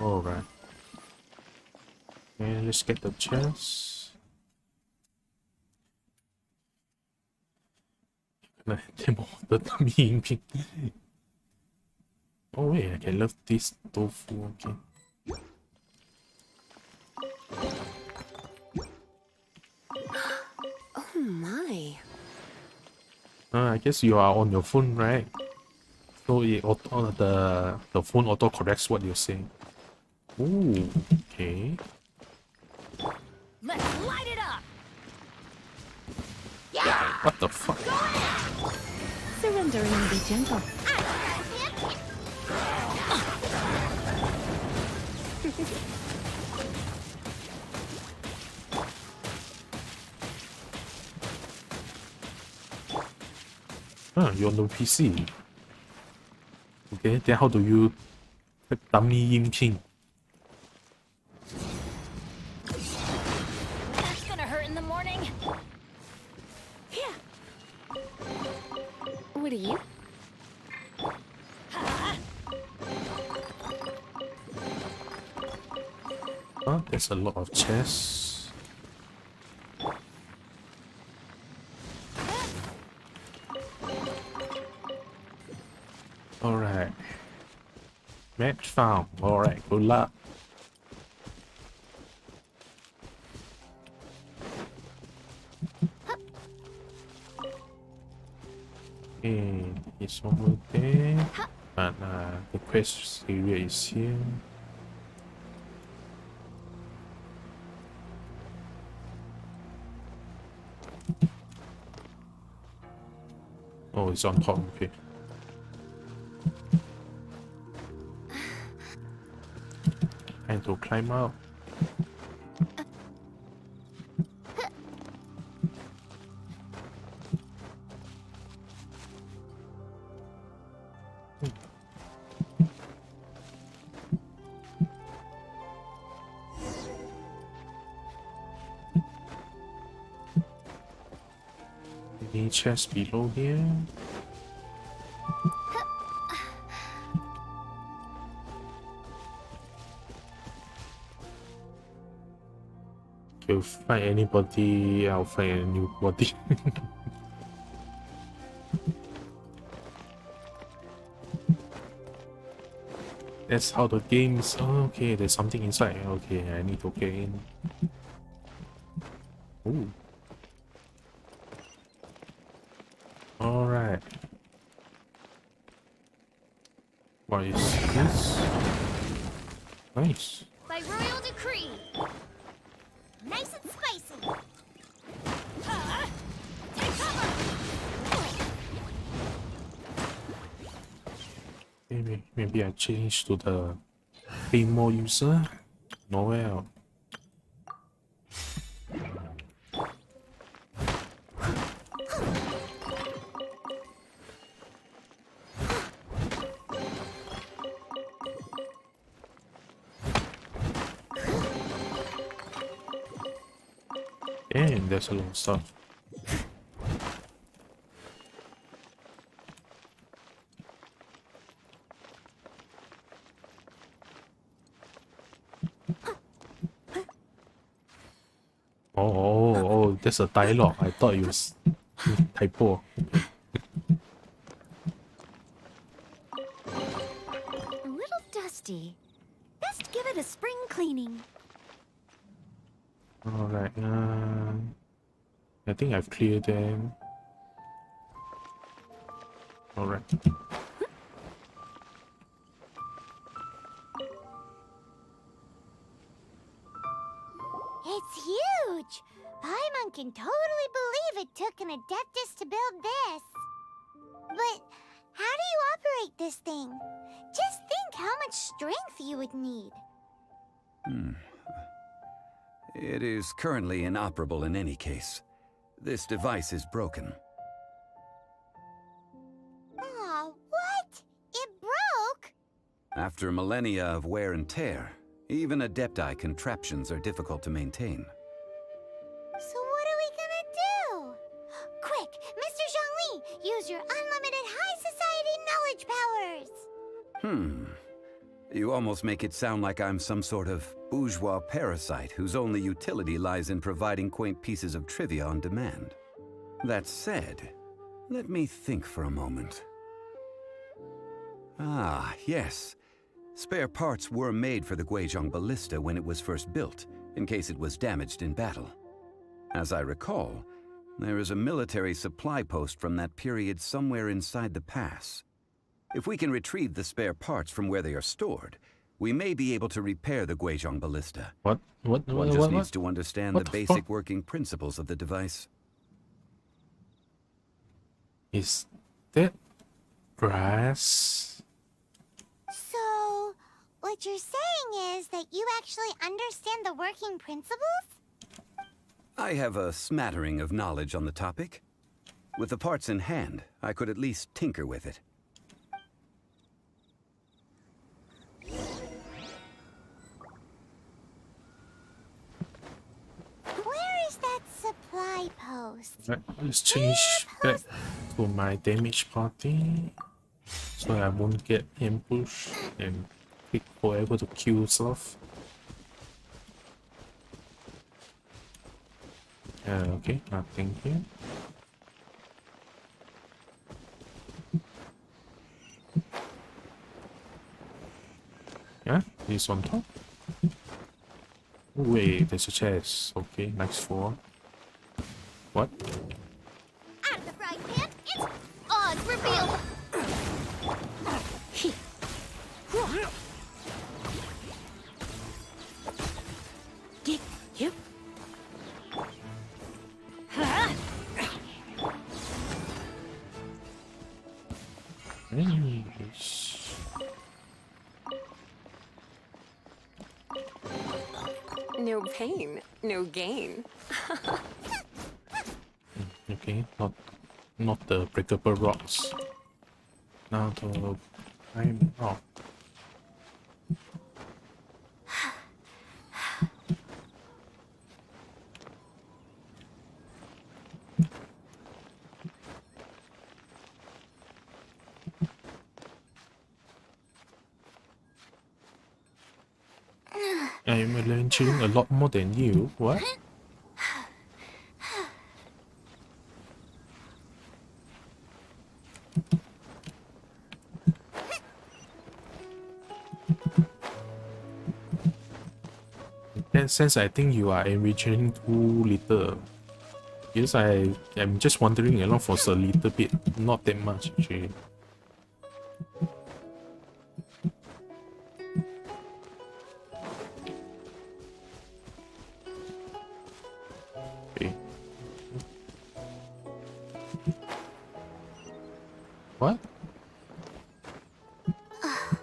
Alright. And let's get the chest. Demo the dummy. Oh wait, I can love this tofu, okay. Oh my. I guess you are on your phone, right? So the phone auto corrects what you're saying. Ooh, okay. Let's light it What the fuck? Surrendering will be gentle. You're on the PC. Okay, then how do you dummy 音频? That's gonna hurt in the morning. What are you? There's a lot of chests. Alright. Match found. Alright, good luck. Okay, it's over there. And the quest area is here. Oh, it's on top, okay. Time to climb out. Any chest below here? If you find anybody, I'll find a new body. That's how the game is. Oh, okay, there's something inside. Okay, I need to get in. Ooh. Alright. What is this? Nice. By royal decree. Nice and spicy. Take cover. Maybe I change to the pay more user. Noel. And there's a lot of stuff. Oh, there's a dialogue. I thought it was typo. A little dusty. Best give it a spring cleaning. Alright, I think I've cleared them. Alright. It's huge! Paimon can totally believe it took an Adeptus to build this. But how do you operate this thing? Just think how much strength you would need. It is currently inoperable in any case. This device is broken. Aw, what? It broke? After millennia of wear and tear, even Adepti contraptions are difficult to maintain. So what are we gonna do? Quick, Mr. Zhongli, use your unlimited high society knowledge powers! You almost make it sound like I'm some sort of bourgeois parasite whose only utility lies in providing quaint pieces of trivia on demand. That said, let me think for a moment. Ah, yes. Spare parts were made for the Guizhong Ballista when it was first built, in case it was damaged in battle. As I recall, there is a military supply post from that period somewhere inside the pass. If we can retrieve the spare parts from where they are stored, we may be able to repair the Guizhong Ballista. One just needs to understand the basic working principles of the device. Is that grass? So, what you're saying is that you actually understand the working principles? I have a smattering of knowledge on the topic. With the parts in hand, I could at least tinker with it. Where is that supply post? Right, let's change back to my damage party so I won't get ambushed and take forever to kill stuff. Okay, nothing here. Yeah, he's on top. Wait, there's a chest. Okay, nice 4. What? Out of the frying pan, it's on reveal! Yep. Nice. No pain, no gain. Okay, not the breakable rocks. Now to climb up. I'm learning a lot more than you. What? In that sense, I think you are enriching too little. Yes, I am just wandering along for a little bit, not that much actually. Okay. What?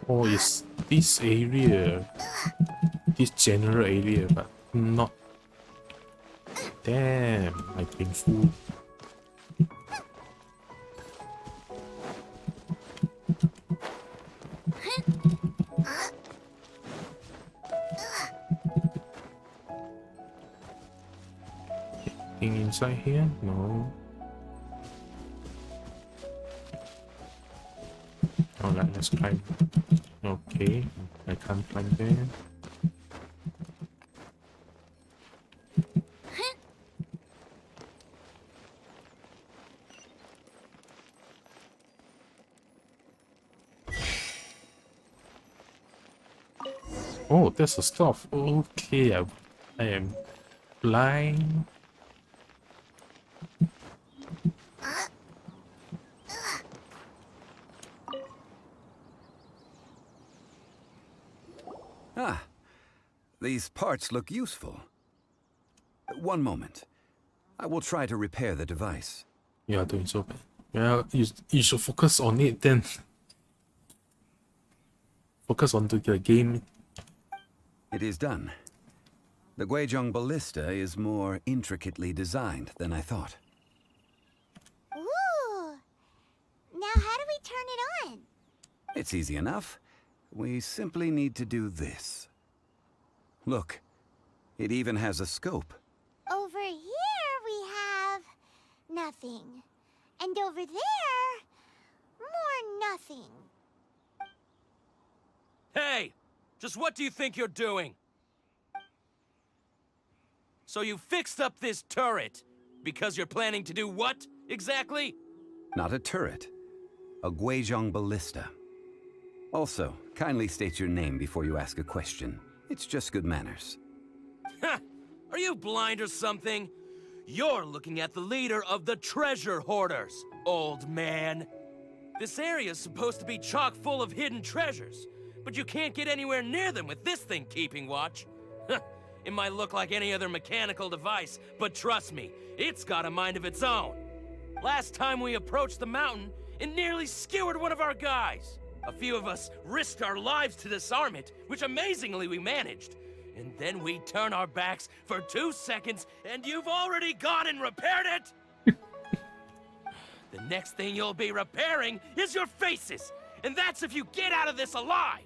Oh, it's this area. This general area, but not. Damn, I've been fooled. Anything inside here? No. Alright, let's climb. Okay, I can't climb there. Oh, there's a stuff. Okay, I am blind. Ah, these parts look useful. One moment. I will try to repair the device. You are doing so bad. Well, you should focus on it then. Focus on the game. It is done. The Guizhong ballista is more intricately designed than I thought. Ooh! Now how do we turn it on? It's easy enough. We simply need to do this. Look, it even has a scope. Over here we have nothing. And over there, more nothing. Hey! Just what do you think you're doing? So you fixed up this turret because you're planning to do what, exactly? Not a turret. A Guizhong ballista. Also, kindly state your name before you ask a question. It's just good manners. Ha! Are you blind or something? You're looking at the leader of the treasure hoarders, old man. This area's supposed to be chock full of hidden treasures, but you can't get anywhere near them with this thing keeping watch. It might look like any other mechanical device, but trust me, it's got a mind of its own. Last time we approached the mountain, it nearly skewered one of our guys. A few of us risked our lives to disarm it, which amazingly we managed. And then we turn our backs for 2 seconds, and you've already gone and repaired it? The next thing you'll be repairing is your faces. And that's if you get out of this alive.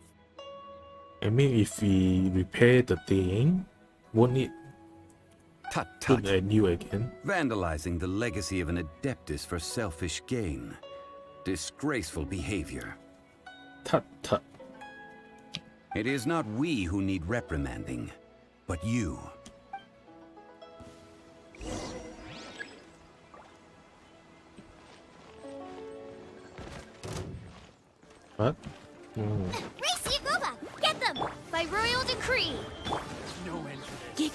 I mean, if we repair the thing, won't it Tut-tut. put a new again? Vandalizing the legacy of an Adeptus for selfish gain. Disgraceful behavior. Tut-tut. It is not we who need reprimanding, but you. What? Race you, Goba! Get them! By royal decree! No end to this.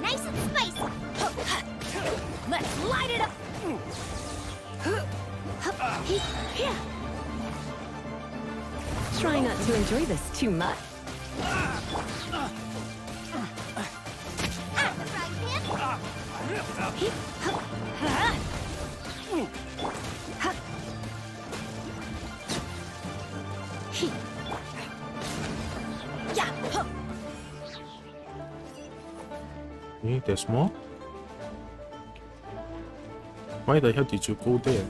Nice and spicy! Let's light it up! Try not to enjoy this too much. At the frying pan! Okay, there's more? Why the hell did you go there?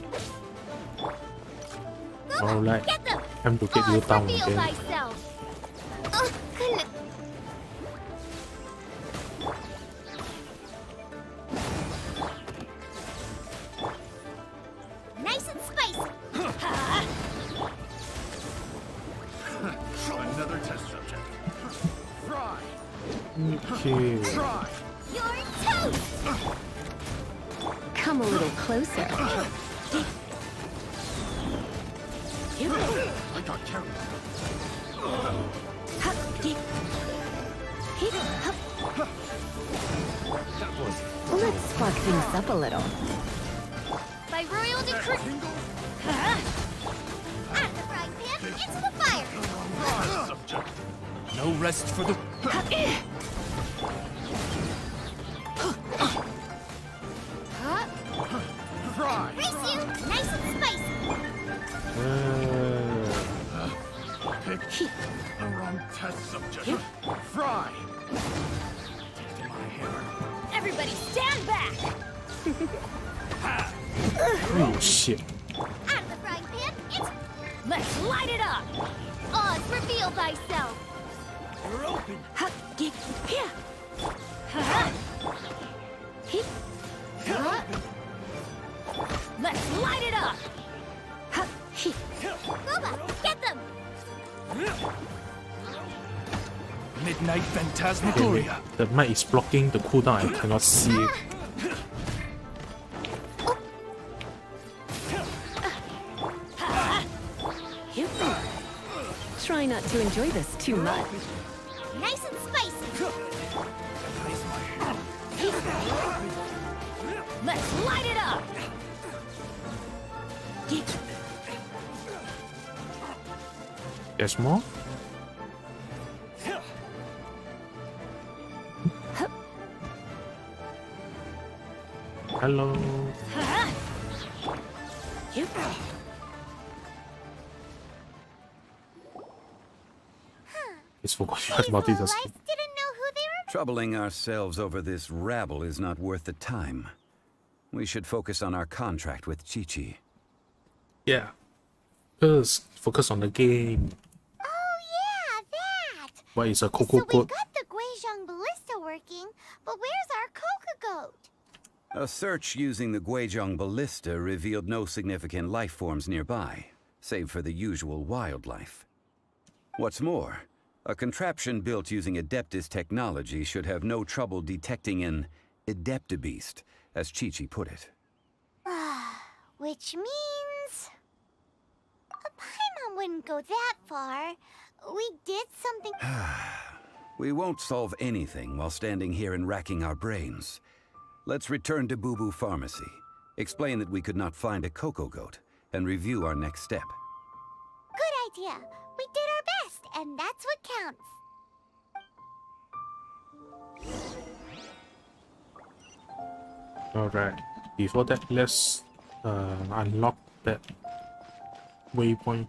Alright, Get them! time to get you down Reveal again. thyself! Oh, goodness! Nice and spicy! Another test subject. Fry. Okay. Try. You're toast! Come a little closer. I got carried. Let's spark things up a little. By royal decree! At the frying pan, into the fire! Subject. No rest for the... Fry. Race you! Nice and spicy! Pick the wrong test subject. Fry. Taking my hammer. Everybody stand back! Oh shit. Out of the frying pan, it's... Let's light it up! Oz, reveal thyself! You're open. Let's light it up! Boba, get them! Midnight Phantasmagoria. The mic is blocking the cooldown, I cannot see it. Try not to enjoy this too much. Nice and spicy! Let's light it up! There's more? Hello. It's forgot about this. Lights didn't know who they were. Troubling ourselves over this rabble is not worth the time. We should focus on our contract with Chi-Chi. Yeah. First, focus on the game. Oh yeah, that! What is a So Coco we Goat? got the Guizhong ballista working, but where's our Coca Goat? A search using the Guizhong ballista revealed no significant life forms nearby, save for the usual wildlife. What's more, a contraption built using Adeptus technology should have no trouble detecting an Adeptabeast, as Chi-Chi put it. Which means... Paimon wouldn't go that far. We did something... We won't solve anything while standing here and racking our brains. Let's return to Boo Boo Pharmacy, explain that we could not find a Coco Goat, and review our next step. Good idea. We did our best, and that's what counts. Alright, before that, let's unlock that waypoint.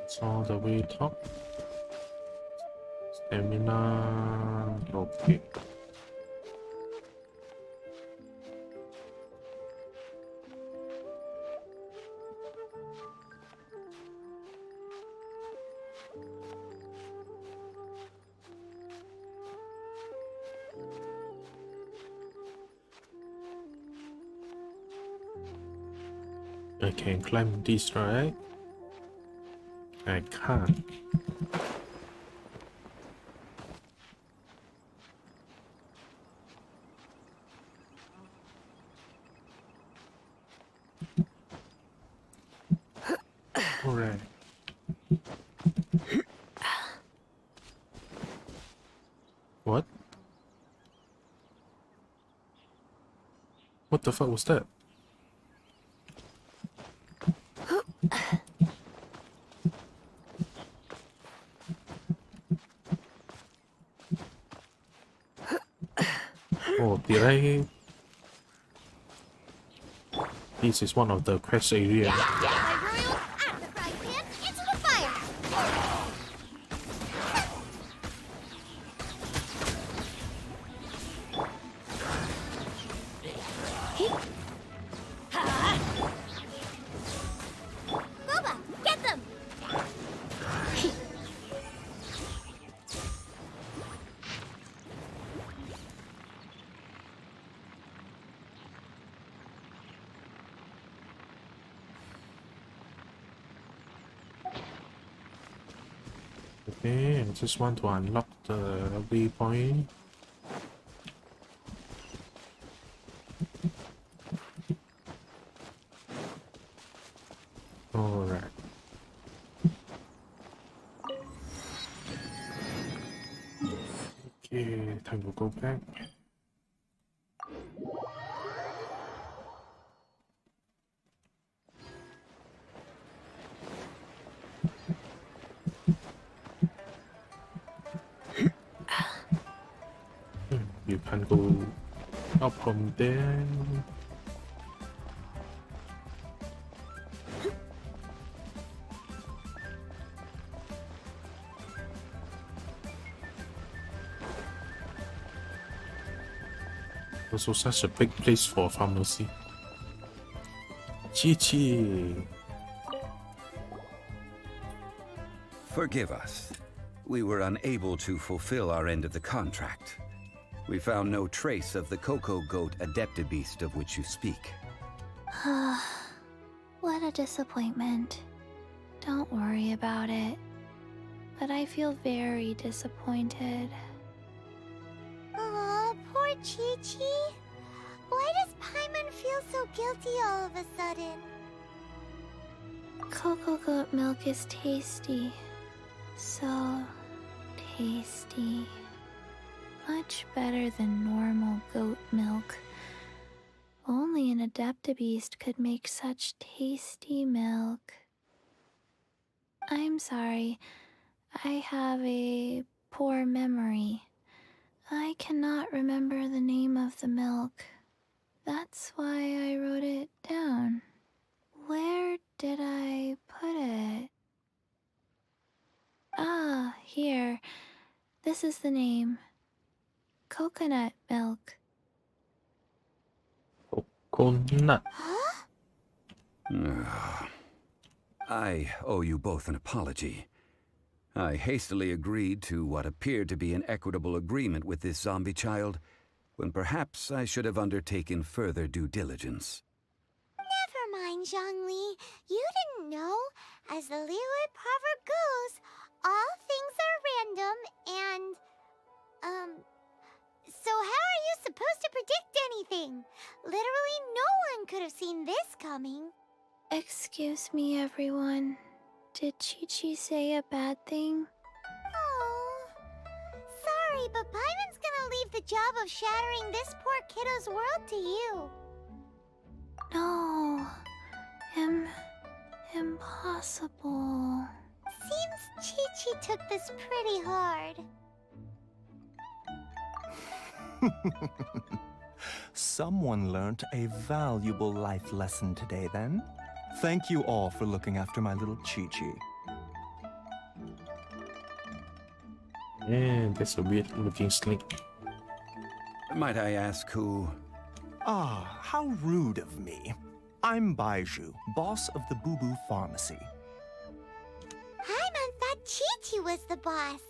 It's all the way top. Stamina, okay. I can climb this, right? I can't. Alright. What? What the fuck was that? Oh, did I? This is one of the quest areas. Okay, I just want to unlock the waypoint. Alright. Okay, time to go back. You can go up from there. Also such a big place for pharmacy. Chi. Forgive us. We were unable to fulfill our end of the contract. We found no trace of the Cocoa Goat Adeptabeast of which you speak. What a disappointment. Don't worry about it. But I feel very disappointed. Aw, poor Chi-Chi. Why does Paimon feel so guilty all of a sudden? Cocoa goat milk is tasty. So tasty. Much better than normal goat milk. Only an Adeptabeast could make such tasty milk. I'm sorry. I have a poor memory. I cannot remember the name of the milk. That's why I wrote it down. Where did I put it? Ah, here. This is the name. Coconut milk. Coconut. I owe you both an apology. I hastily agreed to what appeared to be an equitable agreement with this zombie child, when perhaps I should have undertaken further due diligence. Never mind, Zhongli. You didn't know. As the Liyue proverb goes, all things are random and... So how are you supposed to predict anything? Literally no one could have seen this coming. Excuse me, everyone. Did Chi-Chi say a bad thing? Oh, sorry, but Paimon's gonna leave the job of shattering this poor kiddo's world to you. No. Impossible. Seems Chi-Chi took this pretty hard. Someone learnt a valuable life lesson today, then. Thank you all for looking after my little Chi-Chi. And that's a weird looking snake. Might I ask who? Ah, how rude of me. I'm Baiju, boss of the Boo Boo Pharmacy. Paimon thought Chi-Chi was the boss.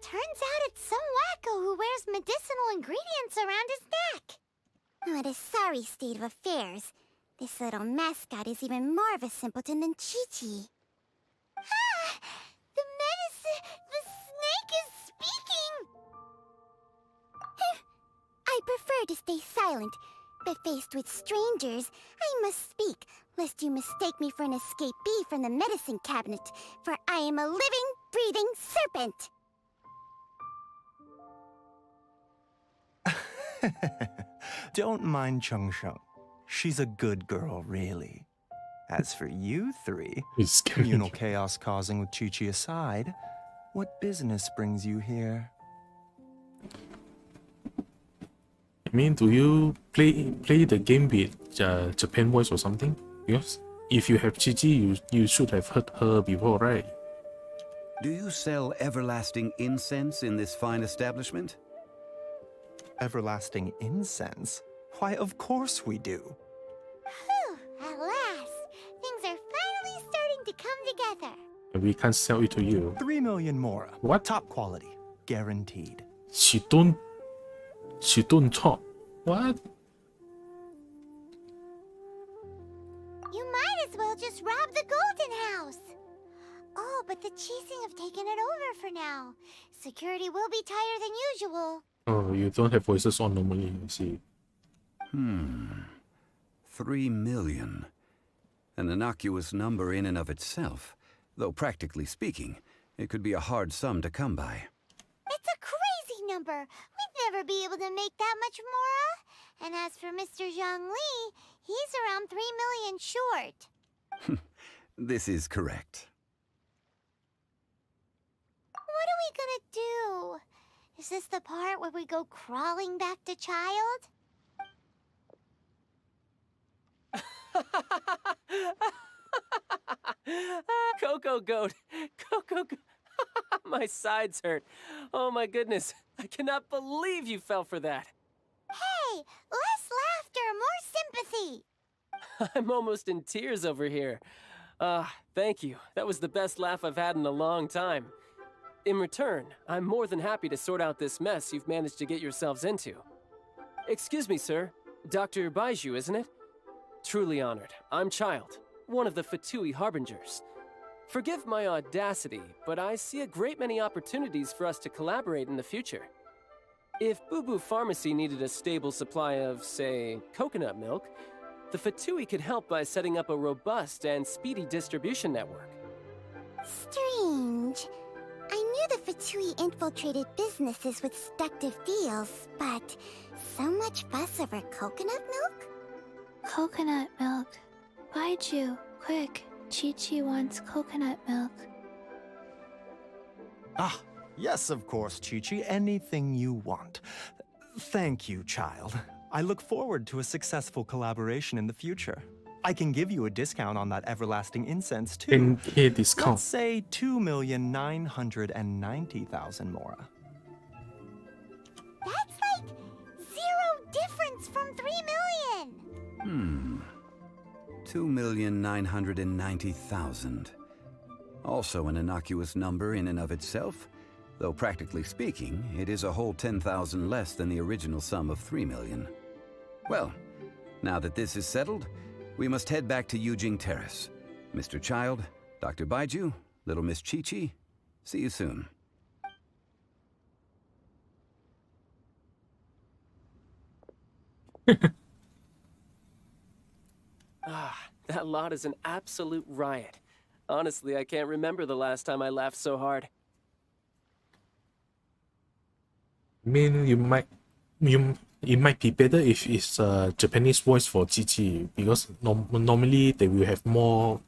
Turns out it's some wacko who wears medicinal ingredients around his neck. What a sorry state of affairs. This little mascot is even more of a simpleton than Chi-Chi. Ah! The snake is speaking! I prefer to stay silent, but faced with strangers, I must speak, lest you mistake me for an escapee from the medicine cabinet, for I am a living, breathing serpent! Don't mind Chung Sheng. She's a good girl, really. As for you three, communal chaos causing with Chi-Chi aside, what business brings you here? I mean, do you play the game with Japan voice or something? Because if you have Chi-Chi, you should have heard her before, right? Do you sell everlasting incense in this fine establishment? Everlasting incense? Why, of course we do. Whew, at last! Things are finally starting to come together. We can't sell it to you. 3 million more. What? Top quality. Guaranteed. She don't talk. What? You might as well just rob the Golden House. Oh, but the Cheesing have taken it over for now. Security will be tighter than usual. Oh, you don't have voices on normally, I see. 3 million. An innocuous number in and of itself, though practically speaking, it could be a hard sum to come by. It's a crazy number. We'd never be able to make that much more. And as for Mr. Zhang Li, he's around 3 million short. This is correct. What are we gonna do? Is this the part where we go crawling back to child? Coco Goat! Coco Goat! My sides hurt. Oh my goodness. I cannot believe you fell for that. Hey, less laughter, more sympathy. I'm almost in tears over here. Thank you. That was the best laugh I've had in a long time. In return, I'm more than happy to sort out this mess you've managed to get yourselves into. Excuse me, sir. Dr. Baiju, isn't it? Truly honored. I'm Child, one of the Fatui Harbingers. Forgive my audacity, but I see a great many opportunities for us to collaborate in the future. If Boo Boo Pharmacy needed a stable supply of, say, coconut milk, the Fatui could help by setting up a robust and speedy distribution network. Strange. I knew the Fatui infiltrated businesses with seductive deals, but so much fuss over coconut milk? Coconut milk. Baiju, quick. Chi-Chi wants coconut milk. Ah, yes, of course, Chi-Chi. Anything you want. Thank you, Child. I look forward to a successful collaboration in the future. I can give you a discount on that everlasting incense, too. 10K discount. Let's say 2,990,000 mora. That's like 0 difference from 3 million. 2,990,000. Also an innocuous number in and of itself, though practically speaking, it is a whole 10,000 less than the original sum of 3 million. Well, now that this is settled, we must head back to Yujing Terrace. Mr. Child, Dr. Baiju, little Miss Chi-Chi, see you soon. That lot is an absolute riot. Honestly, I can't remember the last time I laughed so hard. I mean, it might be better if it's a Japanese voice for Chichi, because normally they will have more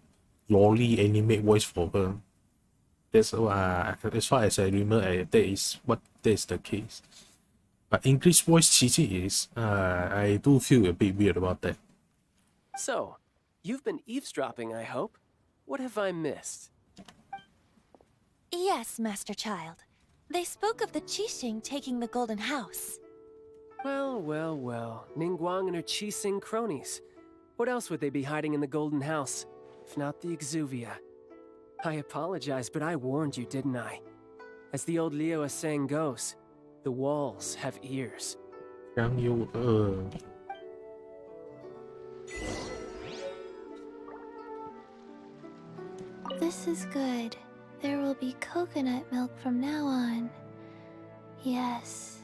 lolly anime voice for her. That's as far as I remember, that is the case. But English voice Chichi is, I do feel a bit weird about that. So, you've been eavesdropping, I hope. What have I missed? Yes, Master Child. They spoke of the Qixing taking the Golden House. Well, well, well. Ningguang and her Qixing cronies. What else would they be hiding in the Golden House, if not the Exuvia? I apologize, but I warned you, didn't I? As the old Liyue saying goes, the walls have ears. This is good. There will be coconut milk from now on. Yes,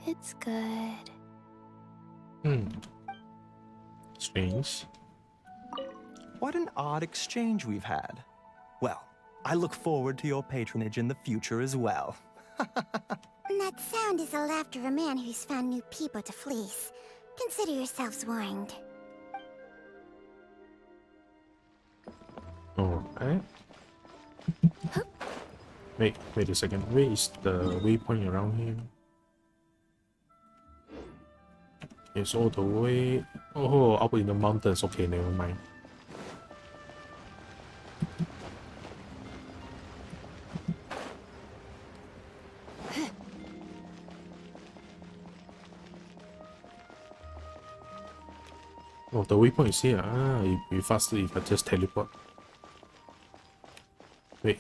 it's good. Strange. What an odd exchange we've had. Well, I look forward to your patronage in the future as well. That sound is the laughter of a man who's found new people to fleece. Consider yourselves warned. Alright. Wait a second. Where is the waypoint around here? It's all the way. Oh, up in the mountains. Okay, never mind. Oh, the waypoint is here. Ah, it'd be faster if I just teleport. Wait.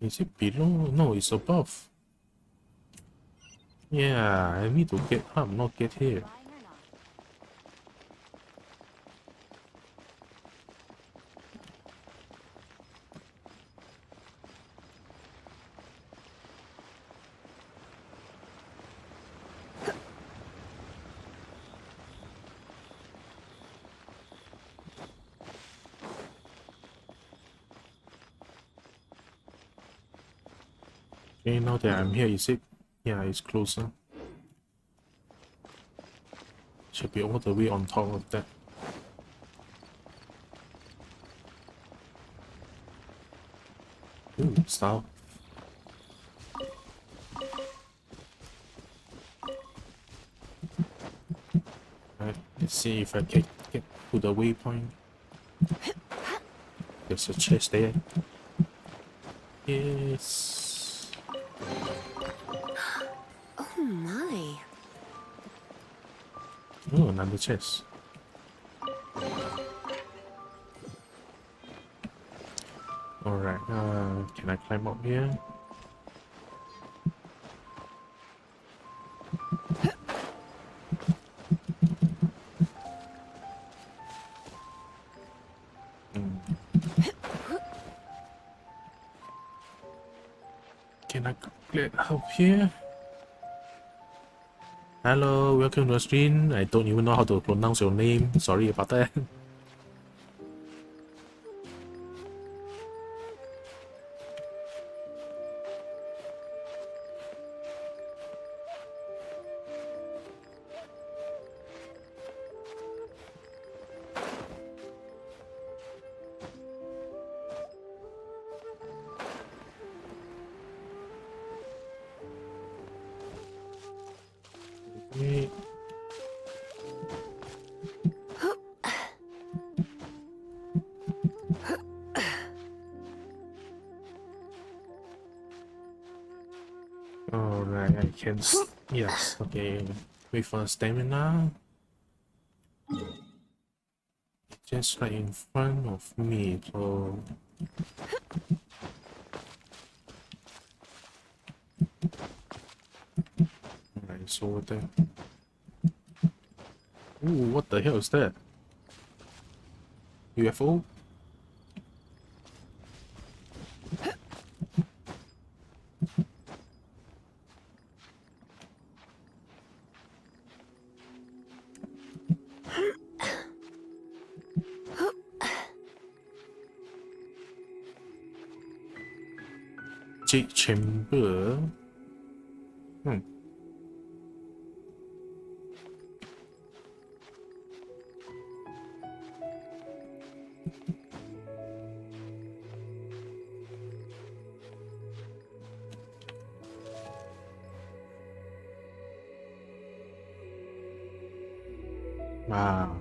Is it below? No, it's above. Yeah, I need to get up, not get here. Okay, now that I'm here, is it? Yeah, it's closer. Should be all the way on top of that. Ooh, stop. Alright, let's see if I can get to the waypoint. There's a chest there. Yes. Oh my. Oh, another chest. Alright, can I climb up here? Can I get up here? Hello, welcome to the stream. I don't even know how to pronounce your name. Sorry about that. Alright, I can. Yes, okay. Wait for stamina. Just right in front of me, so. Alright, it's over there. Ooh, what the hell is that? UFO? Magic Chamber. Wow.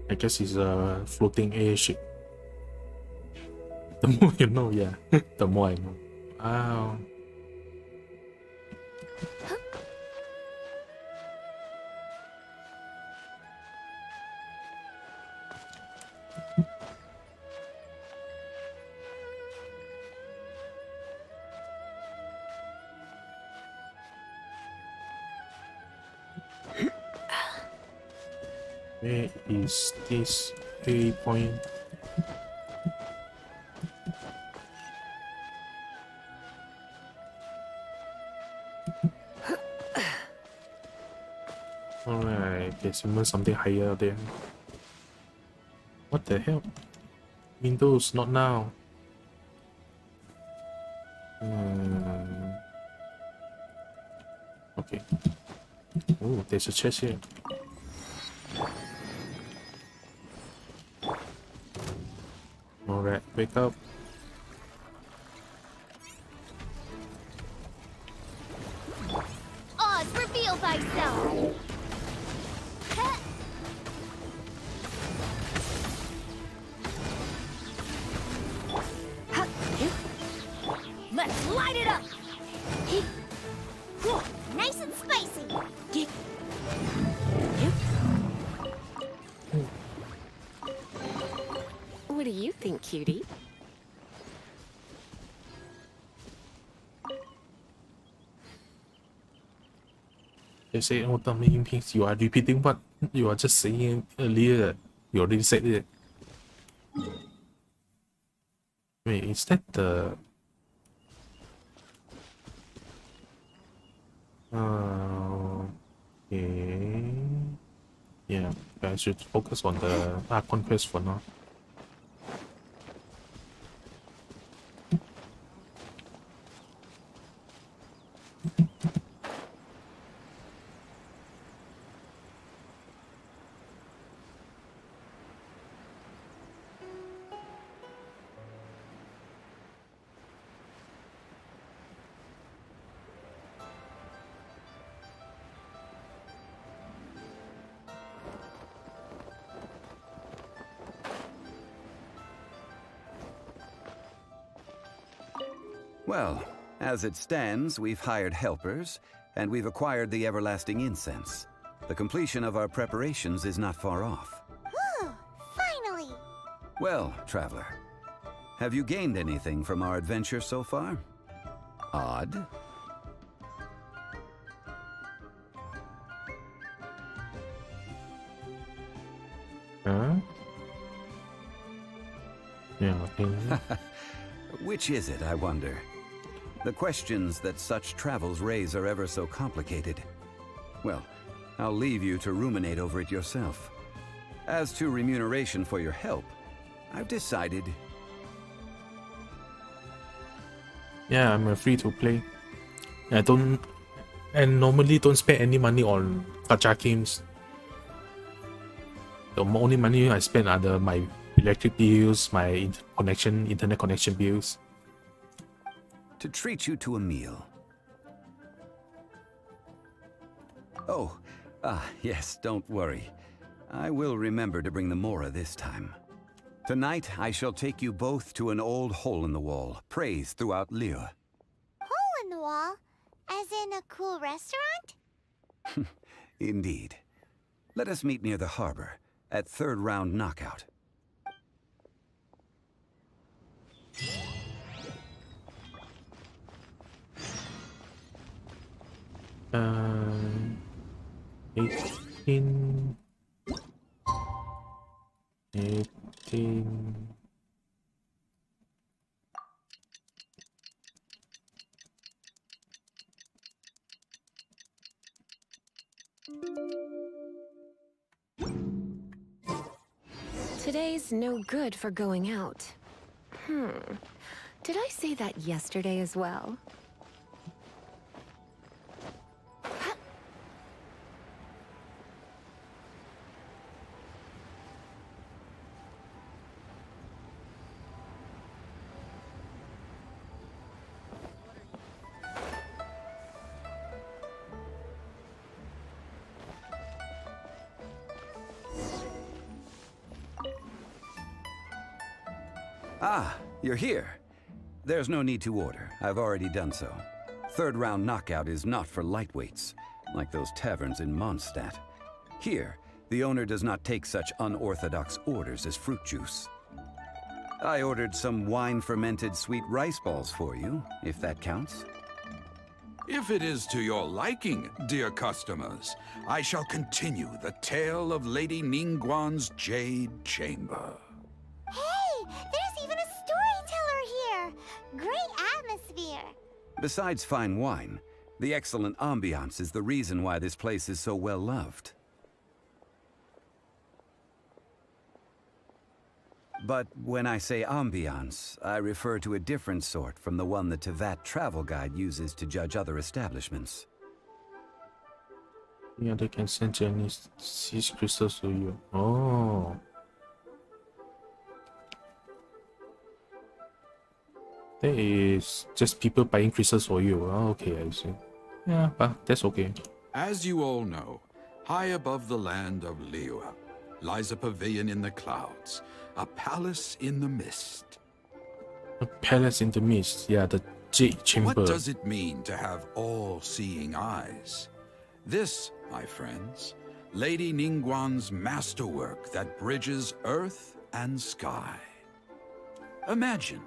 I guess it's a floating airship. The more you know, yeah. The more I know. Wow. Where is this A point? Alright, there's even something higher there. What the hell? Windows, not now. Okay. Oh, there's a chest here. Alright, wake up. Oz, reveal thyself! Let's light it up! Nice and spicy! What do you think, cutie? They say all the main things you are repeating what you are just saying earlier. You already said it. Wait, is that the... Okay. Yeah, I should focus on the Ark Conquest for now. Well, as it stands, we've hired helpers, and we've acquired the everlasting incense. The completion of our preparations is not far off. Whew, finally! Well, traveler, have you gained anything from our adventure so far? Odd? Huh? Yeah, okay. Which is it, I wonder? The questions that such travels raise are ever so complicated. Well, I'll leave you to ruminate over it yourself. As to remuneration for your help, I've decided... Yeah, I'm free to play. I normally don't spend any money on gacha games. The only money I spend are my electric bills, my internet connection bills. To treat you to a meal. Oh, yes, don't worry. I will remember to bring the Mora this time. Tonight, I shall take you both to an old hole-in-the-wall, praised throughout Liyue. Hole in the wall? As in a cool restaurant? Indeed. Let us meet near the harbor, at third round knockout. Uh, 18. Today's no good for going out. Did I say that yesterday as well? Ah, you're here. There's no need to order. I've already done so. Third round knockout is not for lightweights, like those taverns in Mondstadt. Here, the owner does not take such unorthodox orders as fruit juice. I ordered some wine-fermented sweet rice balls for you, if that counts. If it is to your liking, dear customers, I shall continue the tale of Lady Ningguang's Jade Chamber. Hey, there's even a storyteller here! Great atmosphere! Besides fine wine, the excellent ambiance is the reason why this place is so well loved. But when I say ambiance, I refer to a different sort from the one the Teyvat travel guide uses to judge other establishments. Yeah, they can send Jenny sees crystals to you. Oh. That is just people buying crystals for you. Oh, okay, I see. Yeah, but that's okay. As you all know, high above the land of Liyue lies a pavilion in the clouds, a palace in the mist. A palace in the mist. Yeah, the Jade Chamber. What does it mean to have all-seeing eyes? This, my friends, Lady Ningguang's masterwork that bridges earth and sky. Imagine,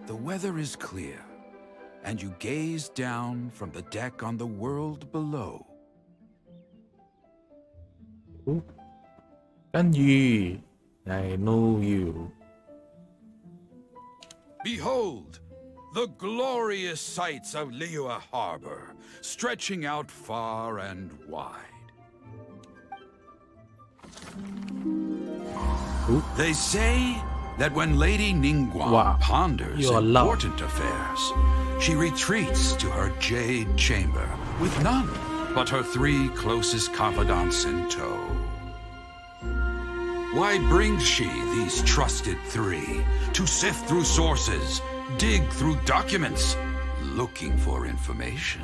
the weather is clear, and you gaze down from the deck on the world below. And you, I know you. Behold, the glorious sights of Liyue Harbor, stretching out far and wide. They say that when Lady Ningguang ponders important affairs, she retreats to her Jade Chamber with none but her 3 closest confidants in tow. Why brings she these trusted 3 to sift through sources, dig through documents, looking for information?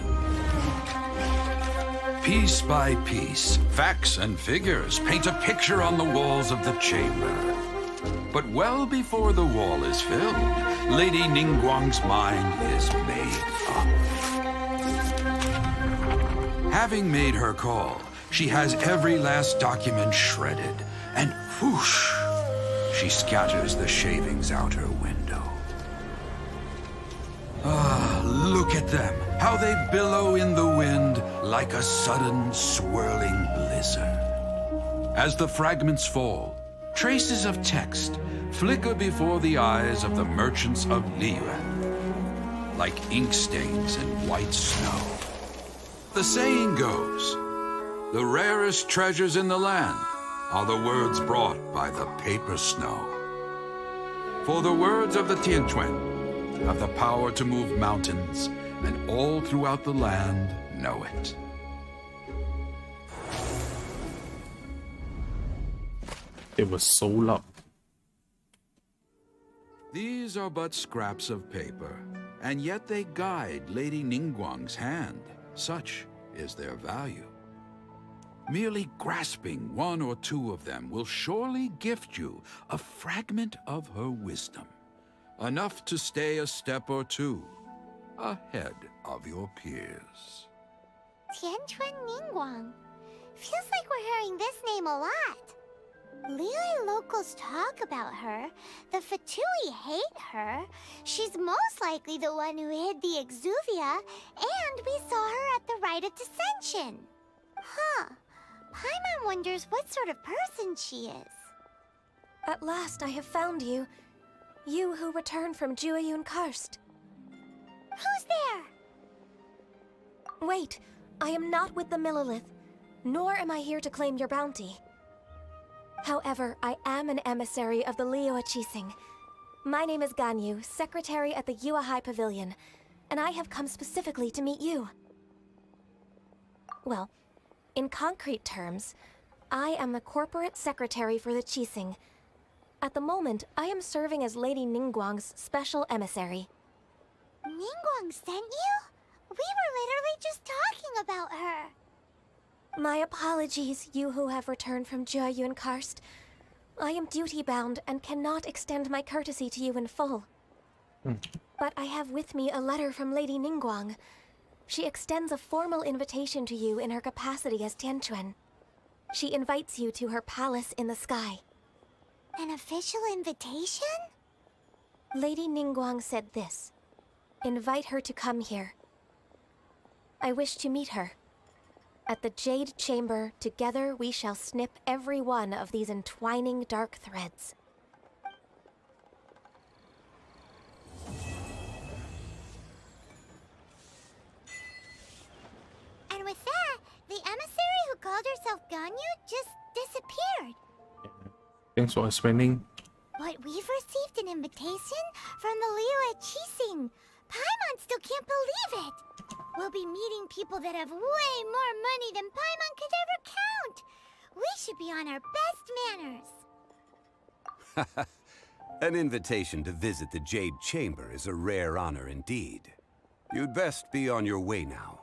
Piece by piece, facts and figures paint a picture on the walls of the chamber. But well before the wall is filled, Lady Ningguang's mind is made up. Having made her call, she has every last document shredded, and whoosh, she scatters the shavings out her window. Ah, look at them, how they billow in the wind like a sudden swirling blizzard. As the fragments fall, traces of text flicker before the eyes of the merchants of Liyue, like ink stains in white snow. The saying goes, the rarest treasures in the land are the words brought by the paper snow. For the words of the Tianquan have the power to move mountains, and all throughout the land know it. It was so loud. These are but scraps of paper, and yet they guide Lady Ningguang's hand. Such is their value. Merely grasping 1 or 2 of them will surely gift you a fragment of her wisdom, enough to stay a step or 2 ahead of your peers. Tianquan Ningguang. Feels like we're hearing this name a lot. Liyue locals talk about her. The Fatui hate her. She's most likely the one who hid the Exuvia, and we saw her at the Rite of Dissension. Huh. Paimon wonders what sort of person she is. At last I have found you. You who returned from Jueyun Karst. Who's there? Wait, I am not with the Millelith, nor am I here to claim your bounty. However, I am an emissary of the Liyue Chising. My name is Ganyu, secretary at the Yuahai Pavilion, and I have come specifically to meet you. Well, in concrete terms, I am the corporate secretary for the Qixing. At the moment, I am serving as Lady Ningguang's special emissary. Ningguang sent you? We were literally just talking about her. My apologies, you who have returned from Jueyun Karst. I am duty-bound and cannot extend my courtesy to you in full. But I have with me a letter from Lady Ningguang. She extends a formal invitation to you in her capacity as Tianquan. She invites you to her palace in the sky. An official invitation? Lady Ningguang said this. Invite her to come here. I wish to meet her. At the Jade Chamber, together we shall snip every one of these entwining dark threads. And with that, the emissary who called herself Ganyu just disappeared. Thanks for explaining. But we've received an invitation from the Liyue Qixing. Paimon still can't believe it. We'll be meeting people that have way more money than Paimon could ever count. We should be on our best manners. An invitation to visit the Jade Chamber is a rare honor indeed. You'd best be on your way now.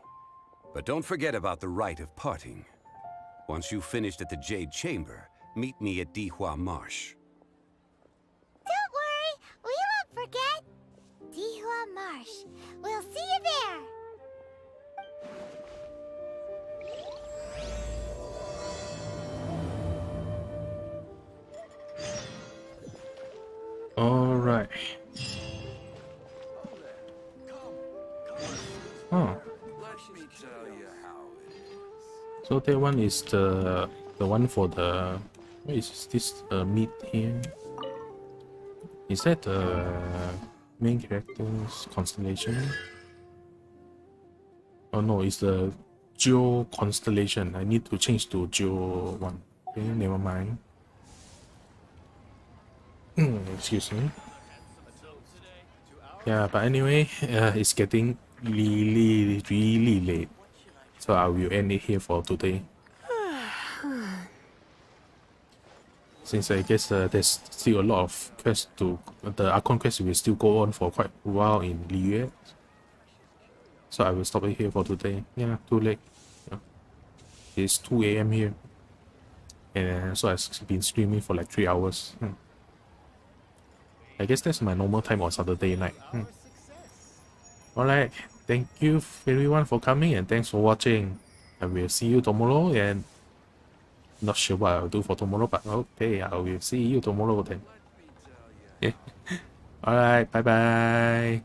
But don't forget about the rite of parting. Once you've finished at the Jade Chamber, meet me at Dihua Marsh. Don't worry, we won't forget. Dihua Marsh. We'll see you there. All right. Oh. So that one is the one for the. What is this meat here? Is that the main character's constellation? Oh no, it's the Geo constellation. I need to change to Geo one. Okay, never mind. Excuse me. Yeah, but anyway, it's getting really late. So I will end it here for today. Since I guess there's still a lot of quests to... The Archon quest will still go on for quite a while in Liyue. So I will stop it here for today. Yeah, too late. Yeah. It's 2 AM here. And so I've been streaming for like 3 hours. I guess that's my normal time on Saturday night. Alright, thank you everyone for coming and thanks for watching. I will see you tomorrow and not sure what I'll do for tomorrow, but okay, I will see you tomorrow then. Yeah. Alright, bye bye.